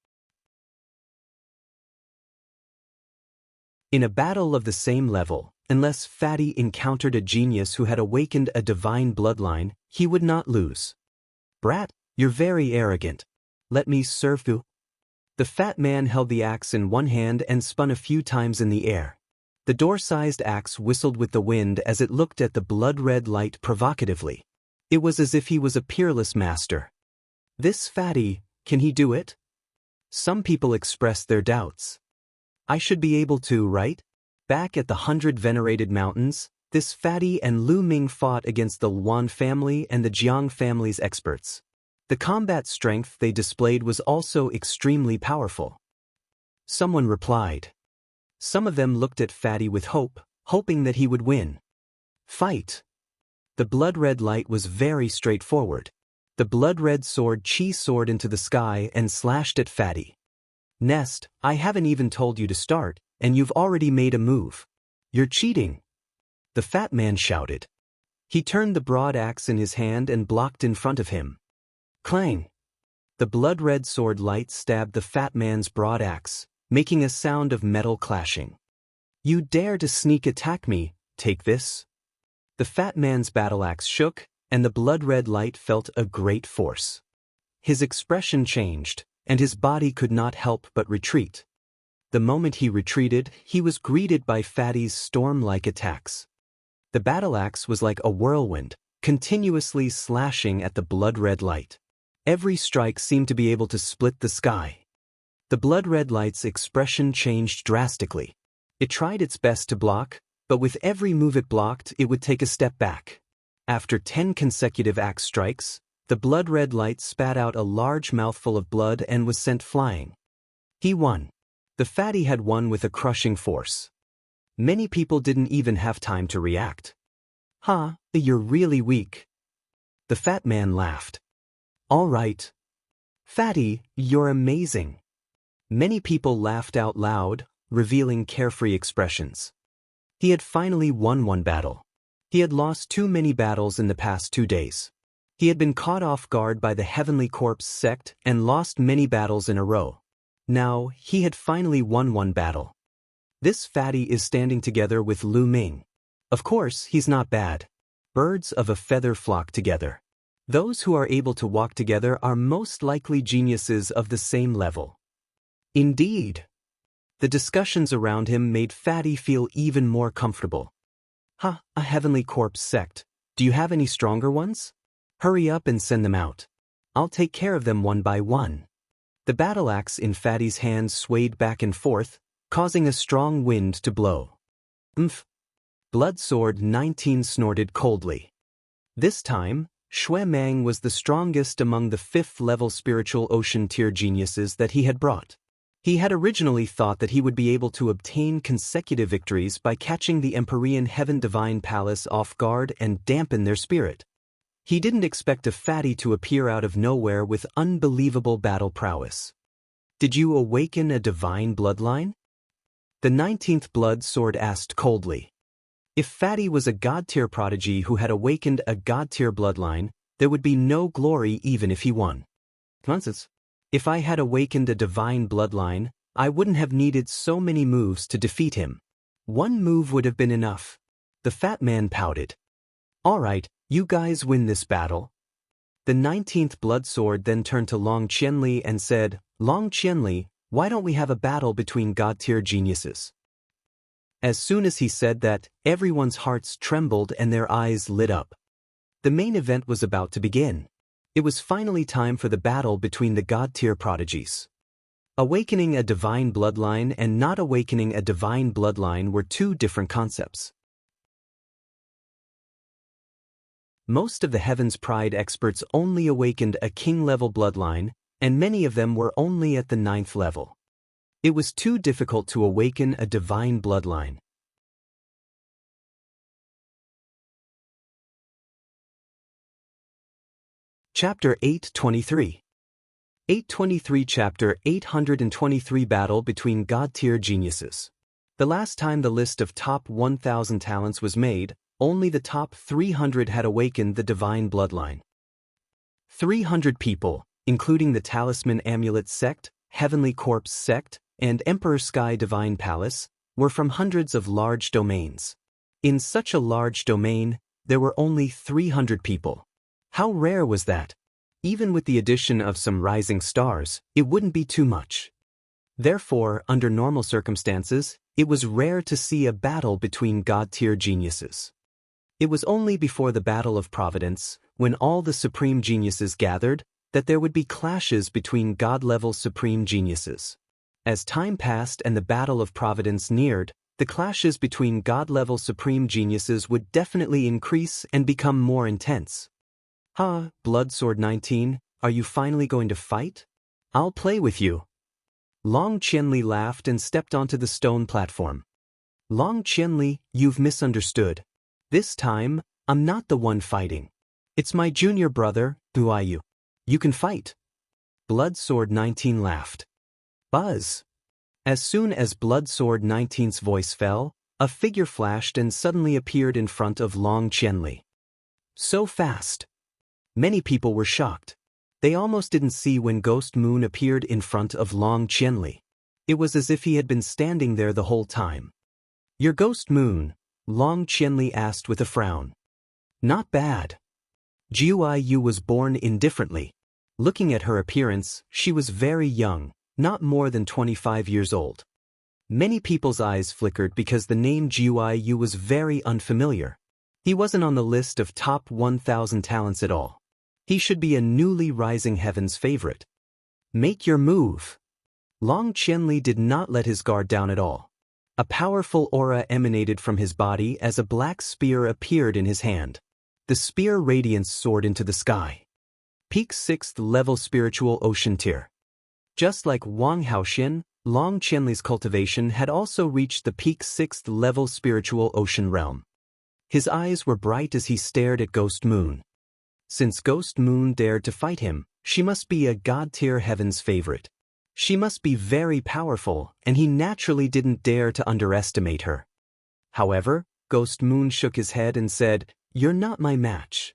In a battle of the same level, unless Fatty encountered a genius who had awakened a divine bloodline, he would not lose. Brat, you're very arrogant. Let me serve you. The fat man held the axe in one hand and spun a few times in the air. The door-sized axe whistled with the wind as it looked at the blood-red light provocatively. It was as if he was a peerless master. This fatty, can he do it? Some people expressed their doubts. I should be able to, right? Back at the 100 Venerated Mountains, this fatty and Lu Ming fought against the Luan family and the Jiang family's experts. The combat strength they displayed was also extremely powerful. Someone replied. Some of them looked at Fatty with hope, hoping that he would win. Fight! The blood-red light was very straightforward. The blood-red sword chi soared into the sky and slashed at Fatty. Nest, I haven't even told you to start, and you've already made a move. You're cheating! The fat man shouted. He turned the broad axe in his hand and blocked in front of him. Clang! The blood-red sword light stabbed the fat man's broad axe, making a sound of metal clashing. You dare to sneak attack me, take this. The fat man's battle axe shook, and the blood-red light felt a great force. His expression changed, and his body could not help but retreat. The moment he retreated, he was greeted by Fatty's storm-like attacks. The battle axe was like a whirlwind, continuously slashing at the blood-red light. Every strike seemed to be able to split the sky. The blood-red light's expression changed drastically. It tried its best to block, but with every move it blocked, it would take a step back. After 10 consecutive axe strikes, the blood-red light spat out a large mouthful of blood and was sent flying. He won. The fatty had won with a crushing force. Many people didn't even have time to react. Huh, you're really weak. The fat man laughed. All right. Fatty, you're amazing. Many people laughed out loud, revealing carefree expressions. He had finally won one battle. He had lost too many battles in the past 2 days. He had been caught off guard by the Heavenly Corpse sect and lost many battles in a row. Now, he had finally won one battle. This fatty is standing together with Lu Ming. Of course, he's not bad. Birds of a feather flock together. Those who are able to walk together are most likely geniuses of the same level. Indeed. The discussions around him made Fatty feel even more comfortable. A Heavenly Corpse sect. Do you have any stronger ones? Hurry up and send them out. I'll take care of them one by one. The battle axe in Fatty's hands swayed back and forth, causing a strong wind to blow. Blood Sword 19 snorted coldly. This time, Shui Mang was the strongest among the 5th-level spiritual ocean tier geniuses that he had brought. He had originally thought that he would be able to obtain consecutive victories by catching the Empyrean Heaven Divine Palace off guard and dampen their spirit. He didn't expect a fatty to appear out of nowhere with unbelievable battle prowess. Did you awaken a divine bloodline? The 19th Blood Sword asked coldly. If Fatty was a god-tier prodigy who had awakened a god-tier bloodline, there would be no glory even if he won. Nonsense. If I had awakened a divine bloodline, I wouldn't have needed so many moves to defeat him. One move would have been enough. The fat man pouted. All right, you guys win this battle. The 19th Blood Sword then turned to Long Qianli and said, Long Qianli, why don't we have a battle between god-tier geniuses? As soon as he said that, everyone's hearts trembled and their eyes lit up. The main event was about to begin. It was finally time for the battle between the god-tier prodigies. Awakening a divine bloodline and not awakening a divine bloodline were two different concepts. Most of the Heaven's Pride experts only awakened a king-level bloodline, and many of them were only at the 9th level. It was too difficult to awaken a divine bloodline. Chapter 823. 823 Chapter 823 Battle between God-tier geniuses. The last time the list of top 1,000 talents was made, only the top 300 had awakened the divine bloodline. 300 people, including the Talisman Amulet Sect, Heavenly Corpse Sect, and Emperor Sky Divine Palace, were from hundreds of large domains. In such a large domain, there were only 300 people. How rare was that? Even with the addition of some rising stars, it wouldn't be too much. Therefore, under normal circumstances, it was rare to see a battle between god-tier geniuses. It was only before the Battle of Providence, when all the supreme geniuses gathered, that there would be clashes between god-level supreme geniuses. As time passed and the Battle of Providence neared, the clashes between god-level supreme geniuses would definitely increase and become more intense. Blood Sword 19, are you finally going to fight? I'll play with you. Long Qianli laughed and stepped onto the stone platform. Long Qianli, you've misunderstood. This time, I'm not the one fighting. It's my junior brother, Buayu. You can fight. Blood Sword 19 laughed. Buzz. As soon as Blood Sword 19's voice fell, a figure flashed and suddenly appeared in front of Long Qianli. So fast. Many people were shocked. They almost didn't see when Ghost Moon appeared in front of Long Qianli. It was as if he had been standing there the whole time. Your Ghost Moon? Long Qianli asked with a frown. Not bad. Jianghu was born indifferently. Looking at her appearance, she was very young, not more than 25 years old. Many people's eyes flickered because the name Jianghu was very unfamiliar. He wasn't on the list of top 1,000 talents at all. He should be a newly rising heaven's favorite. Make your move. Long Qianli did not let his guard down at all. A powerful aura emanated from his body as a black spear appeared in his hand. The spear radiance soared into the sky. Peak 6th level spiritual ocean tier. Just like Wang Haoxin, Long Qianli's cultivation had also reached the peak 6th level spiritual ocean realm. His eyes were bright as he stared at Ghost Moon. Since Ghost Moon dared to fight him, she must be a god-tier heaven's favorite. She must be very powerful, and he naturally didn't dare to underestimate her. However, Ghost Moon shook his head and said, "You're not my match."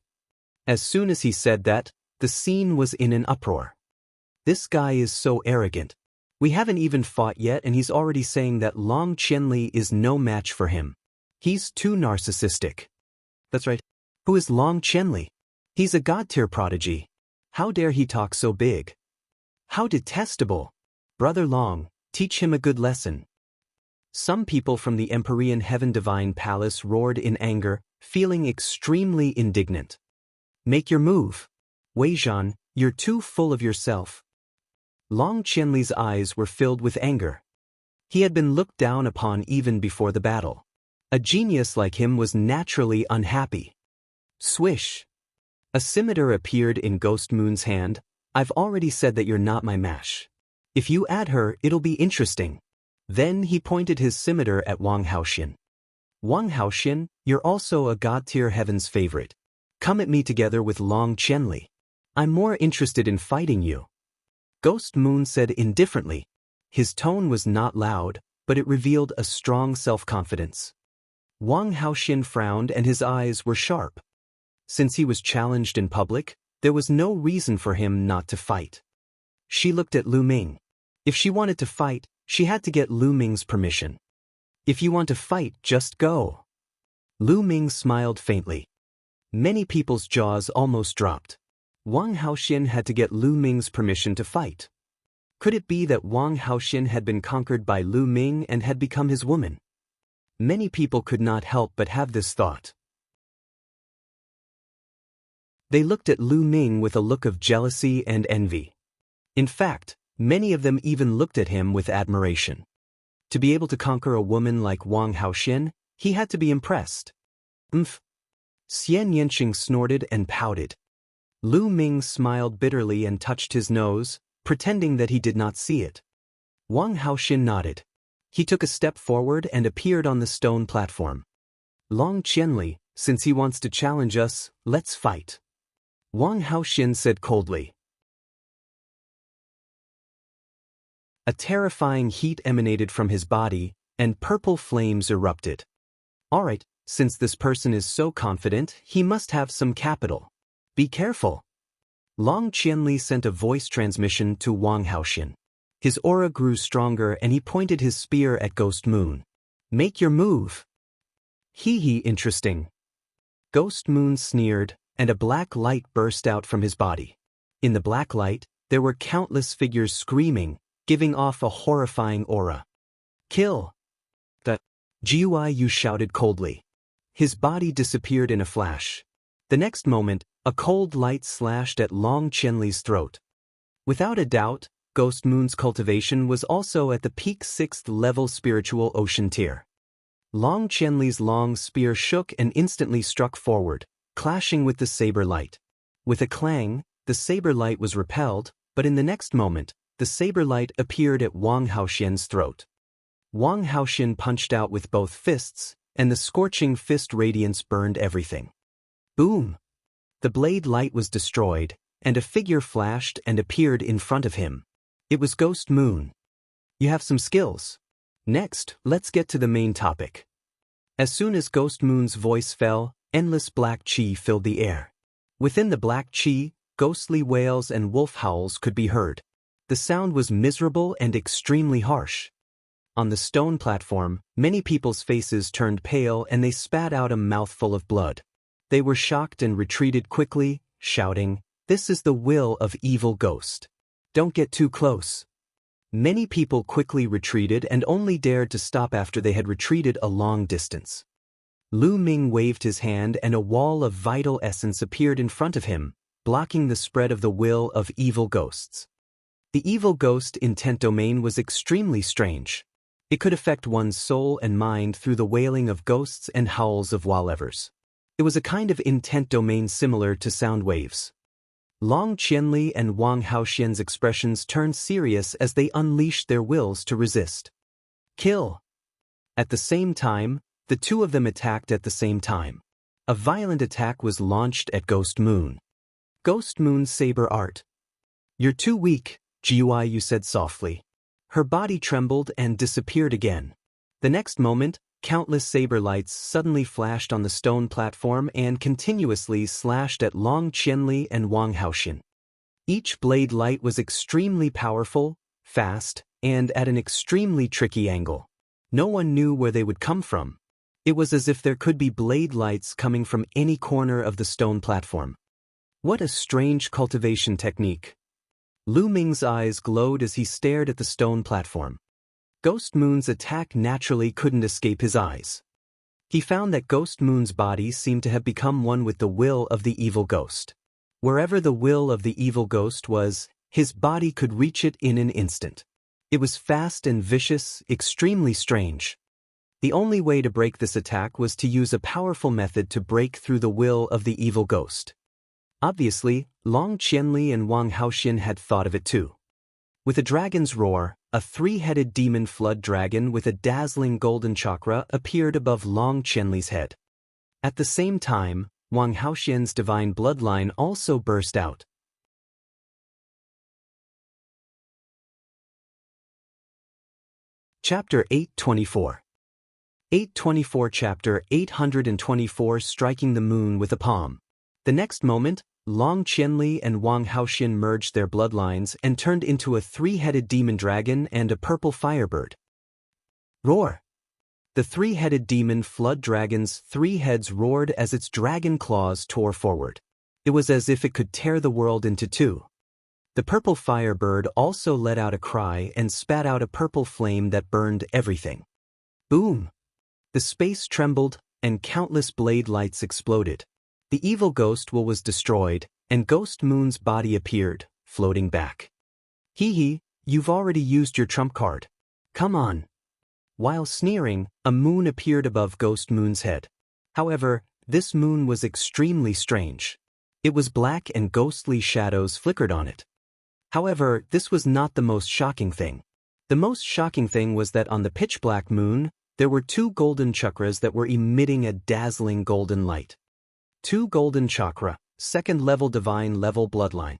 As soon as he said that, the scene was in an uproar. This guy is so arrogant. We haven't even fought yet and he's already saying that Long Qianli is no match for him. He's too narcissistic. That's right. Who is Long Qianli? He's a god-tier prodigy. How dare he talk so big? How detestable! Brother Long, teach him a good lesson. Some people from the Empyrean Heaven Divine Palace roared in anger, feeling extremely indignant. Make your move. Wei Zhan, you're too full of yourself. Long Qianli's eyes were filled with anger. He had been looked down upon even before the battle. A genius like him was naturally unhappy. Swish. A scimitar appeared in Ghost Moon's hand. I've already said that you're not my mash. If you add her, it'll be interesting. Then he pointed his scimitar at Wang Haoxian. Wang Haoxian, you're also a god-tier heaven's favorite. Come at me together with Long Qianli. I'm more interested in fighting you. Ghost Moon said indifferently. His tone was not loud, but it revealed a strong self-confidence. Wang Haoxian frowned and his eyes were sharp. Since he was challenged in public, there was no reason for him not to fight. She looked at Lu Ming. If she wanted to fight, she had to get Lu Ming's permission. If you want to fight, just go. Lu Ming smiled faintly. Many people's jaws almost dropped. Wang Haoxian had to get Lu Ming's permission to fight. Could it be that Wang Haoxian had been conquered by Lu Ming and had become his woman? Many people could not help but have this thought. They looked at Lu Ming with a look of jealousy and envy. In fact, many of them even looked at him with admiration. To be able to conquer a woman like Wang Haoxian, he had to be impressed. Xian Yanqing snorted and pouted. Lu Ming smiled bitterly and touched his nose, pretending that he did not see it. Wang Haoxian nodded. He took a step forward and appeared on the stone platform. Long Qianli, since he wants to challenge us, let's fight. Wang Haoxian said coldly. A terrifying heat emanated from his body, and purple flames erupted. All right, since this person is so confident, he must have some capital. Be careful. Long Qianli sent a voice transmission to Wang Haoxian. His aura grew stronger and he pointed his spear at Ghost Moon. Make your move. Hee, interesting. Ghost Moon sneered, and a black light burst out from his body. In the black light, there were countless figures screaming, giving off a horrifying aura. Kill! Jianghu shouted coldly. His body disappeared in a flash. The next moment, a cold light slashed at Long Qianli's throat. Without a doubt, Ghost Moon's cultivation was also at the peak 6th level spiritual ocean tier. Long Qianli's long spear shook and instantly struck forward, clashing with the saber light. With a clang, the saber light was repelled, but in the next moment, the saber light appeared at Wang Haoxian's throat. Wang Haoxian punched out with both fists, and the scorching fist radiance burned everything. Boom! The blade light was destroyed, and a figure flashed and appeared in front of him. It was Ghost Moon. You have some skills. Next, let's get to the main topic. As soon as Ghost Moon's voice fell, endless black qi filled the air. Within the black qi, ghostly wails and wolf howls could be heard. The sound was miserable and extremely harsh. On the stone platform, many people's faces turned pale and they spat out a mouthful of blood. They were shocked and retreated quickly, shouting, "This is the will of evil ghost. Don't get too close." Many people quickly retreated and only dared to stop after they had retreated a long distance. Lu Ming waved his hand and a wall of vital essence appeared in front of him, blocking the spread of the will of evil ghosts. The evil ghost intent domain was extremely strange. It could affect one's soul and mind through the wailing of ghosts and howls of wallevers. It was a kind of intent domain similar to sound waves. Long Qianli and Wang Haoxian's expressions turned serious as they unleashed their wills to resist. Kill! At the same time, the two of them attacked at the same time. A violent attack was launched at Ghost Moon. Ghost Moon's saber art. You're too weak, Jianghu said softly. Her body trembled and disappeared again. The next moment, countless saber lights suddenly flashed on the stone platform and continuously slashed at Long Qianli and Wang Haoxian. Each blade light was extremely powerful, fast, and at an extremely tricky angle. No one knew where they would come from. It was as if there could be blade lights coming from any corner of the stone platform. What a strange cultivation technique. Lu Ming's eyes glowed as he stared at the stone platform. Ghost Moon's attack naturally couldn't escape his eyes. He found that Ghost Moon's body seemed to have become one with the will of the evil ghost. Wherever the will of the evil ghost was, his body could reach it in an instant. It was fast and vicious, extremely strange. The only way to break this attack was to use a powerful method to break through the will of the evil ghost. Obviously, Long Qianli and Wang Haoxian had thought of it too. With a dragon's roar, a three-headed demon flood dragon with a dazzling golden chakra appeared above Long Qianli's head. At the same time, Wang Haoxian's divine bloodline also burst out. Chapter 824. 824 Chapter 824 Striking the Moon with a Palm. The next moment, Long Qianli and Wang Haoxian merged their bloodlines and turned into a three-headed demon dragon and a purple firebird. Roar! The three-headed demon flood dragon's three heads roared as its dragon claws tore forward. It was as if it could tear the world into two. The purple firebird also let out a cry and spat out a purple flame that burned everything. Boom! The space trembled, and countless blade lights exploded. The evil ghost will was destroyed, and Ghost Moon's body appeared, floating back. Hee, you've already used your trump card. Come on. While sneering, a moon appeared above Ghost Moon's head. However, this moon was extremely strange. It was black and ghostly shadows flickered on it. However, this was not the most shocking thing. The most shocking thing was that on the pitch-black moon, there were two golden chakras that were emitting a dazzling golden light. 2 golden chakra, second-level divine level bloodline.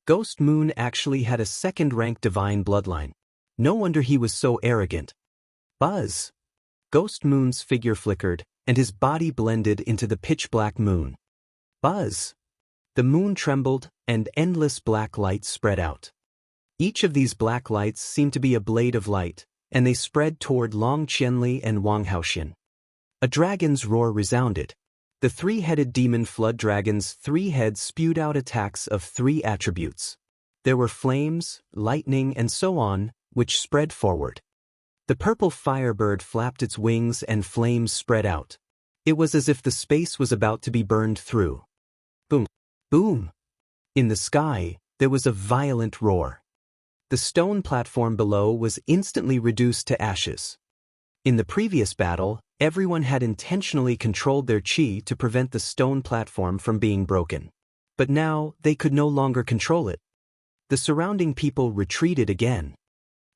Ghost Moon actually had a second-rank divine bloodline. No wonder he was so arrogant. Buzz! Ghost Moon's figure flickered, and his body blended into the pitch-black moon. Buzz! The moon trembled, and endless black lights spread out. Each of these black lights seemed to be a blade of light, and they spread toward Long Qianli and Wang Haoxian. A dragon's roar resounded. The three-headed demon flood dragon's 3 heads spewed out attacks of 3 attributes. There were flames, lightning, and so on, which spread forward. The purple firebird flapped its wings and flames spread out. It was as if the space was about to be burned through. Boom! Boom! In the sky, there was a violent roar. The stone platform below was instantly reduced to ashes. In the previous battle, everyone had intentionally controlled their qi to prevent the stone platform from being broken. But now, they could no longer control it. The surrounding people retreated again.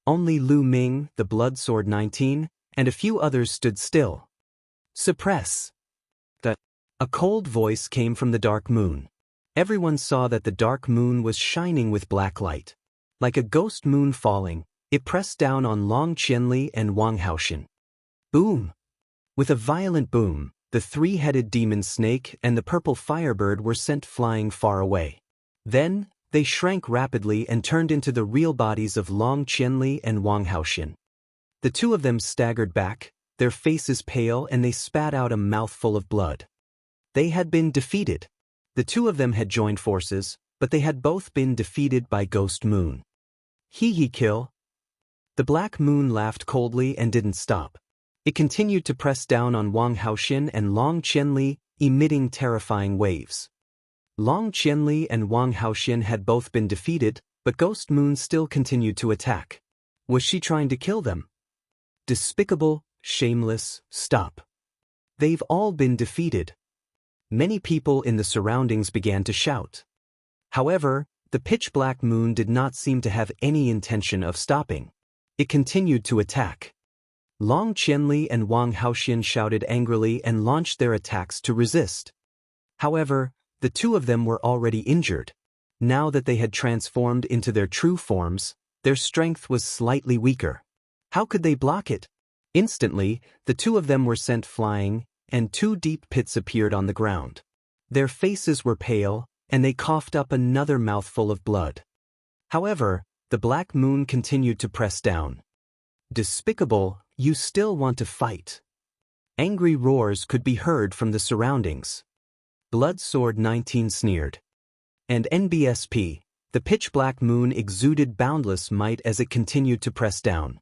Only Lu Ming, the Blood Sword 19, and a few others stood still. Suppress! A cold voice came from the dark moon. Everyone saw that the dark moon was shining with black light. Like a ghost moon falling, it pressed down on Long Qianli and Wang Haoxian. Boom! With a violent boom, the 3-headed demon snake and the purple firebird were sent flying far away. Then, they shrank rapidly and turned into the real bodies of Long Qianli and Wang Haoxian. The two of them staggered back, their faces pale, and they spat out a mouthful of blood. They had been defeated. The two of them had joined forces, but they had both been defeated by Ghost Moon. Hee kill. The black moon laughed coldly and didn't stop. It continued to press down on Wang Haoxian and Long Qianli, emitting terrifying waves. Long Qianli and Wang Haoxian had both been defeated, but Ghost Moon still continued to attack. Was she trying to kill them? Despicable, shameless, stop. They've all been defeated. Many people in the surroundings began to shout. However, the pitch-black moon did not seem to have any intention of stopping. It continued to attack. Long Qianli and Wang Haoxian shouted angrily and launched their attacks to resist. However, the two of them were already injured. Now that they had transformed into their true forms, their strength was slightly weaker. How could they block it? Instantly, the two of them were sent flying, and 2 deep pits appeared on the ground. Their faces were pale, and they coughed up another mouthful of blood. However, the black moon continued to press down. Despicable, you still want to fight. Angry roars could be heard from the surroundings. Blood Sword 19 sneered. And NBSP, the pitch-black moon exuded boundless might as it continued to press down.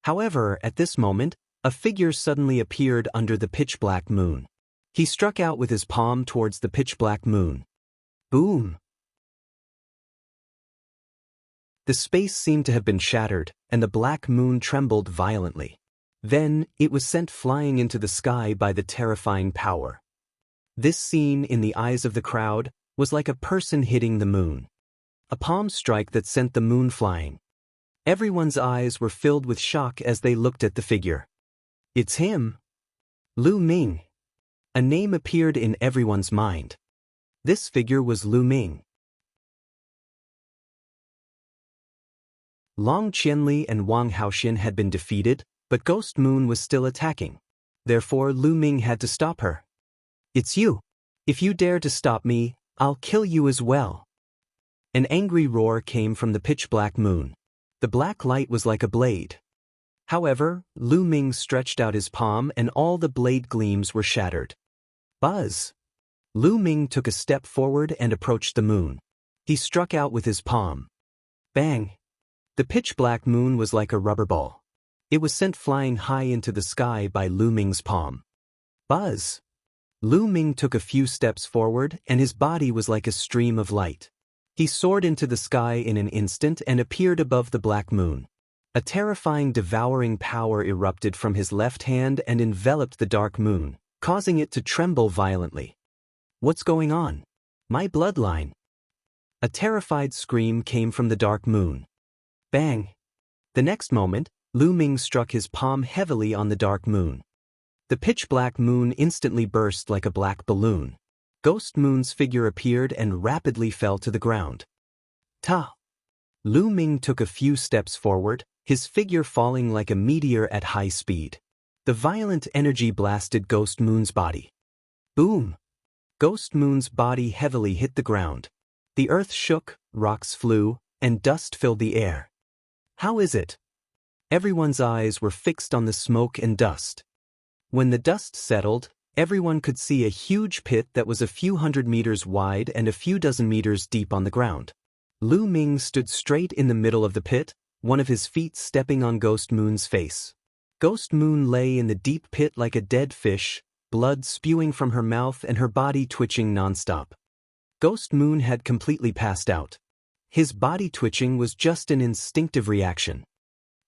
However, at this moment, a figure suddenly appeared under the pitch-black moon. He struck out with his palm towards the pitch-black moon. Boom! The space seemed to have been shattered, and the black moon trembled violently. Then, it was sent flying into the sky by the terrifying power. This scene, in the eyes of the crowd, was like a person hitting the moon. A palm strike that sent the moon flying. Everyone's eyes were filled with shock as they looked at the figure. It's him! Lu Ming! A name appeared in everyone's mind. This figure was Lu Ming. Long Qianli and Wang Haoxian had been defeated, but Ghost Moon was still attacking. Therefore Lu Ming had to stop her. It's you! If you dare to stop me, I'll kill you as well. An angry roar came from the pitch-black moon. The black light was like a blade. However, Lu Ming stretched out his palm and all the blade gleams were shattered. Buzz! Lu Ming took a step forward and approached the moon. He struck out with his palm. Bang! The pitch-black moon was like a rubber ball. It was sent flying high into the sky by Lu Ming's palm. Buzz! Lu Ming took a few steps forward and his body was like a stream of light. He soared into the sky in an instant and appeared above the black moon. A terrifying devouring power erupted from his left hand and enveloped the dark moon, causing it to tremble violently. What's going on? My bloodline! A terrified scream came from the dark moon. Bang! The next moment, Lu Ming struck his palm heavily on the dark moon. The pitch-black moon instantly burst like a black balloon. Ghost Moon's figure appeared and rapidly fell to the ground. Ta! Lu Ming took a few steps forward, his figure falling like a meteor at high speed. The violent energy blasted Ghost Moon's body. Boom! Ghost Moon's body heavily hit the ground. The earth shook, rocks flew, and dust filled the air. How is it? Everyone's eyes were fixed on the smoke and dust. When the dust settled, everyone could see a huge pit that was a few hundred meters wide and a few dozen meters deep on the ground. Lu Ming stood straight in the middle of the pit, one of his feet stepping on Ghost Moon's face. Ghost Moon lay in the deep pit like a dead fish, blood spewing from her mouth and her body twitching nonstop. Ghost Moon had completely passed out. His body twitching was just an instinctive reaction.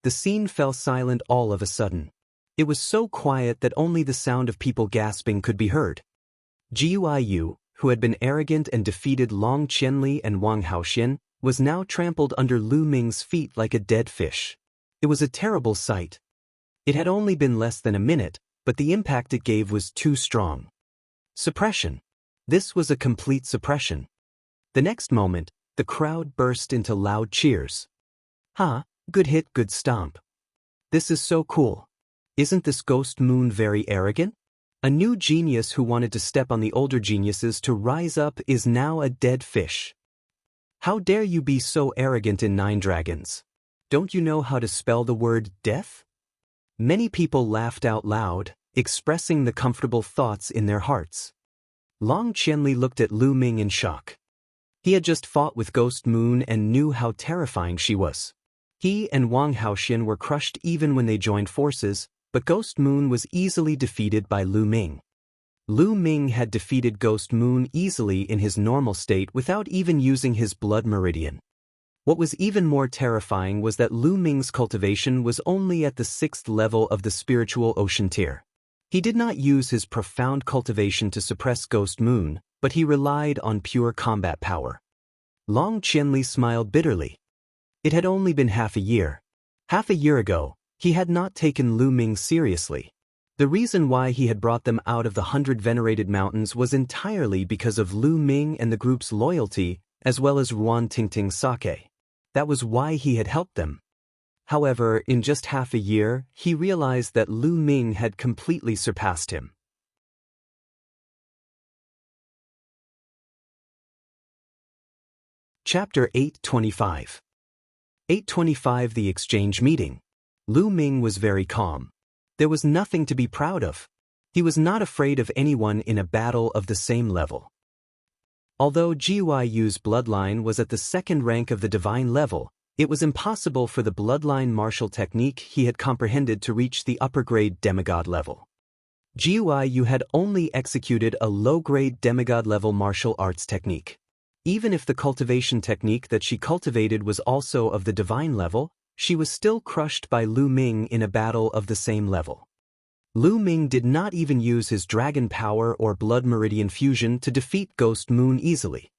The scene fell silent all of a sudden. It was so quiet that only the sound of people gasping could be heard. Jianghu, who had been arrogant and defeated Long Qianli and Wang Haoxian, was now trampled under Lu Ming's feet like a dead fish. It was a terrible sight. It had only been less than a minute, but the impact it gave was too strong. Suppression. This was a complete suppression. The next moment, the crowd burst into loud cheers. Ha, good hit, good stomp. This is so cool. Isn't this Ghost Moon very arrogant? A new genius who wanted to step on the older geniuses to rise up is now a dead fish. How dare you be so arrogant in Nine Dragons? Don't you know how to spell the word death? Many people laughed out loud, expressing the comfortable thoughts in their hearts. Long Qianli looked at Lu Ming in shock. He had just fought with Ghost Moon and knew how terrifying she was. He and Wang Haoxian were crushed even when they joined forces, but Ghost Moon was easily defeated by Lu Ming. Lu Ming had defeated Ghost Moon easily in his normal state without even using his blood meridian. What was even more terrifying was that Lu Ming's cultivation was only at the 6th level of the spiritual ocean tier. He did not use his profound cultivation to suppress Ghost Moon, but he relied on pure combat power. Long Qianli smiled bitterly. It had only been half a year. Half a year ago, he had not taken Lu Ming seriously. The reason why he had brought them out of the 100 venerated mountains was entirely because of Lu Ming and the group's loyalty, as well as Ruan Tingting's sake. That was why he had helped them. However, in just half a year, he realized that Lu Ming had completely surpassed him. Chapter 825. 825 The Exchange Meeting. Lu Ming was very calm. There was nothing to be proud of. He was not afraid of anyone in a battle of the same level. Although Jianghu's bloodline was at the 2nd rank of the divine level, it was impossible for the bloodline martial technique he had comprehended to reach the upper-grade demigod level. Jianghu had only executed a low-grade demigod-level martial arts technique. Even if the cultivation technique that she cultivated was also of the divine level, she was still crushed by Lu Ming in a battle of the same level. Lu Ming did not even use his dragon power or blood meridian fusion to defeat Ghost Moon easily.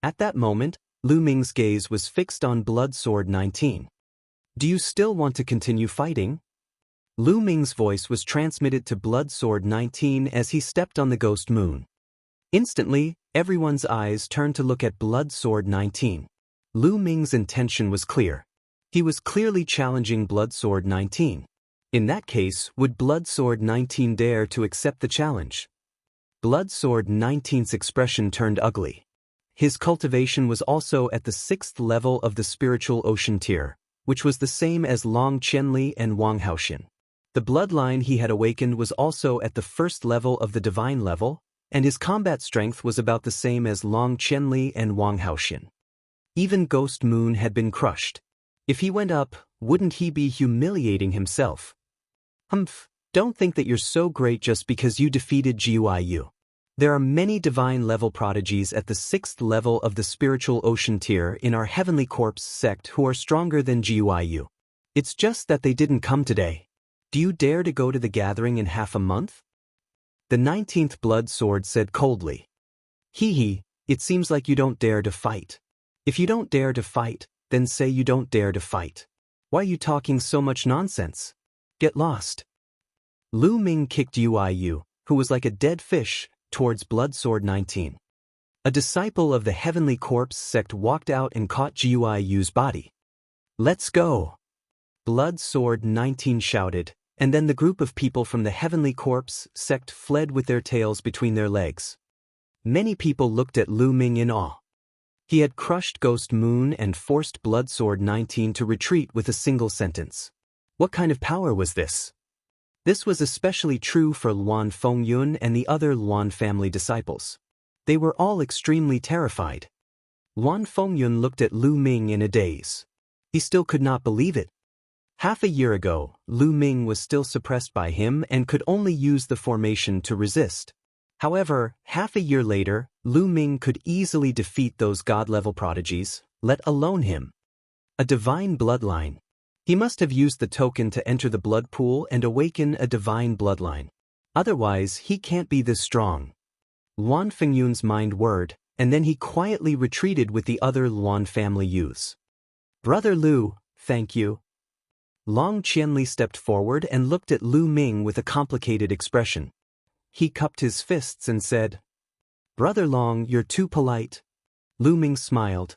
At that moment, Lu Ming's gaze was fixed on Blood Sword 19. Do you still want to continue fighting? Lu Ming's voice was transmitted to Blood Sword 19 as he stepped on the ghost moon. Instantly, everyone's eyes turned to look at Blood Sword 19. Lu Ming's intention was clear. He was clearly challenging Blood Sword 19. In that case, would Blood Sword 19 dare to accept the challenge? Blood Sword 19's expression turned ugly. His cultivation was also at the 6th level of the spiritual ocean tier, which was the same as Long Qianli and Wang Haoxin. The bloodline he had awakened was also at the 1st level of the divine level, and his combat strength was about the same as Long Qianli and Wang Haoxin. Even Ghost Moon had been crushed. If he went up, wouldn't he be humiliating himself? Humph, don't think that you're so great just because you defeated Jianghu. There are many divine-level prodigies at the 6th level of the spiritual ocean tier in our Heavenly Corpse sect who are stronger than Jianghu. It's just that they didn't come today. Do you dare to go to the gathering in half a month? The 19th Blood Sword said coldly. Hee, it seems like you don't dare to fight. If you don't dare to fight, then say you don't dare to fight. Why are you talking so much nonsense? Get lost. Lu Ming kicked Jianghu, who was like a dead fish, towards Blood Sword 19. A disciple of the Heavenly Corpse sect walked out and caught Jianghu's body. Let's go! Blood Sword 19 shouted, and then the group of people from the Heavenly Corpse sect fled with their tails between their legs. Many people looked at Lu Ming in awe. He had crushed Ghost Moon and forced Blood Sword 19 to retreat with a single sentence. What kind of power was this? This was especially true for Luan Fengyun and the other Luan family disciples. They were all extremely terrified. Luan Fengyun looked at Lu Ming in a daze. He still could not believe it. Half a year ago, Lu Ming was still suppressed by him and could only use the formation to resist. However, half a year later, Lu Ming could easily defeat those god-level prodigies, let alone him. A divine bloodline. He must have used the token to enter the blood pool and awaken a divine bloodline. Otherwise, he can't be this strong. Luan Fengyun's mind whirred, and then he quietly retreated with the other Luan family youths. Brother Lu, thank you. Long Qianli stepped forward and looked at Lu Ming with a complicated expression. He cupped his fists and said, Brother Long, you're too polite. Lu Ming smiled.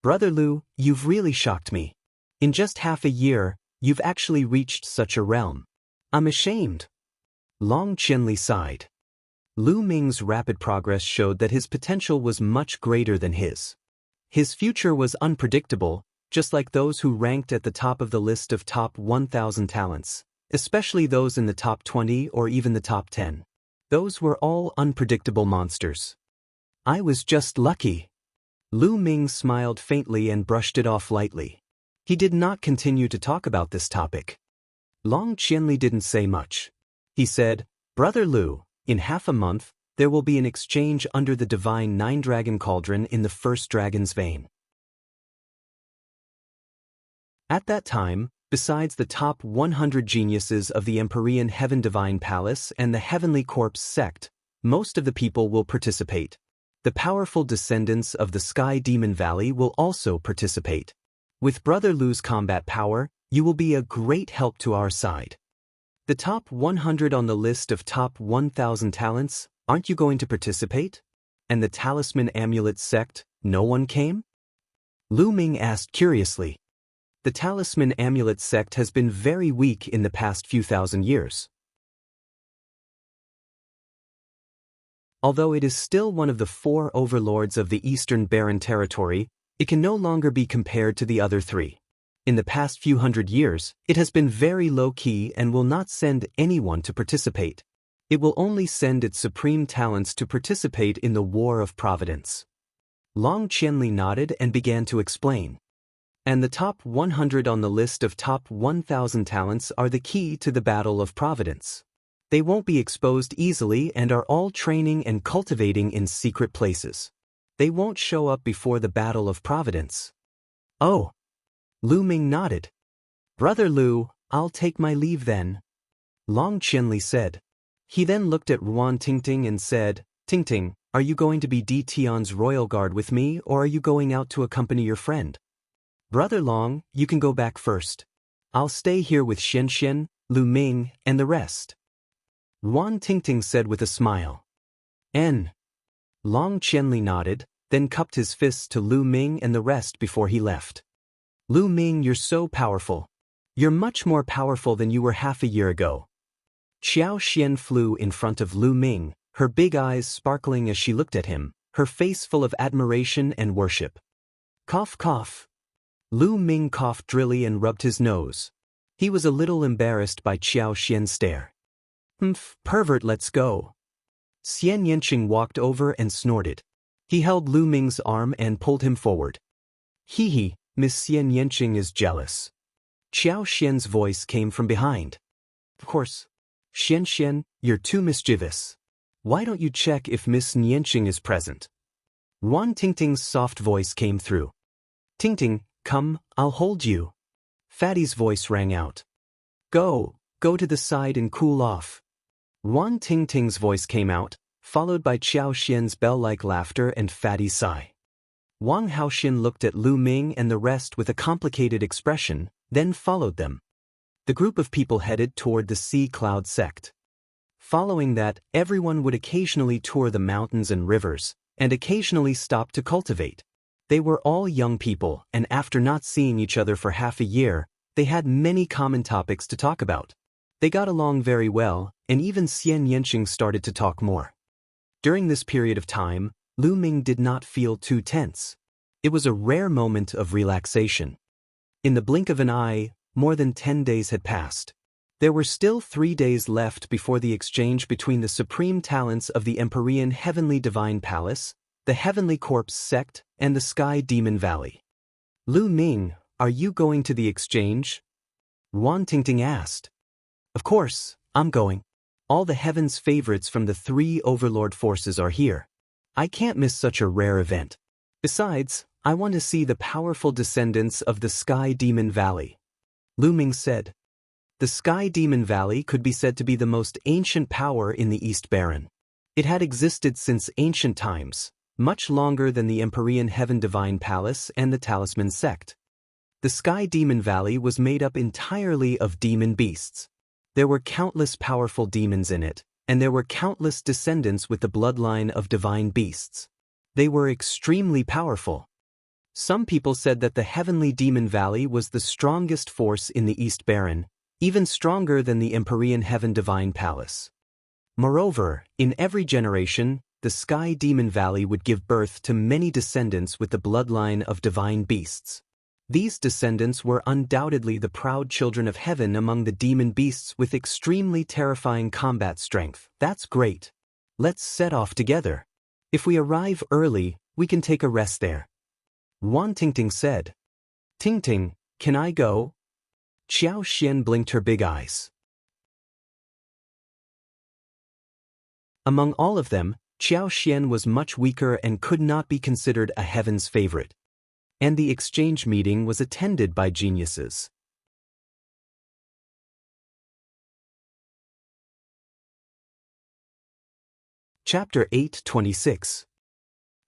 Brother Lu, you've really shocked me. In just half a year, you've actually reached such a realm. I'm ashamed. Long Qianli sighed. Lu Ming's rapid progress showed that his potential was much greater than his. His future was unpredictable, just like those who ranked at the top of the list of top 1,000 talents, especially those in the top 20 or even the top 10. Those were all unpredictable monsters. I was just lucky. Lu Ming smiled faintly and brushed it off lightly. He did not continue to talk about this topic. Long Qianli didn't say much. He said, Brother Lu, in half a month, there will be an exchange under the divine nine-dragon cauldron in the first dragon's vein. At that time, besides the top 100 geniuses of the Empyrean Heaven Divine Palace and the Heavenly Corpse sect, most of the people will participate. The powerful descendants of the Sky Demon Valley will also participate. With Brother Lu's combat power, you will be a great help to our side. The top 100 on the list of top 1,000 talents, aren't you going to participate? And the Talisman Amulet sect, no one came? Lu Ming asked curiously. The Talisman Amulet sect has been very weak in the past few thousand years. Although it is still one of the 4 overlords of the Eastern Barren Territory, it can no longer be compared to the other 3. In the past few hundred years, it has been very low-key and will not send anyone to participate. It will only send its supreme talents to participate in the War of Providence. Long Qianli nodded and began to explain. And the top 100 on the list of top 1,000 talents are the key to the Battle of Providence. They won't be exposed easily and are all training and cultivating in secret places. They won't show up before the Battle of Providence. Oh. Lu Ming nodded. Brother Lu, I'll take my leave then. Long Qianli said. He then looked at Ruan Tingting and said, Tingting, Are you going to be Di Tian's royal guard with me, or are you going out to accompany your friend? Brother Long, you can go back first. I'll stay here with Xian, Lu Ming, and the rest. Wan Tingting said with a smile. N. Long Qianli nodded, then cupped his fists to Lu Ming and the rest before he left. Lu Ming, you're so powerful. You're much more powerful than you were half a year ago. Xiao Xian flew in front of Lu Ming, her big eyes sparkling as she looked at him, her face full of admiration and worship. Cough, cough. Lu Ming coughed drily and rubbed his nose. He was a little embarrassed by Xiao Xian's stare. Humph, pervert, let's go. Xian Yanqing walked over and snorted. He held Lu Ming's arm and pulled him forward. Hee hee, Miss Xian Yanqing is jealous. Xiao Xian's voice came from behind. Of course. Xian, you're too mischievous. Why don't you check if Miss Yanqing is present? Wan Tingting's soft voice came through. Tingting, come, I'll hold you. Fatty's voice rang out. Go to the side and cool off. Wan Tingting's voice came out, followed by Xiao Xian's bell-like laughter and Fatty's sigh. Wang Haoxin looked at Lu Ming and the rest with a complicated expression, then followed them. The group of people headed toward the Sea Cloud sect. Following that, everyone would occasionally tour the mountains and rivers, and occasionally stop to cultivate. They were all young people, and after not seeing each other for half a year, they had many common topics to talk about. They got along very well, and even Xian Yanqing started to talk more. During this period of time, Lu Ming did not feel too tense. It was a rare moment of relaxation. In the blink of an eye, more than 10 days had passed. There were still 3 days left before the exchange between the supreme talents of the Empyrean Heavenly Divine Palace, the Heavenly Corpse sect, and the Sky Demon Valley. Lu Ming, are you going to the exchange? Wan Tingting asked. Of course, I'm going. All the heaven's favorites from the 3 overlord forces are here. I can't miss such a rare event. Besides, I want to see the powerful descendants of the Sky Demon Valley. Lu Ming said. The Sky Demon Valley could be said to be the most ancient power in the East Baron. It had existed since ancient times, much longer than the Empyrean Heaven Divine Palace and the Talisman sect. The Sky Demon Valley was made up entirely of demon beasts. There were countless powerful demons in it, and there were countless descendants with the bloodline of divine beasts. They were extremely powerful. Some people said that the Heavenly Demon Valley was the strongest force in the East Baron, even stronger than the Empyrean Heaven Divine Palace. Moreover, in every generation, the Sky Demon Valley would give birth to many descendants with the bloodline of divine beasts. These descendants were undoubtedly the proud children of heaven among the demon beasts with extremely terrifying combat strength. That's great. Let's set off together. If we arrive early, we can take a rest there. Wan Tingting said. Tingting, can I go? Xiao Xian blinked her big eyes. Among all of them, Xiao Xian was much weaker and could not be considered a heaven's favorite. And the exchange meeting was attended by geniuses. Chapter 826.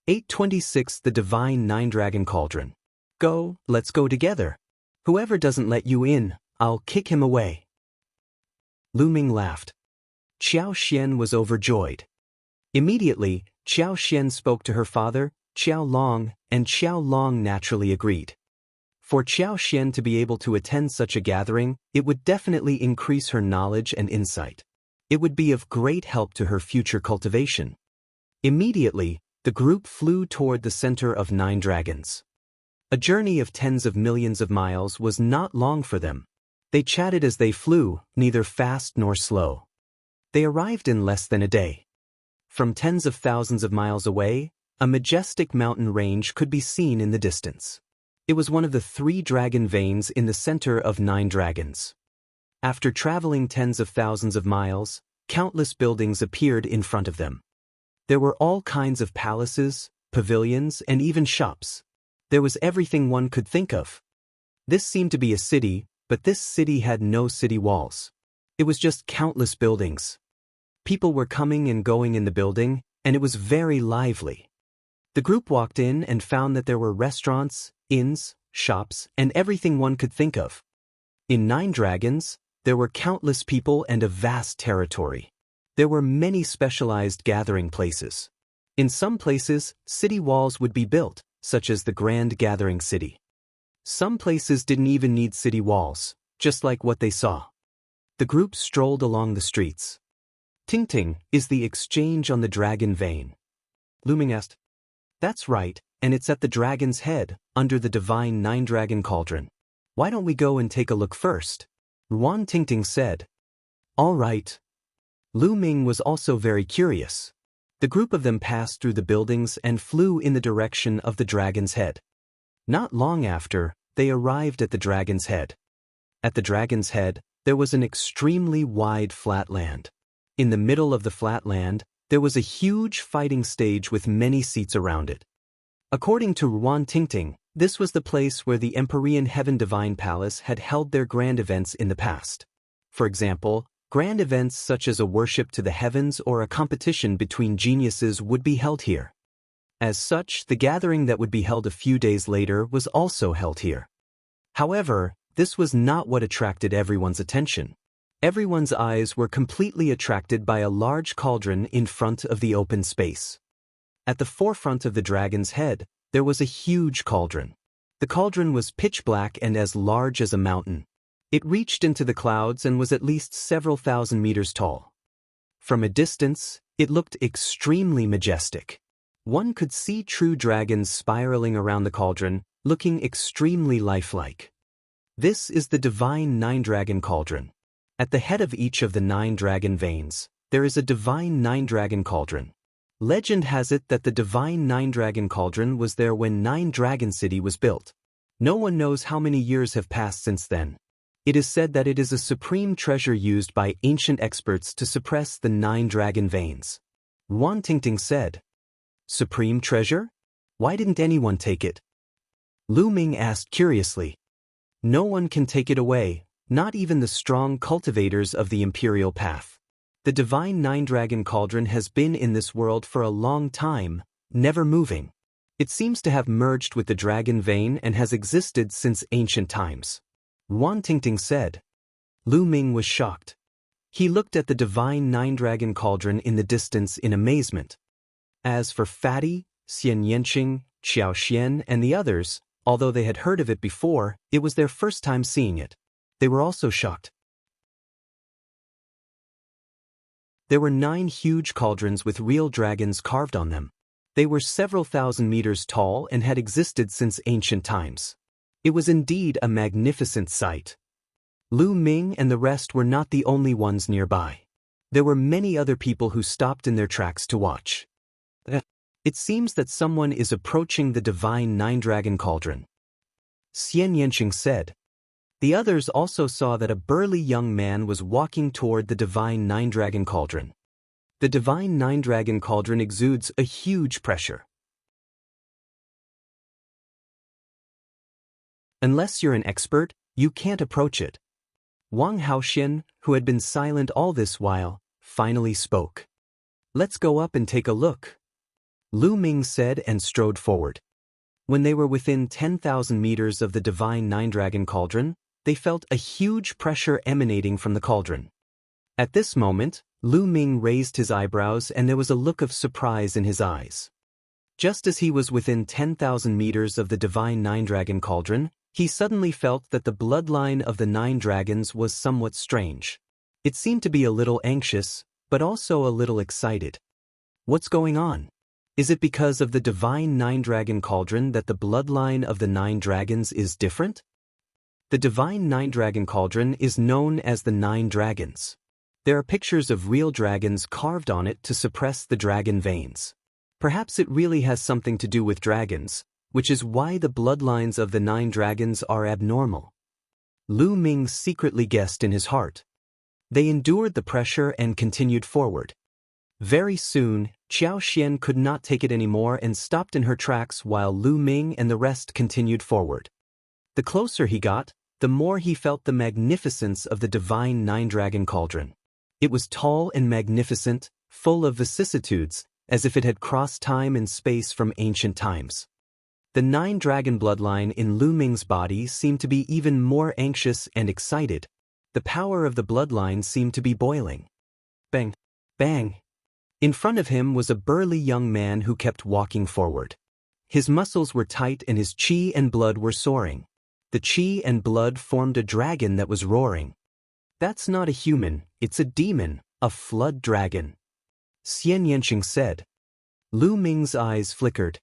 826 The Divine Nine-Dragon Cauldron. Go, let's go together. Whoever doesn't let you in, I'll kick him away. Lu Ming laughed. Xiao Xian was overjoyed. Immediately, Xiao Xian spoke to her father, Xiao Long, and Xiao Long naturally agreed. For Xiao Xian to be able to attend such a gathering, it would definitely increase her knowledge and insight. It would be of great help to her future cultivation. Immediately, the group flew toward the center of 9 dragons. A journey of tens of millions of miles was not long for them. They chatted as they flew, neither fast nor slow. They arrived in less than a day. From tens of thousands of miles away, a majestic mountain range could be seen in the distance. It was one of the 3 dragon veins in the center of 9 dragons. After traveling tens of thousands of miles, countless buildings appeared in front of them. There were all kinds of palaces, pavilions, and even shops. There was everything one could think of. This seemed to be a city, but this city had no city walls. It was just countless buildings. People were coming and going in the building, and it was very lively. The group walked in and found that there were restaurants, inns, shops, and everything one could think of. In Nine Dragons, there were countless people and a vast territory. There were many specialized gathering places. In some places, city walls would be built, such as the Grand Gathering City. Some places didn't even need city walls, just like what they saw. The group strolled along the streets. Ting is the exchange on the Dragon Vein. Lu Ming asked. That's right, and it's at the dragon's head, under the divine Nine-Dragon Cauldron. Why don't we go and take a look first? Ruan Tingting said. All right. Lu Ming was also very curious. The group of them passed through the buildings and flew in the direction of the dragon's head. Not long after, they arrived at the dragon's head. At the dragon's head, there was an extremely wide flat land. In the middle of the flat land, there was a huge fighting stage with many seats around it. According to Ruan Tingting, this was the place where the Empyrean Heaven Divine Palace had held their grand events in the past. For example, grand events such as a worship to the heavens or a competition between geniuses would be held here. As such, the gathering that would be held a few days later was also held here. However, this was not what attracted everyone's attention. Everyone's eyes were completely attracted by a large cauldron in front of the open space. At the forefront of the dragon's head, there was a huge cauldron. The cauldron was pitch black and as large as a mountain. It reached into the clouds and was at least several thousand meters tall. From a distance, it looked extremely majestic. One could see true dragons spiraling around the cauldron, looking extremely lifelike. This is the divine Nine-Dragon Cauldron. At the head of each of the 9 dragon veins, there is a divine Nine-Dragon Cauldron. Legend has it that the divine Nine-Dragon Cauldron was there when 9 Dragon City was built. No one knows how many years have passed since then. It is said that it is a supreme treasure used by ancient experts to suppress the 9 dragon veins. Ruan Tingting said. Supreme treasure? Why didn't anyone take it? Lu Ming asked curiously. No one can take it away, not even the strong cultivators of the imperial path. The divine Nine-Dragon Cauldron has been in this world for a long time, never moving. It seems to have merged with the dragon vein and has existed since ancient times. Ruan Tingting said. Lu Ming was shocked. He looked at the divine Nine-Dragon Cauldron in the distance in amazement. As for Fatty, Xian Yanqing, Xiao Xian, and the others, although they had heard of it before, it was their first time seeing it. They were also shocked. There were 9 huge cauldrons with real dragons carved on them. They were several thousand meters tall and had existed since ancient times. It was indeed a magnificent sight. Lu Ming and the rest were not the only ones nearby. There were many other people who stopped in their tracks to watch. It seems that someone is approaching the divine Nine-Dragon Cauldron. Xian Yanqing said. The others also saw that a burly young man was walking toward the divine Nine-Dragon Cauldron. The divine Nine-Dragon Cauldron exudes a huge pressure. Unless you're an expert, you can't approach it. Wang Haoxian, who had been silent all this while, finally spoke. Let's go up and take a look. Lu Ming said and strode forward. When they were within 10,000 meters of the divine Nine-Dragon Cauldron, they felt a huge pressure emanating from the cauldron. At this moment, Lu Ming raised his eyebrows and there was a look of surprise in his eyes. Just as he was within 10,000 meters of the divine Nine-Dragon Cauldron, he suddenly felt that the bloodline of the 9 dragons was somewhat strange. It seemed to be a little anxious, but also a little excited. What's going on? Is it because of the divine Nine-Dragon Cauldron that the bloodline of the 9 dragons is different? The divine Nine-Dragon Cauldron is known as the 9 dragons. There are pictures of real dragons carved on it to suppress the dragon veins. Perhaps it really has something to do with dragons, which is why the bloodlines of the 9 dragons are abnormal. Lu Ming secretly guessed in his heart. They endured the pressure and continued forward. Very soon, Xiao Xian could not take it anymore and stopped in her tracks while Lu Ming and the rest continued forward. The closer he got, the more he felt the magnificence of the divine Nine-Dragon Cauldron. It was tall and magnificent, full of vicissitudes, as if it had crossed time and space from ancient times. The nine-dragon bloodline in Lu Ming's body seemed to be even more anxious and excited. The power of the bloodline seemed to be boiling. Bang! Bang! In front of him was a burly young man who kept walking forward. His muscles were tight and his qi and blood were soaring. The qi and blood formed a dragon that was roaring. "That's not a human, it's a demon, a flood dragon," Xian Yanqing said. Lu Ming's eyes flickered.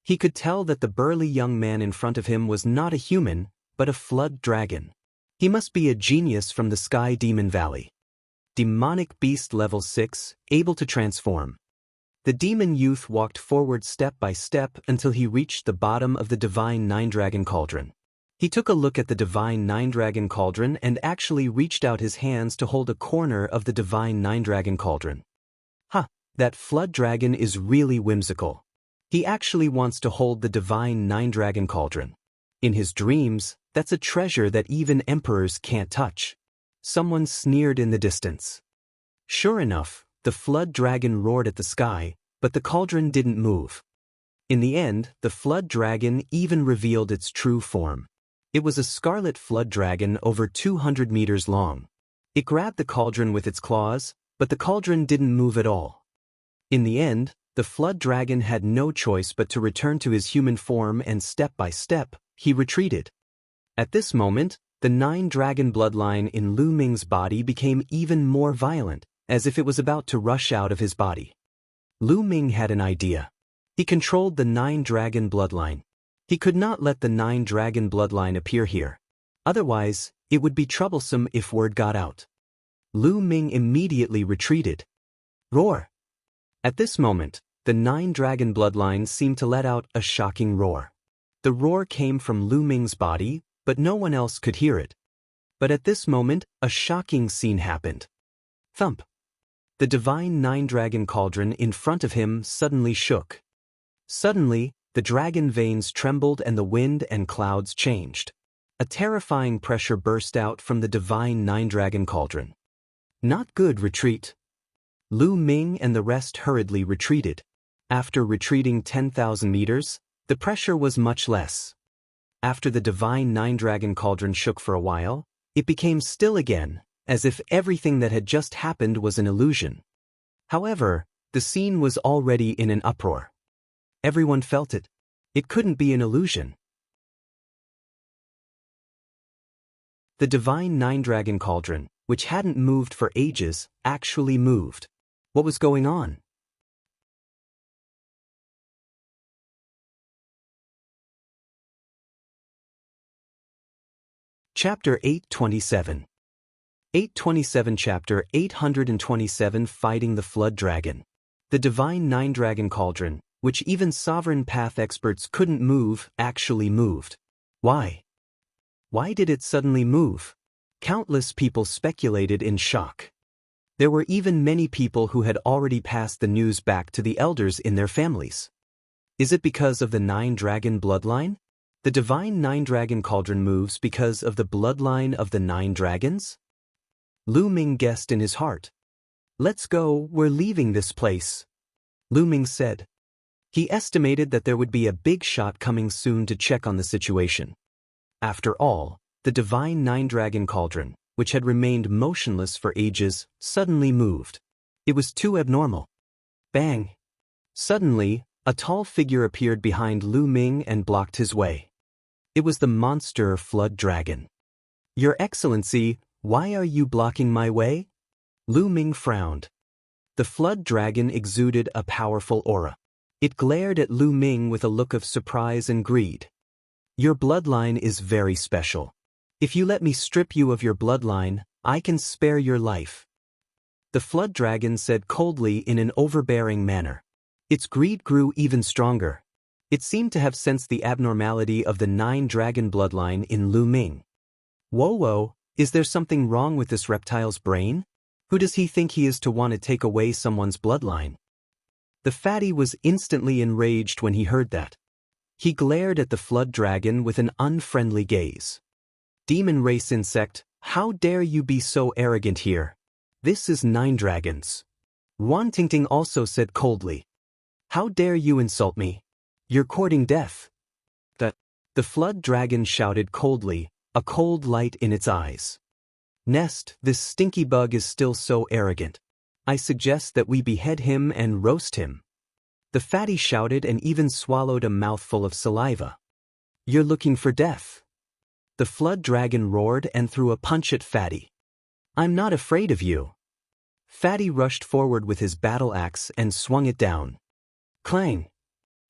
He could tell that the burly young man in front of him was not a human, but a flood dragon. He must be a genius from the Sky Demon Valley. Demonic Beast Level 6, able to transform. The demon youth walked forward step by step until he reached the bottom of the Divine Nine-Dragon Cauldron. He took a look at the Divine Nine-Dragon Cauldron and actually reached out his hands to hold a corner of the Divine Nine-Dragon Cauldron. That flood dragon is really whimsical. He actually wants to hold the Divine Nine-Dragon Cauldron. In his dreams, that's a treasure that even emperors can't touch. Someone sneered in the distance. Sure enough, the flood dragon roared at the sky, but the cauldron didn't move. In the end, the flood dragon even revealed its true form. It was a scarlet flood dragon over 200 meters long. It grabbed the cauldron with its claws, but the cauldron didn't move at all. In the end, the flood dragon had no choice but to return to his human form, and step by step, he retreated. At this moment, the nine-dragon bloodline in Lu Ming's body became even more violent, as if it was about to rush out of his body. Lu Ming had an idea. He controlled the nine-dragon bloodline. He could not let the nine-dragon bloodline appear here. Otherwise, it would be troublesome if word got out. Lu Ming immediately retreated. Roar! At this moment, the nine-dragon bloodline seemed to let out a shocking roar. The roar came from Lu Ming's body, but no one else could hear it. But at this moment, a shocking scene happened. Thump! The Divine Nine-Dragon Cauldron in front of him suddenly shook. Suddenly, the dragon veins trembled and the wind and clouds changed. A terrifying pressure burst out from the Divine Nine-Dragon Cauldron. Not good, retreat. Lu Ming and the rest hurriedly retreated. After retreating 10,000 meters, the pressure was much less. After the Divine Nine-Dragon Cauldron shook for a while, it became still again, as if everything that had just happened was an illusion. However, the scene was already in an uproar. Everyone felt it. It couldn't be an illusion. The Divine Nine-Dragon Cauldron, which hadn't moved for ages, actually moved. What was going on? Chapter 827. 827 Chapter 827 Fighting the Flood Dragon. The Divine Nine-Dragon Cauldron, which even Sovereign Path experts couldn't move, actually moved. Why? Why did it suddenly move? Countless people speculated in shock. There were even many people who had already passed the news back to the elders in their families. Is it because of the nine-dragon bloodline? The Divine Nine-Dragon Cauldron moves because of the bloodline of the nine dragons? Lu Ming guessed in his heart. Let's go, we're leaving this place. Lu Ming said. He estimated that there would be a big shot coming soon to check on the situation. After all, the Divine Nine-Dragon Cauldron, which had remained motionless for ages, suddenly moved. It was too abnormal. Bang! Suddenly, a tall figure appeared behind Lu Ming and blocked his way. It was the monster flood dragon. Your Excellency, why are you blocking my way? Lu Ming frowned. The flood dragon exuded a powerful aura. It glared at Lu Ming with a look of surprise and greed. Your bloodline is very special. If you let me strip you of your bloodline, I can spare your life. The flood dragon said coldly in an overbearing manner. Its greed grew even stronger. It seemed to have sensed the abnormality of the nine-dragon bloodline in Lu Ming. Whoa, is there something wrong with this reptile's brain? Who does he think he is to want to take away someone's bloodline? The fatty was instantly enraged when he heard that. He glared at the flood dragon with an unfriendly gaze. Demon race insect, how dare you be so arrogant here? This is nine dragons. Wan Tingting also said coldly. How dare you insult me? You're courting death. The flood dragon shouted coldly, a cold light in its eyes. Nest, this stinky bug is still so arrogant. I suggest that we behead him and roast him. The fatty shouted and even swallowed a mouthful of saliva. You're looking for death. The flood dragon roared and threw a punch at Fatty. I'm not afraid of you. Fatty rushed forward with his battle axe and swung it down. Clang!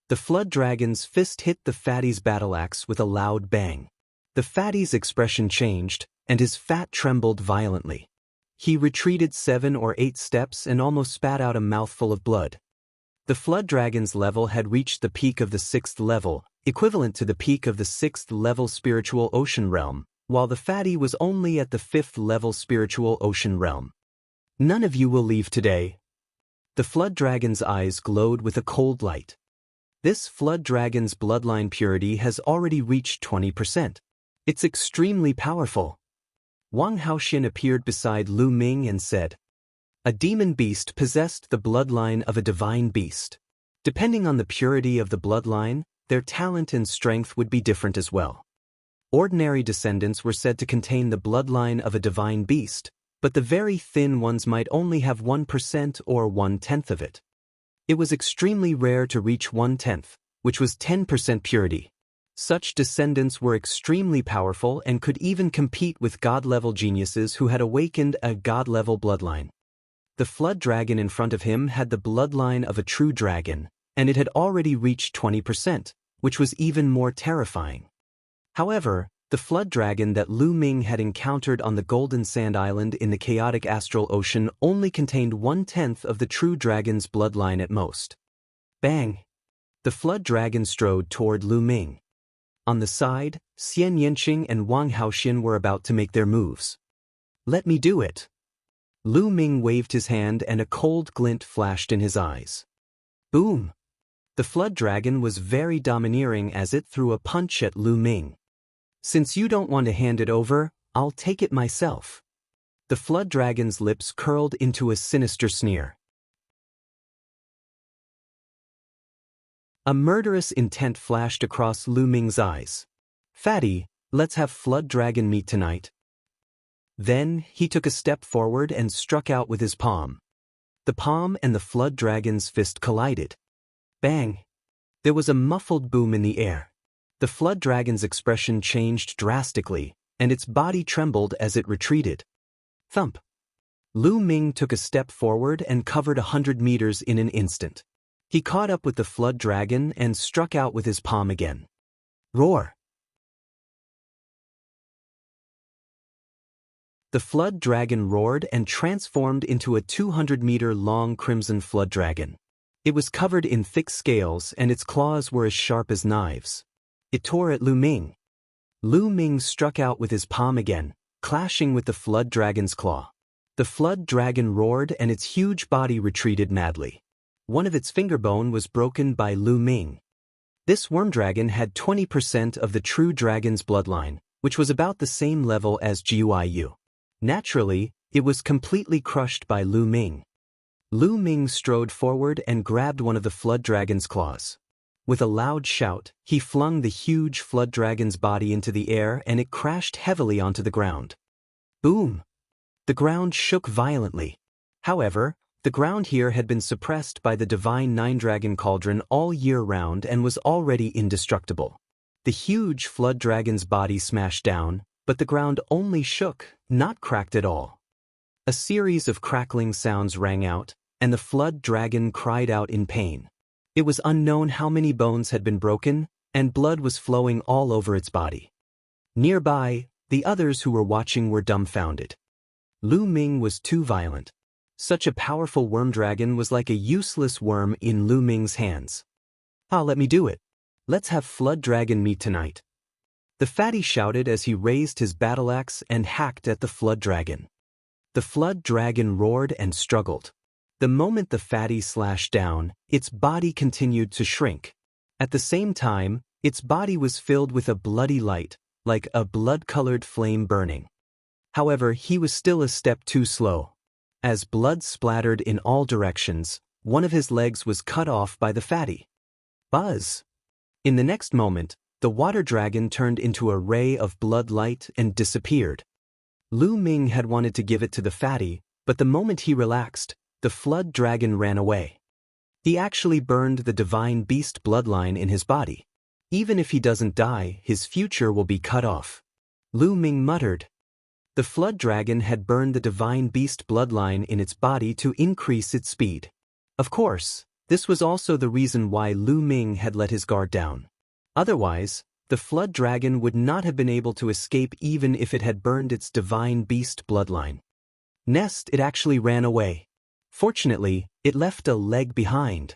The flood dragon's fist hit the fatty's battle axe with a loud bang. The fatty's expression changed, and his fat trembled violently. He retreated 7 or 8 steps and almost spat out a mouthful of blood. The flood dragon's level had reached the peak of the 6th level, equivalent to the peak of the 6th level spiritual ocean realm, while the fatty was only at the 5th level spiritual ocean realm. None of you will leave today. The flood dragon's eyes glowed with a cold light. This flood dragon's bloodline purity has already reached 20%. It's extremely powerful. Wang Haoxin appeared beside Lu Ming and said, a demon beast possessed the bloodline of a divine beast. Depending on the purity of the bloodline, their talent and strength would be different as well. Ordinary descendants were said to contain the bloodline of a divine beast, but the very thin ones might only have 1% or 1/10 of it. It was extremely rare to reach 1/10, which was 10% purity. Such descendants were extremely powerful and could even compete with god-level geniuses who had awakened a god-level bloodline. The flood dragon in front of him had the bloodline of a true dragon, and it had already reached 20%, which was even more terrifying. However, the flood dragon that Lu Ming had encountered on the Golden Sand Island in the chaotic astral ocean only contained 1/10 of the true dragon's bloodline at most. Bang! The flood dragon strode toward Lu Ming. On the side, Xian Yanqing and Wang Haoxin were about to make their moves. Let me do it. Lu Ming waved his hand and a cold glint flashed in his eyes. Boom! The flood dragon was very domineering as it threw a punch at Lu Ming. Since you don't want to hand it over, I'll take it myself. The flood dragon's lips curled into a sinister sneer. A murderous intent flashed across Lu Ming's eyes. Fatty, let's have flood dragon meat tonight. Then, he took a step forward and struck out with his palm. The palm and the flood dragon's fist collided. Bang! There was a muffled boom in the air. The flood dragon's expression changed drastically, and its body trembled as it retreated. Thump! Lu Ming took a step forward and covered 100 meters in an instant. He caught up with the flood dragon and struck out with his palm again. Roar! The flood dragon roared and transformed into a 200-meter-long crimson flood dragon. It was covered in thick scales and its claws were as sharp as knives. It tore at Lu Ming. Lu Ming struck out with his palm again, clashing with the flood dragon's claw. The flood dragon roared and its huge body retreated madly. One of its finger bone was broken by Lu Ming. This worm dragon had 20% of the true dragon's bloodline, which was about the same level as Jianghu. Naturally, it was completely crushed by Lu Ming. Lu Ming strode forward and grabbed one of the flood dragon's claws. With a loud shout, he flung the huge flood dragon's body into the air and it crashed heavily onto the ground. Boom! The ground shook violently. However, the ground here had been suppressed by the divine nine-dragon cauldron all year round and was already indestructible. The huge flood dragon's body smashed down, but the ground only shook, not cracked at all. A series of crackling sounds rang out, and the flood dragon cried out in pain. It was unknown how many bones had been broken, and blood was flowing all over its body. Nearby, the others who were watching were dumbfounded. Lu Ming was too violent. Such a powerful worm dragon was like a useless worm in Lu Ming's hands. Let me do it. Let's have flood dragon meat tonight. The fatty shouted as he raised his battle axe and hacked at the flood dragon. The flood dragon roared and struggled. The moment the fatty slashed down, its body continued to shrink. At the same time, its body was filled with a bloody light, like a blood-colored flame burning. However, he was still a step too slow. As blood splattered in all directions, one of his legs was cut off by the fatty. Buzz! In the next moment, the water dragon turned into a ray of blood light and disappeared. Lu Ming had wanted to give it to the fatty, but the moment he relaxed, the flood dragon ran away. He actually burned the divine beast bloodline in his body. Even if he doesn't die, his future will be cut off. Lu Ming muttered. The flood dragon had burned the divine beast bloodline in its body to increase its speed. Of course, this was also the reason why Lu Ming had let his guard down. Otherwise, the flood dragon would not have been able to escape even if it had burned its divine beast bloodline. Next, it actually ran away. Fortunately, it left a leg behind.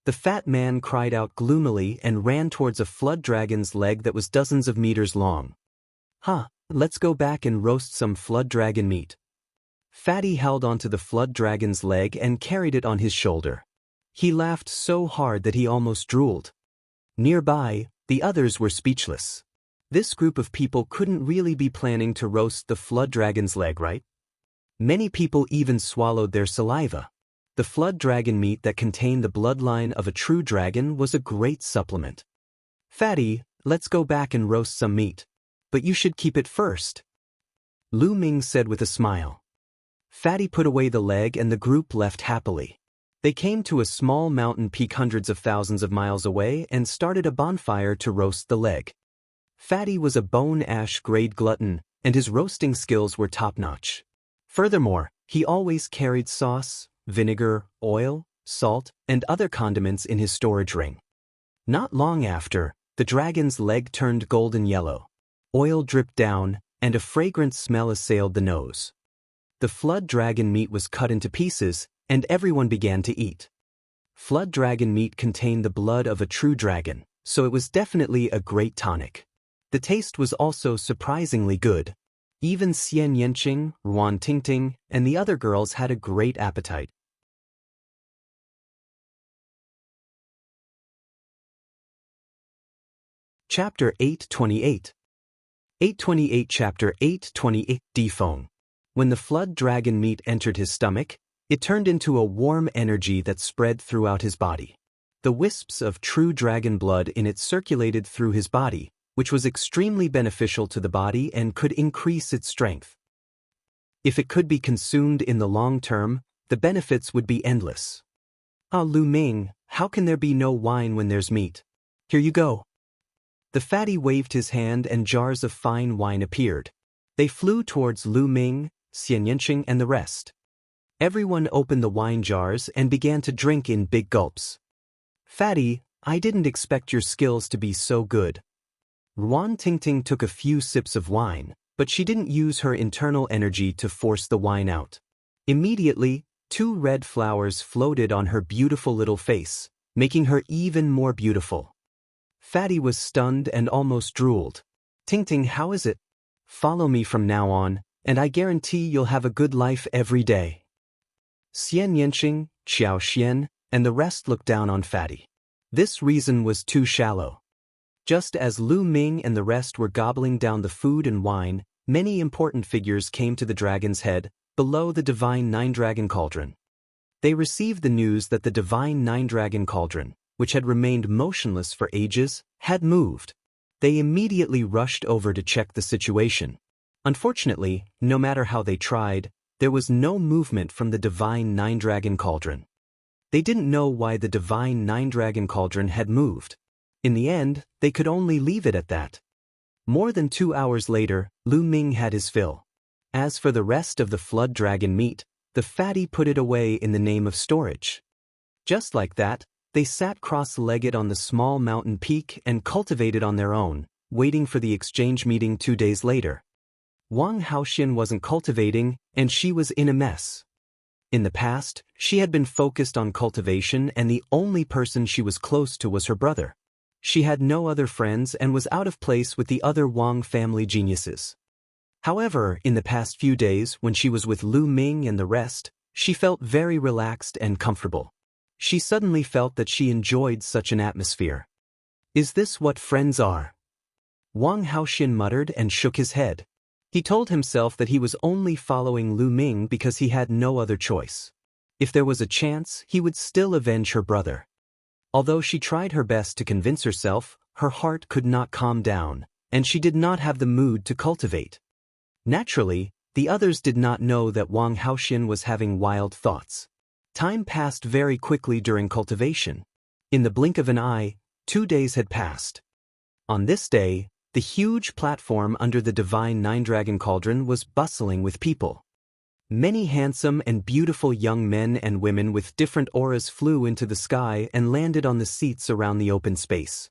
The fat man cried out gloomily and ran towards a flood dragon's leg that was dozens of meters long. Let's go back and roast some flood dragon meat. Fatty held onto the flood dragon's leg and carried it on his shoulder. He laughed so hard that he almost drooled. Nearby, the others were speechless. This group of people couldn't really be planning to roast the flood dragon's leg, right? Many people even swallowed their saliva. The flood dragon meat that contained the bloodline of a true dragon was a great supplement. Fatty, let's go back and roast some meat. But you should keep it first, Lu Ming said with a smile. Fatty put away the leg and the group left happily. They came to a small mountain peak hundreds of thousands of miles away and started a bonfire to roast the leg. Fatty was a bone ash grade glutton, and his roasting skills were top-notch. Furthermore, he always carried sauce, vinegar, oil, salt, and other condiments in his storage ring. Not long after, the dragon's leg turned golden yellow. Oil dripped down, and a fragrant smell assailed the nose. The flood dragon meat was cut into pieces, and everyone began to eat. Flood dragon meat contained the blood of a true dragon, so it was definitely a great tonic. The taste was also surprisingly good. Even Xian Yanqing, Ruan Tingting, and the other girls had a great appetite. Chapter 828. 828 Chapter 828 Defeng. When the flood dragon meat entered his stomach, it turned into a warm energy that spread throughout his body. The wisps of true dragon blood in it circulated through his body, which was extremely beneficial to the body and could increase its strength. If it could be consumed in the long term, the benefits would be endless. Lu Ming, how can there be no wine when there's meat? Here you go. The fatty waved his hand and jars of fine wine appeared. They flew towards Lu Ming, Xian Yanqing, and the rest. Everyone opened the wine jars and began to drink in big gulps. Fatty, I didn't expect your skills to be so good. Ruan Tingting took a few sips of wine, but she didn't use her internal energy to force the wine out. Immediately, 2 red flowers floated on her beautiful little face, making her even more beautiful. Fatty was stunned and almost drooled. Tingting, how is it? Follow me from now on, and I guarantee you'll have a good life every day. Xian Yanqing, Xiao Xian, and the rest looked down on Fatty. This reason was too shallow. Just as Lu Ming and the rest were gobbling down the food and wine, many important figures came to the dragon's head, below the divine Nine-Dragon Cauldron. They received the news that the divine Nine-Dragon Cauldron, which had remained motionless for ages, had moved. They immediately rushed over to check the situation. Unfortunately, no matter how they tried, there was no movement from the divine Nine-Dragon Cauldron. They didn't know why the divine Nine-Dragon Cauldron had moved. In the end, they could only leave it at that. More than 2 hours later, Lu Ming had his fill. As for the rest of the flood dragon meat, the fatty put it away in the name of storage. Just like that, they sat cross-legged on the small mountain peak and cultivated on their own, waiting for the exchange meeting 2 days later. Wang Haoxian wasn't cultivating, and she was in a mess. In the past, she had been focused on cultivation, and the only person she was close to was her brother. She had no other friends and was out of place with the other Wang family geniuses. However, in the past few days, when she was with Lu Ming and the rest, she felt very relaxed and comfortable. She suddenly felt that she enjoyed such an atmosphere. Is this what friends are? Wang Haoxian muttered and shook his head. He told himself that he was only following Lu Ming because he had no other choice. If there was a chance, he would still avenge her brother. Although she tried her best to convince herself, her heart could not calm down, and she did not have the mood to cultivate. Naturally, the others did not know that Wang Haoxian was having wild thoughts. Time passed very quickly during cultivation. In the blink of an eye, 2 days had passed. On this day, the huge platform under the divine nine-dragon cauldron was bustling with people. Many handsome and beautiful young men and women with different auras flew into the sky and landed on the seats around the open space.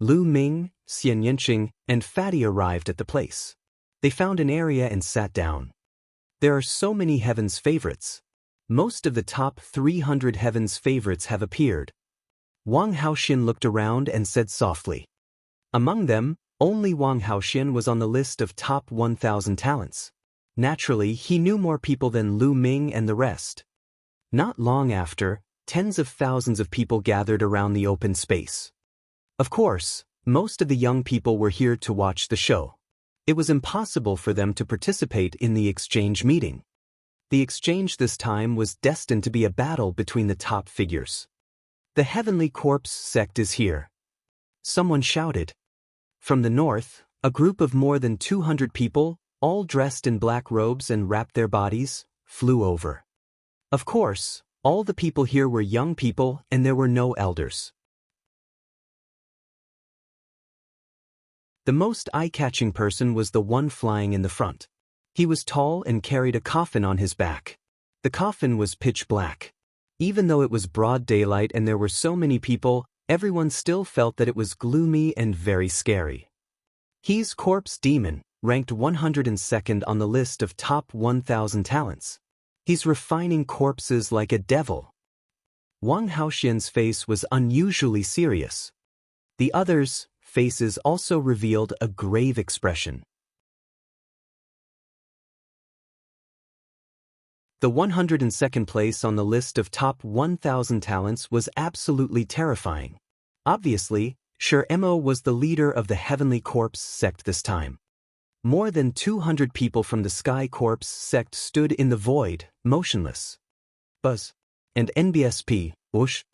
Lu Ming, Xian Yanqing, and Fatty arrived at the place. They found an area and sat down. There are so many heaven's favorites. Most of the top 300 heaven's favorites have appeared. Wang Haoxian looked around and said softly. Among them, only Wang Haoxian was on the list of top 1,000 talents. Naturally, he knew more people than Lu Ming and the rest. Not long after, tens of thousands of people gathered around the open space. Of course, most of the young people were here to watch the show. It was impossible for them to participate in the exchange meeting. The exchange this time was destined to be a battle between the top figures. The Heavenly Corpse sect is here. Someone shouted. From the north, a group of more than 200 people, all dressed in black robes and wrapped their bodies, flew over. Of course, all the people here were young people and there were no elders. The most eye-catching person was the one flying in the front. He was tall and carried a coffin on his back. The coffin was pitch black. Even though it was broad daylight and there were so many people, everyone still felt that it was gloomy and very scary. He's Corpse Demon, ranked 102nd on the list of top 1,000 talents. He's refining corpses like a devil. Wang Haoxian's face was unusually serious. The others' faces also revealed a grave expression. The 102nd place on the list of top 1,000 talents was absolutely terrifying. Obviously, Sher Mo was the leader of the Heavenly Corpse sect this time. More than 200 people from the Sky Corpse sect stood in the void, motionless. Buzz. And NBSP, whoosh.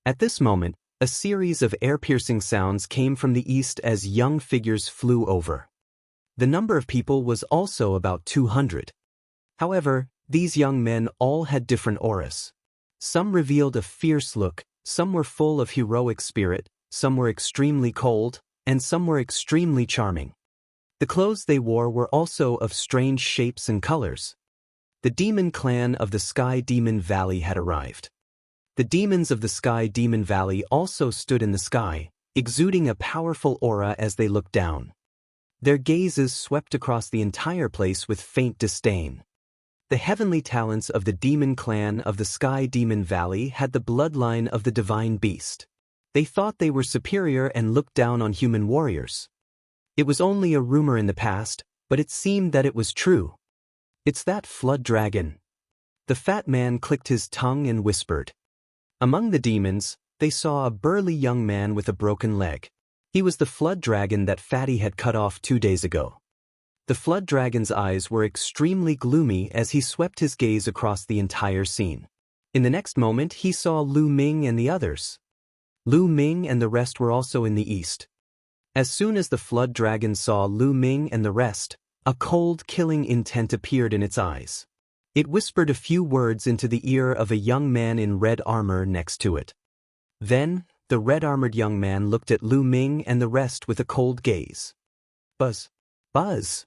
At this moment, a series of air-piercing sounds came from the east as young figures flew over. The number of people was also about 200. However, these young men all had different auras. Some revealed a fierce look, some were full of heroic spirit, some were extremely cold, and some were extremely charming. The clothes they wore were also of strange shapes and colors. The demon clan of the Sky Demon Valley had arrived. The demons of the Sky Demon Valley also stood in the sky, exuding a powerful aura as they looked down. Their gazes swept across the entire place with faint disdain. The heavenly talents of the demon clan of the Sky Demon Valley had the bloodline of the divine beast. They thought they were superior and looked down on human warriors. It was only a rumor in the past, but it seemed that it was true. It's that flood dragon. The fat man clicked his tongue and whispered. Among the demons, they saw a burly young man with a broken leg. He was the flood dragon that Fatty had cut off 2 days ago. The flood dragon's eyes were extremely gloomy as he swept his gaze across the entire scene. In the next moment, he saw Lu Ming and the others. Lu Ming and the rest were also in the east. As soon as the flood dragon saw Lu Ming and the rest, a cold, killing intent appeared in its eyes. It whispered a few words into the ear of a young man in red armor next to it. Then, the red-armored young man looked at Lu Ming and the rest with a cold gaze. Buzz. Buzz.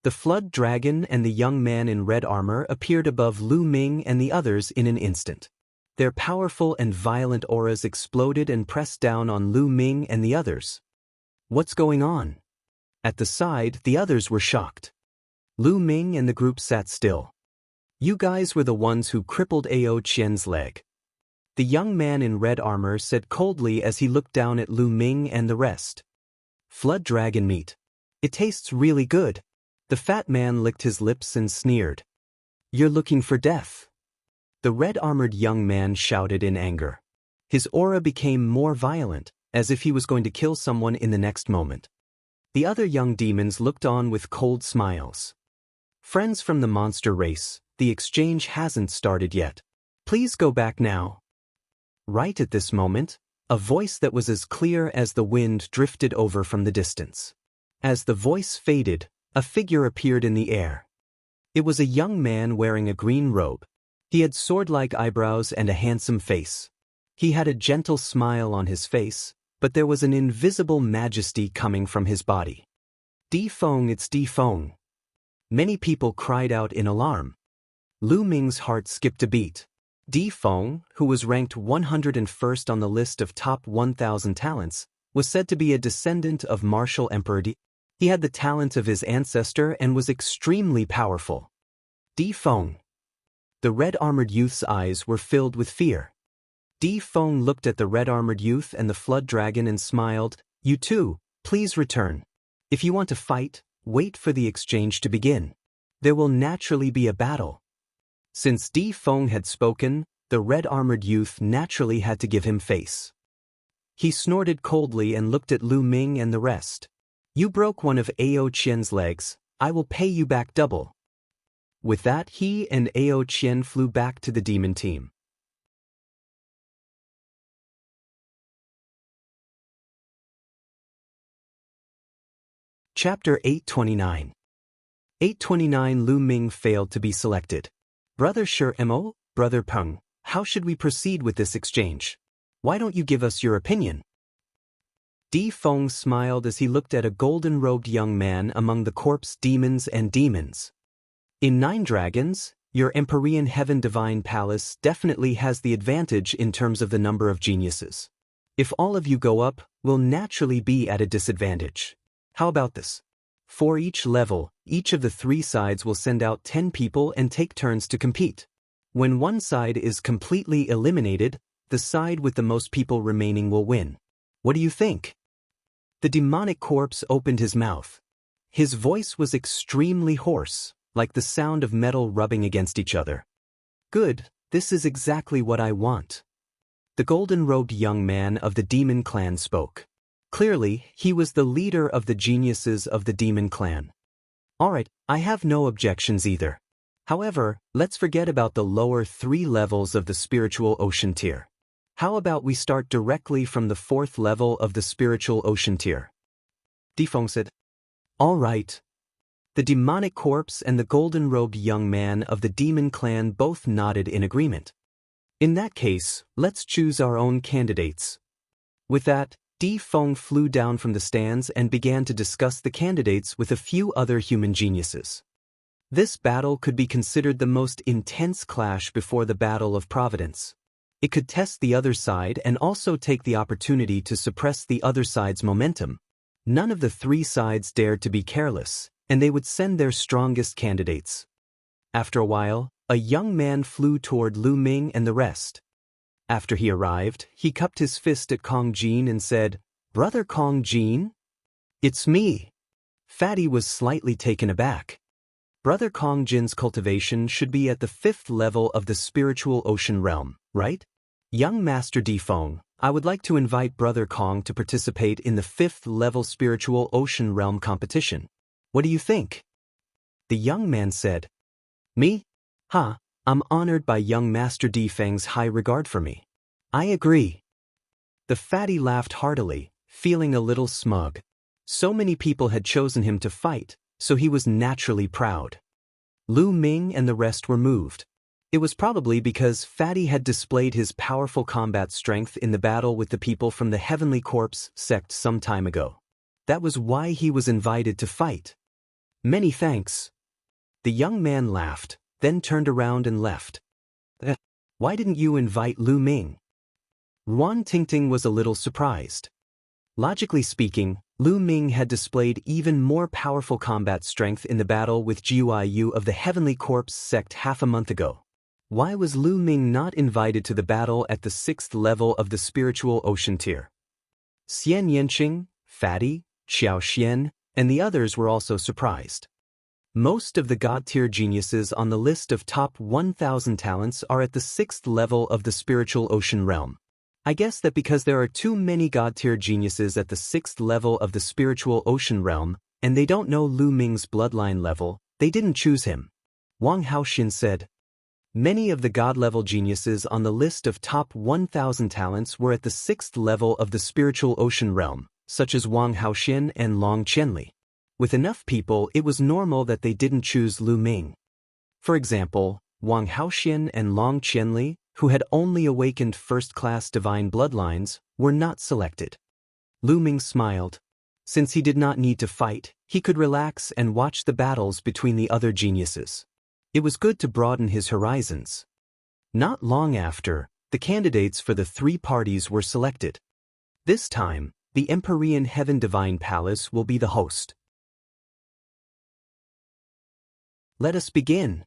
The flood dragon and the young man in red armor appeared above Lu Ming and the others in an instant. Their powerful and violent auras exploded and pressed down on Lu Ming and the others. What's going on? At the side, the others were shocked. Lu Ming and the group sat still. You guys were the ones who crippled Ao Qian's leg. The young man in red armor said coldly as he looked down at Lu Ming and the rest. Flood dragon meat. It tastes really good. The fat man licked his lips and sneered. You're looking for death. The red-armored young man shouted in anger. His aura became more violent, as if he was going to kill someone in the next moment. The other young demons looked on with cold smiles. Friends from the monster race, the exchange hasn't started yet. Please go back now. Right at this moment, a voice that was as clear as the wind drifted over from the distance. As the voice faded, a figure appeared in the air. It was a young man wearing a green robe. He had sword-like eyebrows and a handsome face. He had a gentle smile on his face, but there was an invisible majesty coming from his body. Di Feng, it's Di Feng. Many people cried out in alarm. Lu Ming's heart skipped a beat. Di Feng, who was ranked 101st on the list of top 1,000 talents, was said to be a descendant of martial Emperor Di. He had the talent of his ancestor and was extremely powerful. Di Feng. The red-armored youth's eyes were filled with fear. Di Feng looked at the red-armored youth and the flood dragon and smiled. You too, please return. If you want to fight, wait for the exchange to begin. There will naturally be a battle. Since Di Feng had spoken, the red-armored youth naturally had to give him face. He snorted coldly and looked at Lu Ming and the rest. You broke one of Ao Qian's legs, I will pay you back double. With that, he and Ao Qian flew back to the demon team. Chapter 829. 829. Lu Ming failed to be selected. Brother Mo, Brother Peng, how should we proceed with this exchange? Why don't you give us your opinion? Di Feng smiled as he looked at a golden-robed young man among the corpse demons and demons. In 9 Dragons, your Empyrean Heaven Divine Palace definitely has the advantage in terms of the number of geniuses. If all of you go up, we'll naturally be at a disadvantage. How about this? For each level, each of the 3 sides will send out 10 people and take turns to compete. When one side is completely eliminated, the side with the most people remaining will win. What do you think? The demonic corpse opened his mouth. His voice was extremely hoarse, like the sound of metal rubbing against each other. Good, this is exactly what I want. The golden-robed young man of the demon clan spoke. Clearly, he was the leader of the geniuses of the demon clan. Alright, I have no objections either. However, let's forget about the lower 3 levels of the spiritual ocean tier. How about we start directly from the 4th level of the spiritual ocean tier? Di Feng said. Alright. The demonic corpse and the golden-robed young man of the demon clan both nodded in agreement. In that case, let's choose our own candidates. With that, Di Feng flew down from the stands and began to discuss the candidates with a few other human geniuses. This battle could be considered the most intense clash before the Battle of Providence. It could test the other side and also take the opportunity to suppress the other side's momentum. None of the 3 sides dared to be careless, and they would send their strongest candidates. After a while, a young man flew toward Lu Ming and the rest. After he arrived, he cupped his fist at Kong Jin and said, Brother Kong Jin? It's me. Fatty was slightly taken aback. Brother Kong Jin's cultivation should be at the 5th level of the spiritual ocean realm, right? Young Master Di Feng, I would like to invite Brother Kong to participate in the 5th level spiritual ocean realm competition. What do you think? The young man said. Me? Ha, I'm honored by young Master Di Feng's high regard for me. I agree. The fatty laughed heartily, feeling a little smug. So many people had chosen him to fight, so he was naturally proud. Lu Ming and the rest were moved. It was probably because Fatty had displayed his powerful combat strength in the battle with the people from the Heavenly Corpse sect some time ago. That was why he was invited to fight. Many thanks. The young man laughed, then turned around and left. Why didn't you invite Lu Ming? Ruan Tingting was a little surprised. Logically speaking, Lu Ming had displayed even more powerful combat strength in the battle with Jianghu of the Heavenly Corpse sect half a month ago. Why was Lu Ming not invited to the battle at the 6th level of the spiritual ocean tier? Xian Yanqing, Fatty, Xiao Xian, and the others were also surprised. Most of the God-tier geniuses on the list of top 1,000 talents are at the 6th level of the spiritual ocean realm. I guess that because there are too many God-tier geniuses at the 6th level of the spiritual ocean realm, and they don't know Lu Ming's bloodline level, they didn't choose him. Wang Haoxin said. Many of the god-level geniuses on the list of top 1,000 talents were at the 6th level of the spiritual ocean realm, such as Wang Haoxian and Long Qianli. With enough people, it was normal that they didn't choose Lu Ming. For example, Wang Haoxian and Long Qianli, who had only awakened first-class divine bloodlines, were not selected. Lu Ming smiled. Since he did not need to fight, he could relax and watch the battles between the other geniuses. It was good to broaden his horizons. Not long after, the candidates for the 3 parties were selected. This time, the Empyrean Heaven Divine Palace will be the host. Let us begin.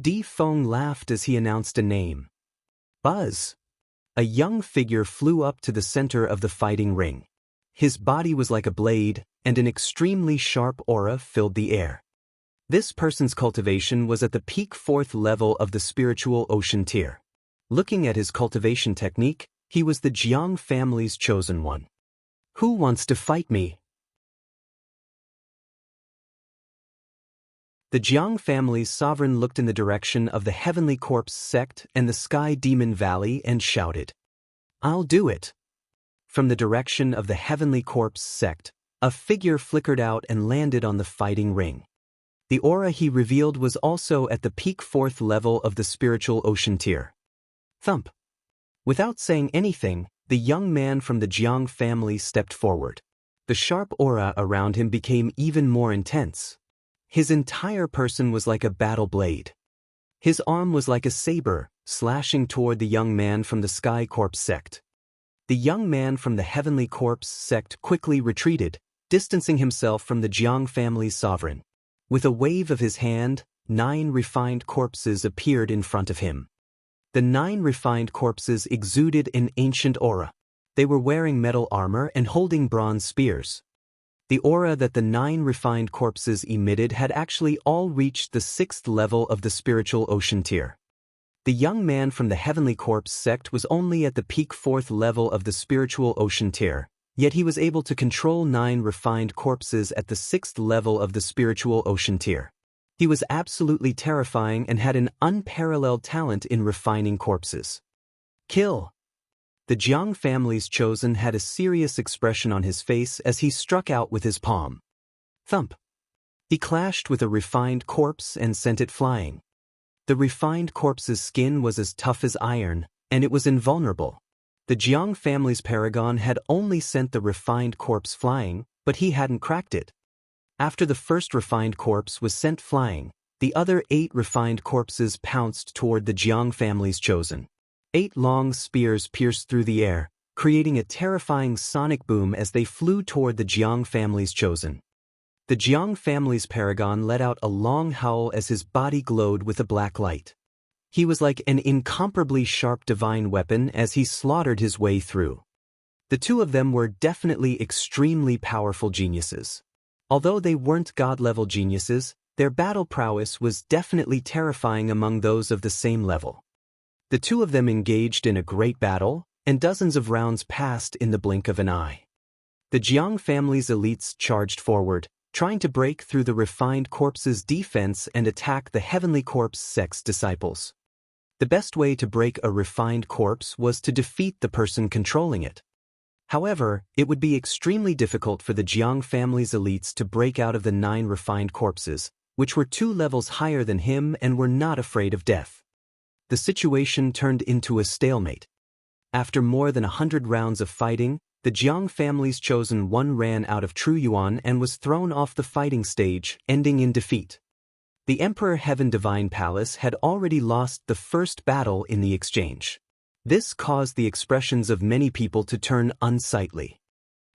Di Feng laughed as he announced a name. Buzz. A young figure flew up to the center of the fighting ring. His body was like a blade, and an extremely sharp aura filled the air. This person's cultivation was at the peak 4th level of the spiritual ocean tier. Looking at his cultivation technique, he was the Jianghu family's chosen one. Who wants to fight me? The Jianghu family's sovereign looked in the direction of the Heavenly Corpse sect and the Sky Demon Valley and shouted, "I'll do it." From the direction of the Heavenly Corpse sect, a figure flickered out and landed on the fighting ring. The aura he revealed was also at the peak 4th level of the spiritual ocean tier. Thump. Without saying anything, the young man from the Jianghu family stepped forward. The sharp aura around him became even more intense. His entire person was like a battle blade. His arm was like a saber, slashing toward the young man from the Sky Corpse sect. The young man from the Heavenly Corpse sect quickly retreated, distancing himself from the Jianghu family's sovereign. With a wave of his hand, 9 refined corpses appeared in front of him. The 9 refined corpses exuded an ancient aura. They were wearing metal armor and holding bronze spears. The aura that the 9 refined corpses emitted had actually all reached the 6th level of the spiritual ocean tier. The young man from the Heavenly Corpse sect was only at the peak 4th level of the spiritual ocean tier, yet he was able to control 9 refined corpses at the 6th level of the spiritual ocean tier. He was absolutely terrifying and had an unparalleled talent in refining corpses. Kill! The Jianghu family's chosen had a serious expression on his face as he struck out with his palm. Thump! He clashed with a refined corpse and sent it flying. The refined corpse's skin was as tough as iron, and it was invulnerable. The Jianghu family's paragon had only sent the refined corpse flying, but he hadn't cracked it. After the first refined corpse was sent flying, the other 8 refined corpses pounced toward the Jianghu family's chosen. 8 long spears pierced through the air, creating a terrifying sonic boom as they flew toward the Jianghu family's chosen. The Jianghu family's paragon let out a long howl as his body glowed with a black light. He was like an incomparably sharp divine weapon as he slaughtered his way through. The 2 of them were definitely extremely powerful geniuses. Although they weren't god-level geniuses, their battle prowess was definitely terrifying among those of the same level. The 2 of them engaged in a great battle, and dozens of rounds passed in the blink of an eye. The Jianghu family's elites charged forward, trying to break through the refined corpse's defense and attack the Heavenly Corpse sect's disciples. The best way to break a refined corpse was to defeat the person controlling it. However, it would be extremely difficult for the Jianghu family's elites to break out of the 9 refined corpses, which were 2 levels higher than him and were not afraid of death. The situation turned into a stalemate. After more than 100 rounds of fighting, the Jianghu family's chosen one ran out of True Yuan and was thrown off the fighting stage, ending in defeat. The Emperor Heaven Divine Palace had already lost the first battle in the exchange. This caused the expressions of many people to turn unsightly.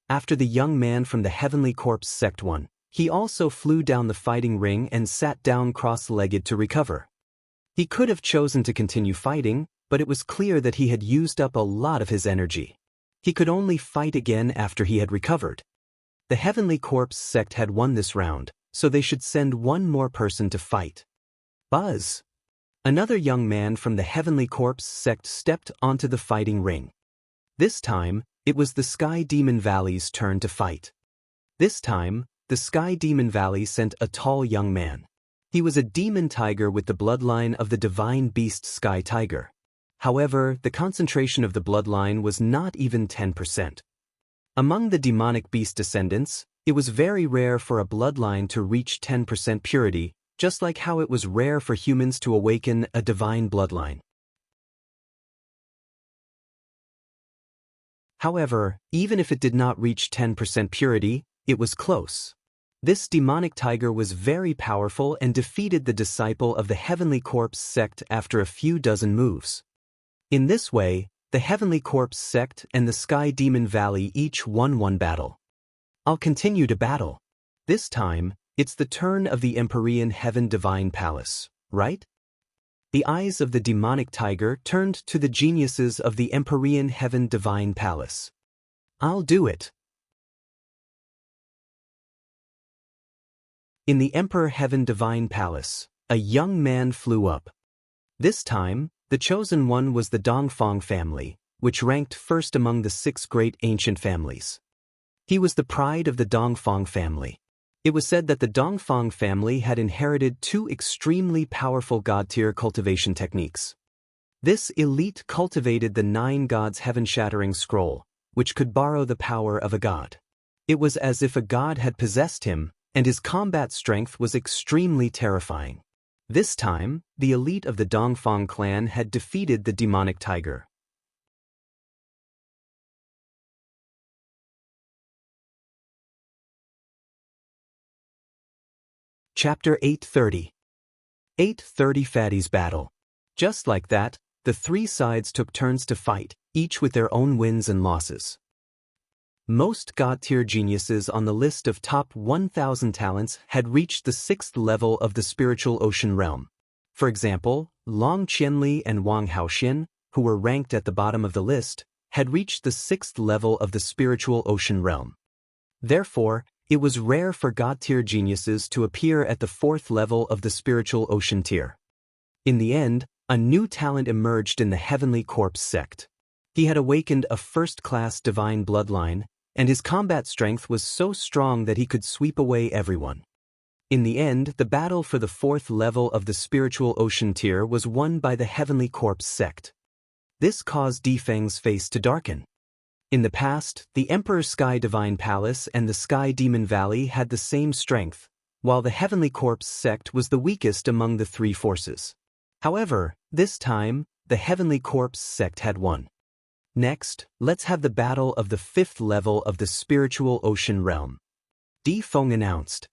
After the young man from the Heavenly Corpse sect won, he also flew down the fighting ring and sat down cross-legged to recover. He could have chosen to continue fighting, but it was clear that he had used up a lot of his energy. He could only fight again after he had recovered. The Heavenly Corpse sect had won this round, so they should send one more person to fight. Buzz! Another young man from the Heavenly Corpse sect stepped onto the fighting ring. This time, it was the Sky Demon Valley's turn to fight. This time, the Sky Demon Valley sent a tall young man. He was a demon tiger with the bloodline of the divine beast Sky Tiger. However, the concentration of the bloodline was not even 10%. Among the demonic beast descendants, it was very rare for a bloodline to reach 10% purity, just like how it was rare for humans to awaken a divine bloodline. However, even if it did not reach 10% purity, it was close. This demonic tiger was very powerful and defeated the disciple of the Heavenly Corpse sect after a few dozen moves. In this way, the Heavenly Corpse sect and the Sky Demon Valley each won one battle. I'll continue to battle. This time, it's the turn of the Empyrean Heaven Divine Palace, right? The eyes of the demonic tiger turned to the geniuses of the Empyrean Heaven Divine Palace. I'll do it. In the Emperor Heaven Divine Palace, a young man flew up. This time, the chosen one was the Dongfang family, which ranked first among the 6 great ancient families. He was the pride of the Dongfang family. It was said that the Dongfang family had inherited 2 extremely powerful god-tier cultivation techniques. This elite cultivated the 9 gods heaven-shattering scroll, which could borrow the power of a god. It was as if a god had possessed him, and his combat strength was extremely terrifying. This time, the elite of the Dongfang clan had defeated the demonic tiger. Chapter 830. 830 Fatty's Battle. Just like that, the 3 sides took turns to fight, each with their own wins and losses. Most god-tier geniuses on the list of top 1,000 talents had reached the 6th level of the spiritual ocean realm. For example, Long Qianli and Wang Haoxian, who were ranked at the bottom of the list, had reached the 6th level of the spiritual ocean realm. Therefore, it was rare for god-tier geniuses to appear at the 4th level of the spiritual ocean tier. In the end, a new talent emerged in the Heavenly Corpse sect. He had awakened a first-class divine bloodline, and his combat strength was so strong that he could sweep away everyone. In the end, the battle for the 4th level of the spiritual ocean tier was won by the Heavenly Corpse sect. This caused Difeng's face to darken. In the past, the Emperor Sky Divine Palace and the Sky Demon Valley had the same strength, while the Heavenly Corpse sect was the weakest among the 3 forces. However, this time, the Heavenly Corpse sect had won. Next, let's have the battle of the 5th level of the spiritual ocean realm. Difeng announced.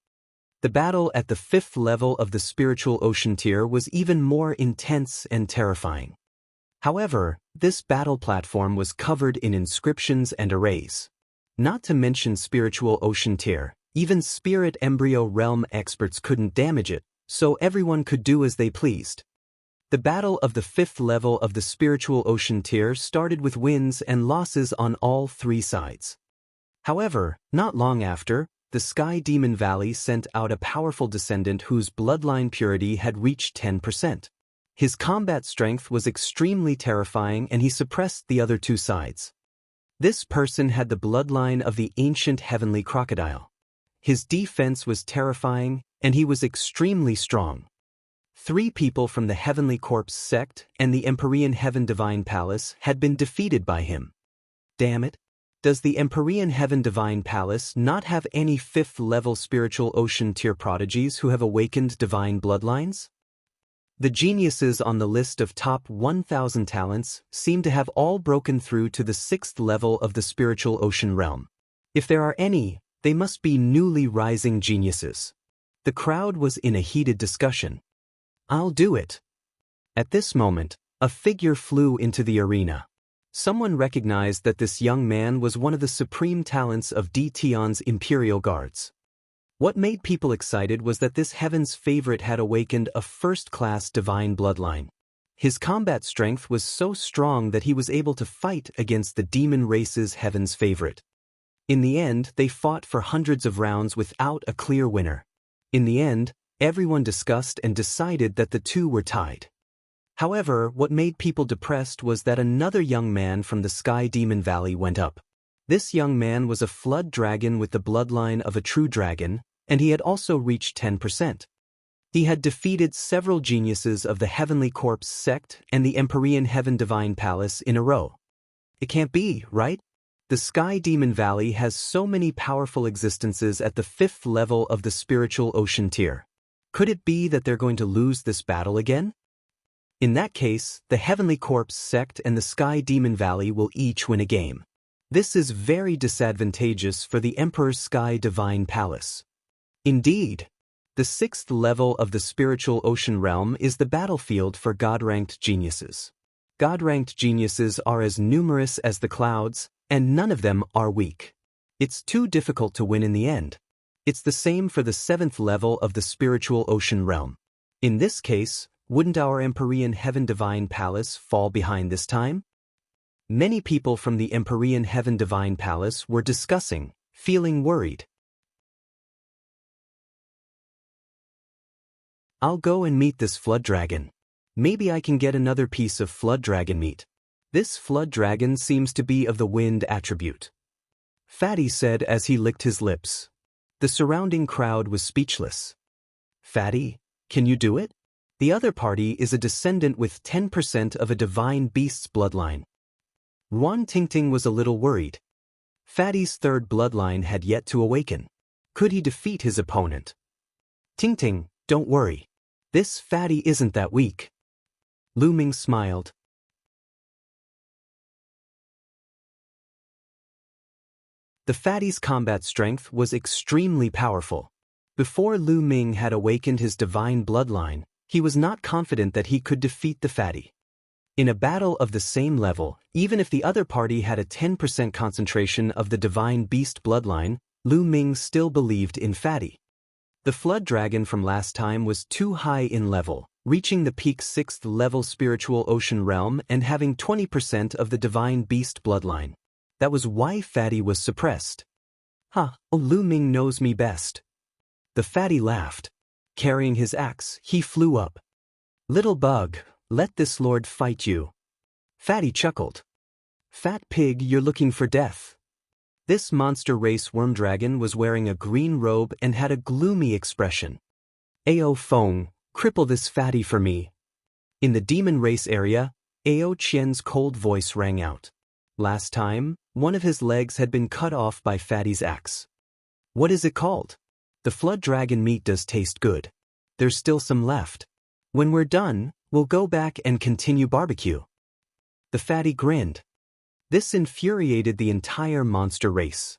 The battle at the 5th level of the spiritual ocean tier was even more intense and terrifying. However, this battle platform was covered in inscriptions and arrays. Not to mention spiritual ocean tier, even spirit embryo realm experts couldn't damage it, so everyone could do as they pleased. The battle of the 5th level of the spiritual ocean tier started with wins and losses on all 3 sides. However, not long after, the Sky Demon Valley sent out a powerful descendant whose bloodline purity had reached 10%. His combat strength was extremely terrifying and he suppressed the other 2 sides. This person had the bloodline of the ancient heavenly crocodile. His defense was terrifying and he was extremely strong. 3 people from the Heavenly Corpse sect and the Empyrean Heaven Divine Palace had been defeated by him. Damn it! Does the Empyrean Heaven Divine Palace not have any 5th level spiritual ocean tier prodigies who have awakened divine bloodlines? The geniuses on the list of top 1,000 talents seem to have all broken through to the 6th level of the spiritual ocean realm. If there are any, they must be newly rising geniuses. The crowd was in a heated discussion. I'll do it. At this moment, a figure flew into the arena. Someone recognized that this young man was one of the supreme talents of Di Tian's Imperial Guards. What made people excited was that this heaven's favorite had awakened a first-class divine bloodline. His combat strength was so strong that he was able to fight against the demon race's heaven's favorite. In the end, they fought for hundreds of rounds without a clear winner. In the end, everyone discussed and decided that the 2 were tied. However, what made people depressed was that another young man from the Sky Demon Valley went up. This young man was a flood dragon with the bloodline of a true dragon, and he had also reached 10%. He had defeated several geniuses of the Heavenly Corpse sect and the Empyrean Heaven Divine Palace in a row. It can't be, right? The Sky Demon Valley has so many powerful existences at the 5th level of the spiritual ocean tier. Could it be that they're going to lose this battle again? In that case, the Heavenly Corpse sect and the Sky Demon Valley will each win a game. This is very disadvantageous for the Emperor's Sky Divine Palace. Indeed, the 6th level of the spiritual ocean realm is the battlefield for God-ranked geniuses. God-ranked geniuses are as numerous as the clouds, and none of them are weak. It's too difficult to win in the end. It's the same for the 7th level of the spiritual ocean realm. In this case, wouldn't our Empyrean Heaven Divine Palace fall behind this time? Many people from the Empyrean Heaven Divine Palace were discussing, feeling worried. I'll go and meet this flood dragon. Maybe I can get another piece of flood dragon meat. This flood dragon seems to be of the wind attribute. Fatty said as he licked his lips. The surrounding crowd was speechless. Fatty, can you do it? The other party is a descendant with 10% of a divine beast's bloodline. Yuan Tingting was a little worried. Fatty's 3rd bloodline had yet to awaken. Could he defeat his opponent? Tingting, don't worry. This Fatty isn't that weak. Lu Ming smiled. The Fatty's combat strength was extremely powerful. Before Lu Ming had awakened his divine bloodline, he was not confident that he could defeat the Fatty. In a battle of the same level, even if the other party had a 10% concentration of the divine beast bloodline, Lu Ming still believed in Fatty. The flood dragon from last time was too high in level, reaching the peak 6th level spiritual ocean realm and having 20% of the divine beast bloodline. That was why Fatty was suppressed. Oh, Lu Ming knows me best. The Fatty laughed. Carrying his axe, he flew up. Little bug, let this lord fight you. Fatty chuckled. Fat pig, you're looking for death. This monster race worm dragon was wearing a green robe and had a gloomy expression. Ao Feng, cripple this Fatty for me. In the demon race area, Ao Qian's cold voice rang out. Last time, one of his legs had been cut off by Fatty's axe. What is it called? The flood dragon meat does taste good. There's still some left. When we're done, we'll go back and continue barbecue. The Fatty grinned. This infuriated the entire monster race.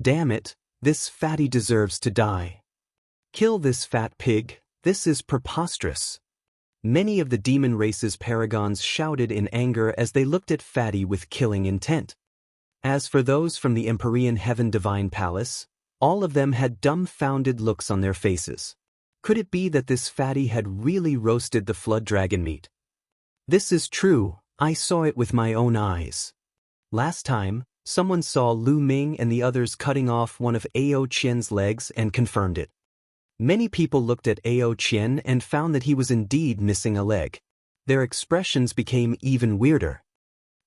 Damn it, this Fatty deserves to die. Kill this fat pig, this is preposterous. Many of the demon race's paragons shouted in anger as they looked at Fatty with killing intent. As for those from the Empyrean Heaven Divine Palace, all of them had dumbfounded looks on their faces. Could it be that this Fatty had really roasted the flood dragon meat? This is true, I saw it with my own eyes. Last time, someone saw Lu Ming and the others cutting off one of Ao Qian's legs and confirmed it. Many people looked at Ao Qian and found that he was indeed missing a leg. Their expressions became even weirder.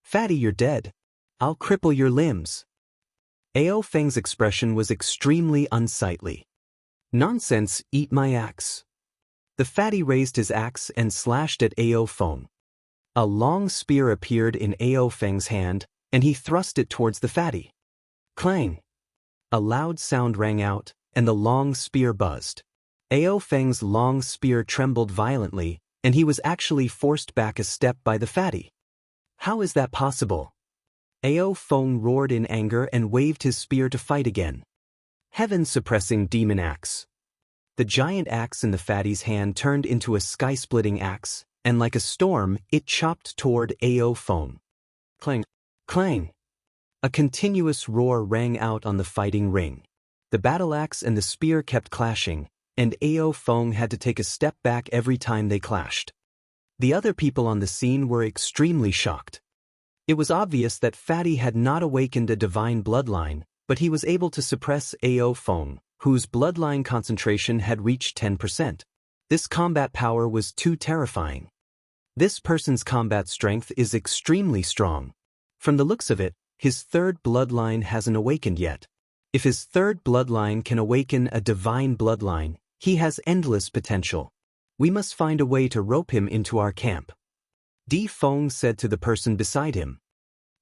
Fatty, you're dead. I'll cripple your limbs. Ao Feng's expression was extremely unsightly. Nonsense, eat my axe. The Fatty raised his axe and slashed at Ao Feng. A long spear appeared in Ao Feng's hand, and he thrust it towards the Fatty. Clang! A loud sound rang out, and the long spear buzzed. Ao Feng's long spear trembled violently, and he was actually forced back a step by the Fatty. How is that possible? Ao Feng roared in anger and waved his spear to fight again. Heaven-suppressing demon axe. The giant axe in the Fatty's hand turned into a sky-splitting axe, and like a storm, it chopped toward Ao Feng. Clang! Clang! A continuous roar rang out on the fighting ring. The battle axe and the spear kept clashing, and Ao Feng had to take a step back every time they clashed. The other people on the scene were extremely shocked. It was obvious that Fatty had not awakened a divine bloodline, but he was able to suppress Ao Feng, whose bloodline concentration had reached 10%. This combat power was too terrifying. This person's combat strength is extremely strong. From the looks of it, his 3rd bloodline hasn't awakened yet. If his 3rd bloodline can awaken a divine bloodline, He has endless potential. We must find a way to rope him into our camp. Di Feng said to the person beside him.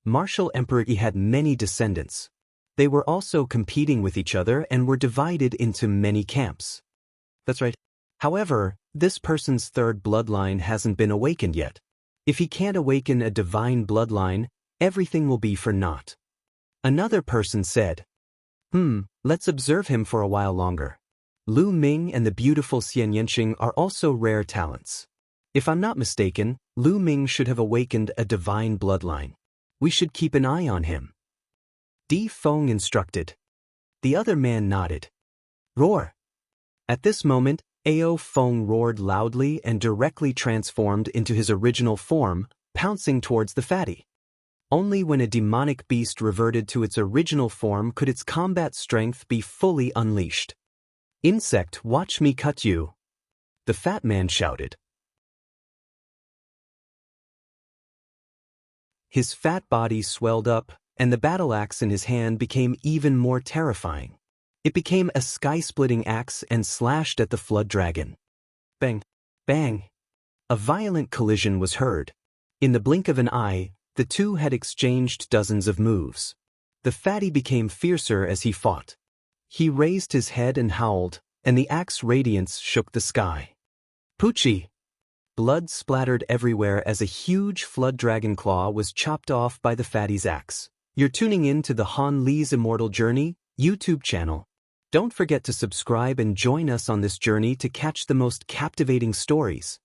Martial Emperor Yi had many descendants. They were also competing with each other and were divided into many camps. That's right. However, this person's third bloodline hasn't been awakened yet. If he can't awaken a divine bloodline, everything will be for naught. Another person said, let's observe him for a while longer. Lu Ming and the beautiful Xian Yanqing are also rare talents. If I'm not mistaken, Lu Ming should have awakened a divine bloodline. We should keep an eye on him. Di Feng instructed. The other man nodded. Roar! At this moment, Ao Feng roared loudly and directly transformed into his original form, pouncing towards the fatty. Only when a demonic beast reverted to its original form could its combat strength be fully unleashed. Insect, watch me cut you! The fat man shouted. His fat body swelled up, and the battle axe in his hand became even more terrifying. It became a sky-splitting axe and slashed at the flood dragon. Bang! Bang! A violent collision was heard. In the blink of an eye, the two had exchanged dozens of moves. The fatty became fiercer as he fought. He raised his head and howled, and the axe radiance shook the sky. Poochie! Blood splattered everywhere as a huge flood dragon claw was chopped off by the fatty's axe. You're tuning in to the Han Li's Immortal Journey YouTube channel. Don't forget to subscribe and join us on this journey to catch the most captivating stories.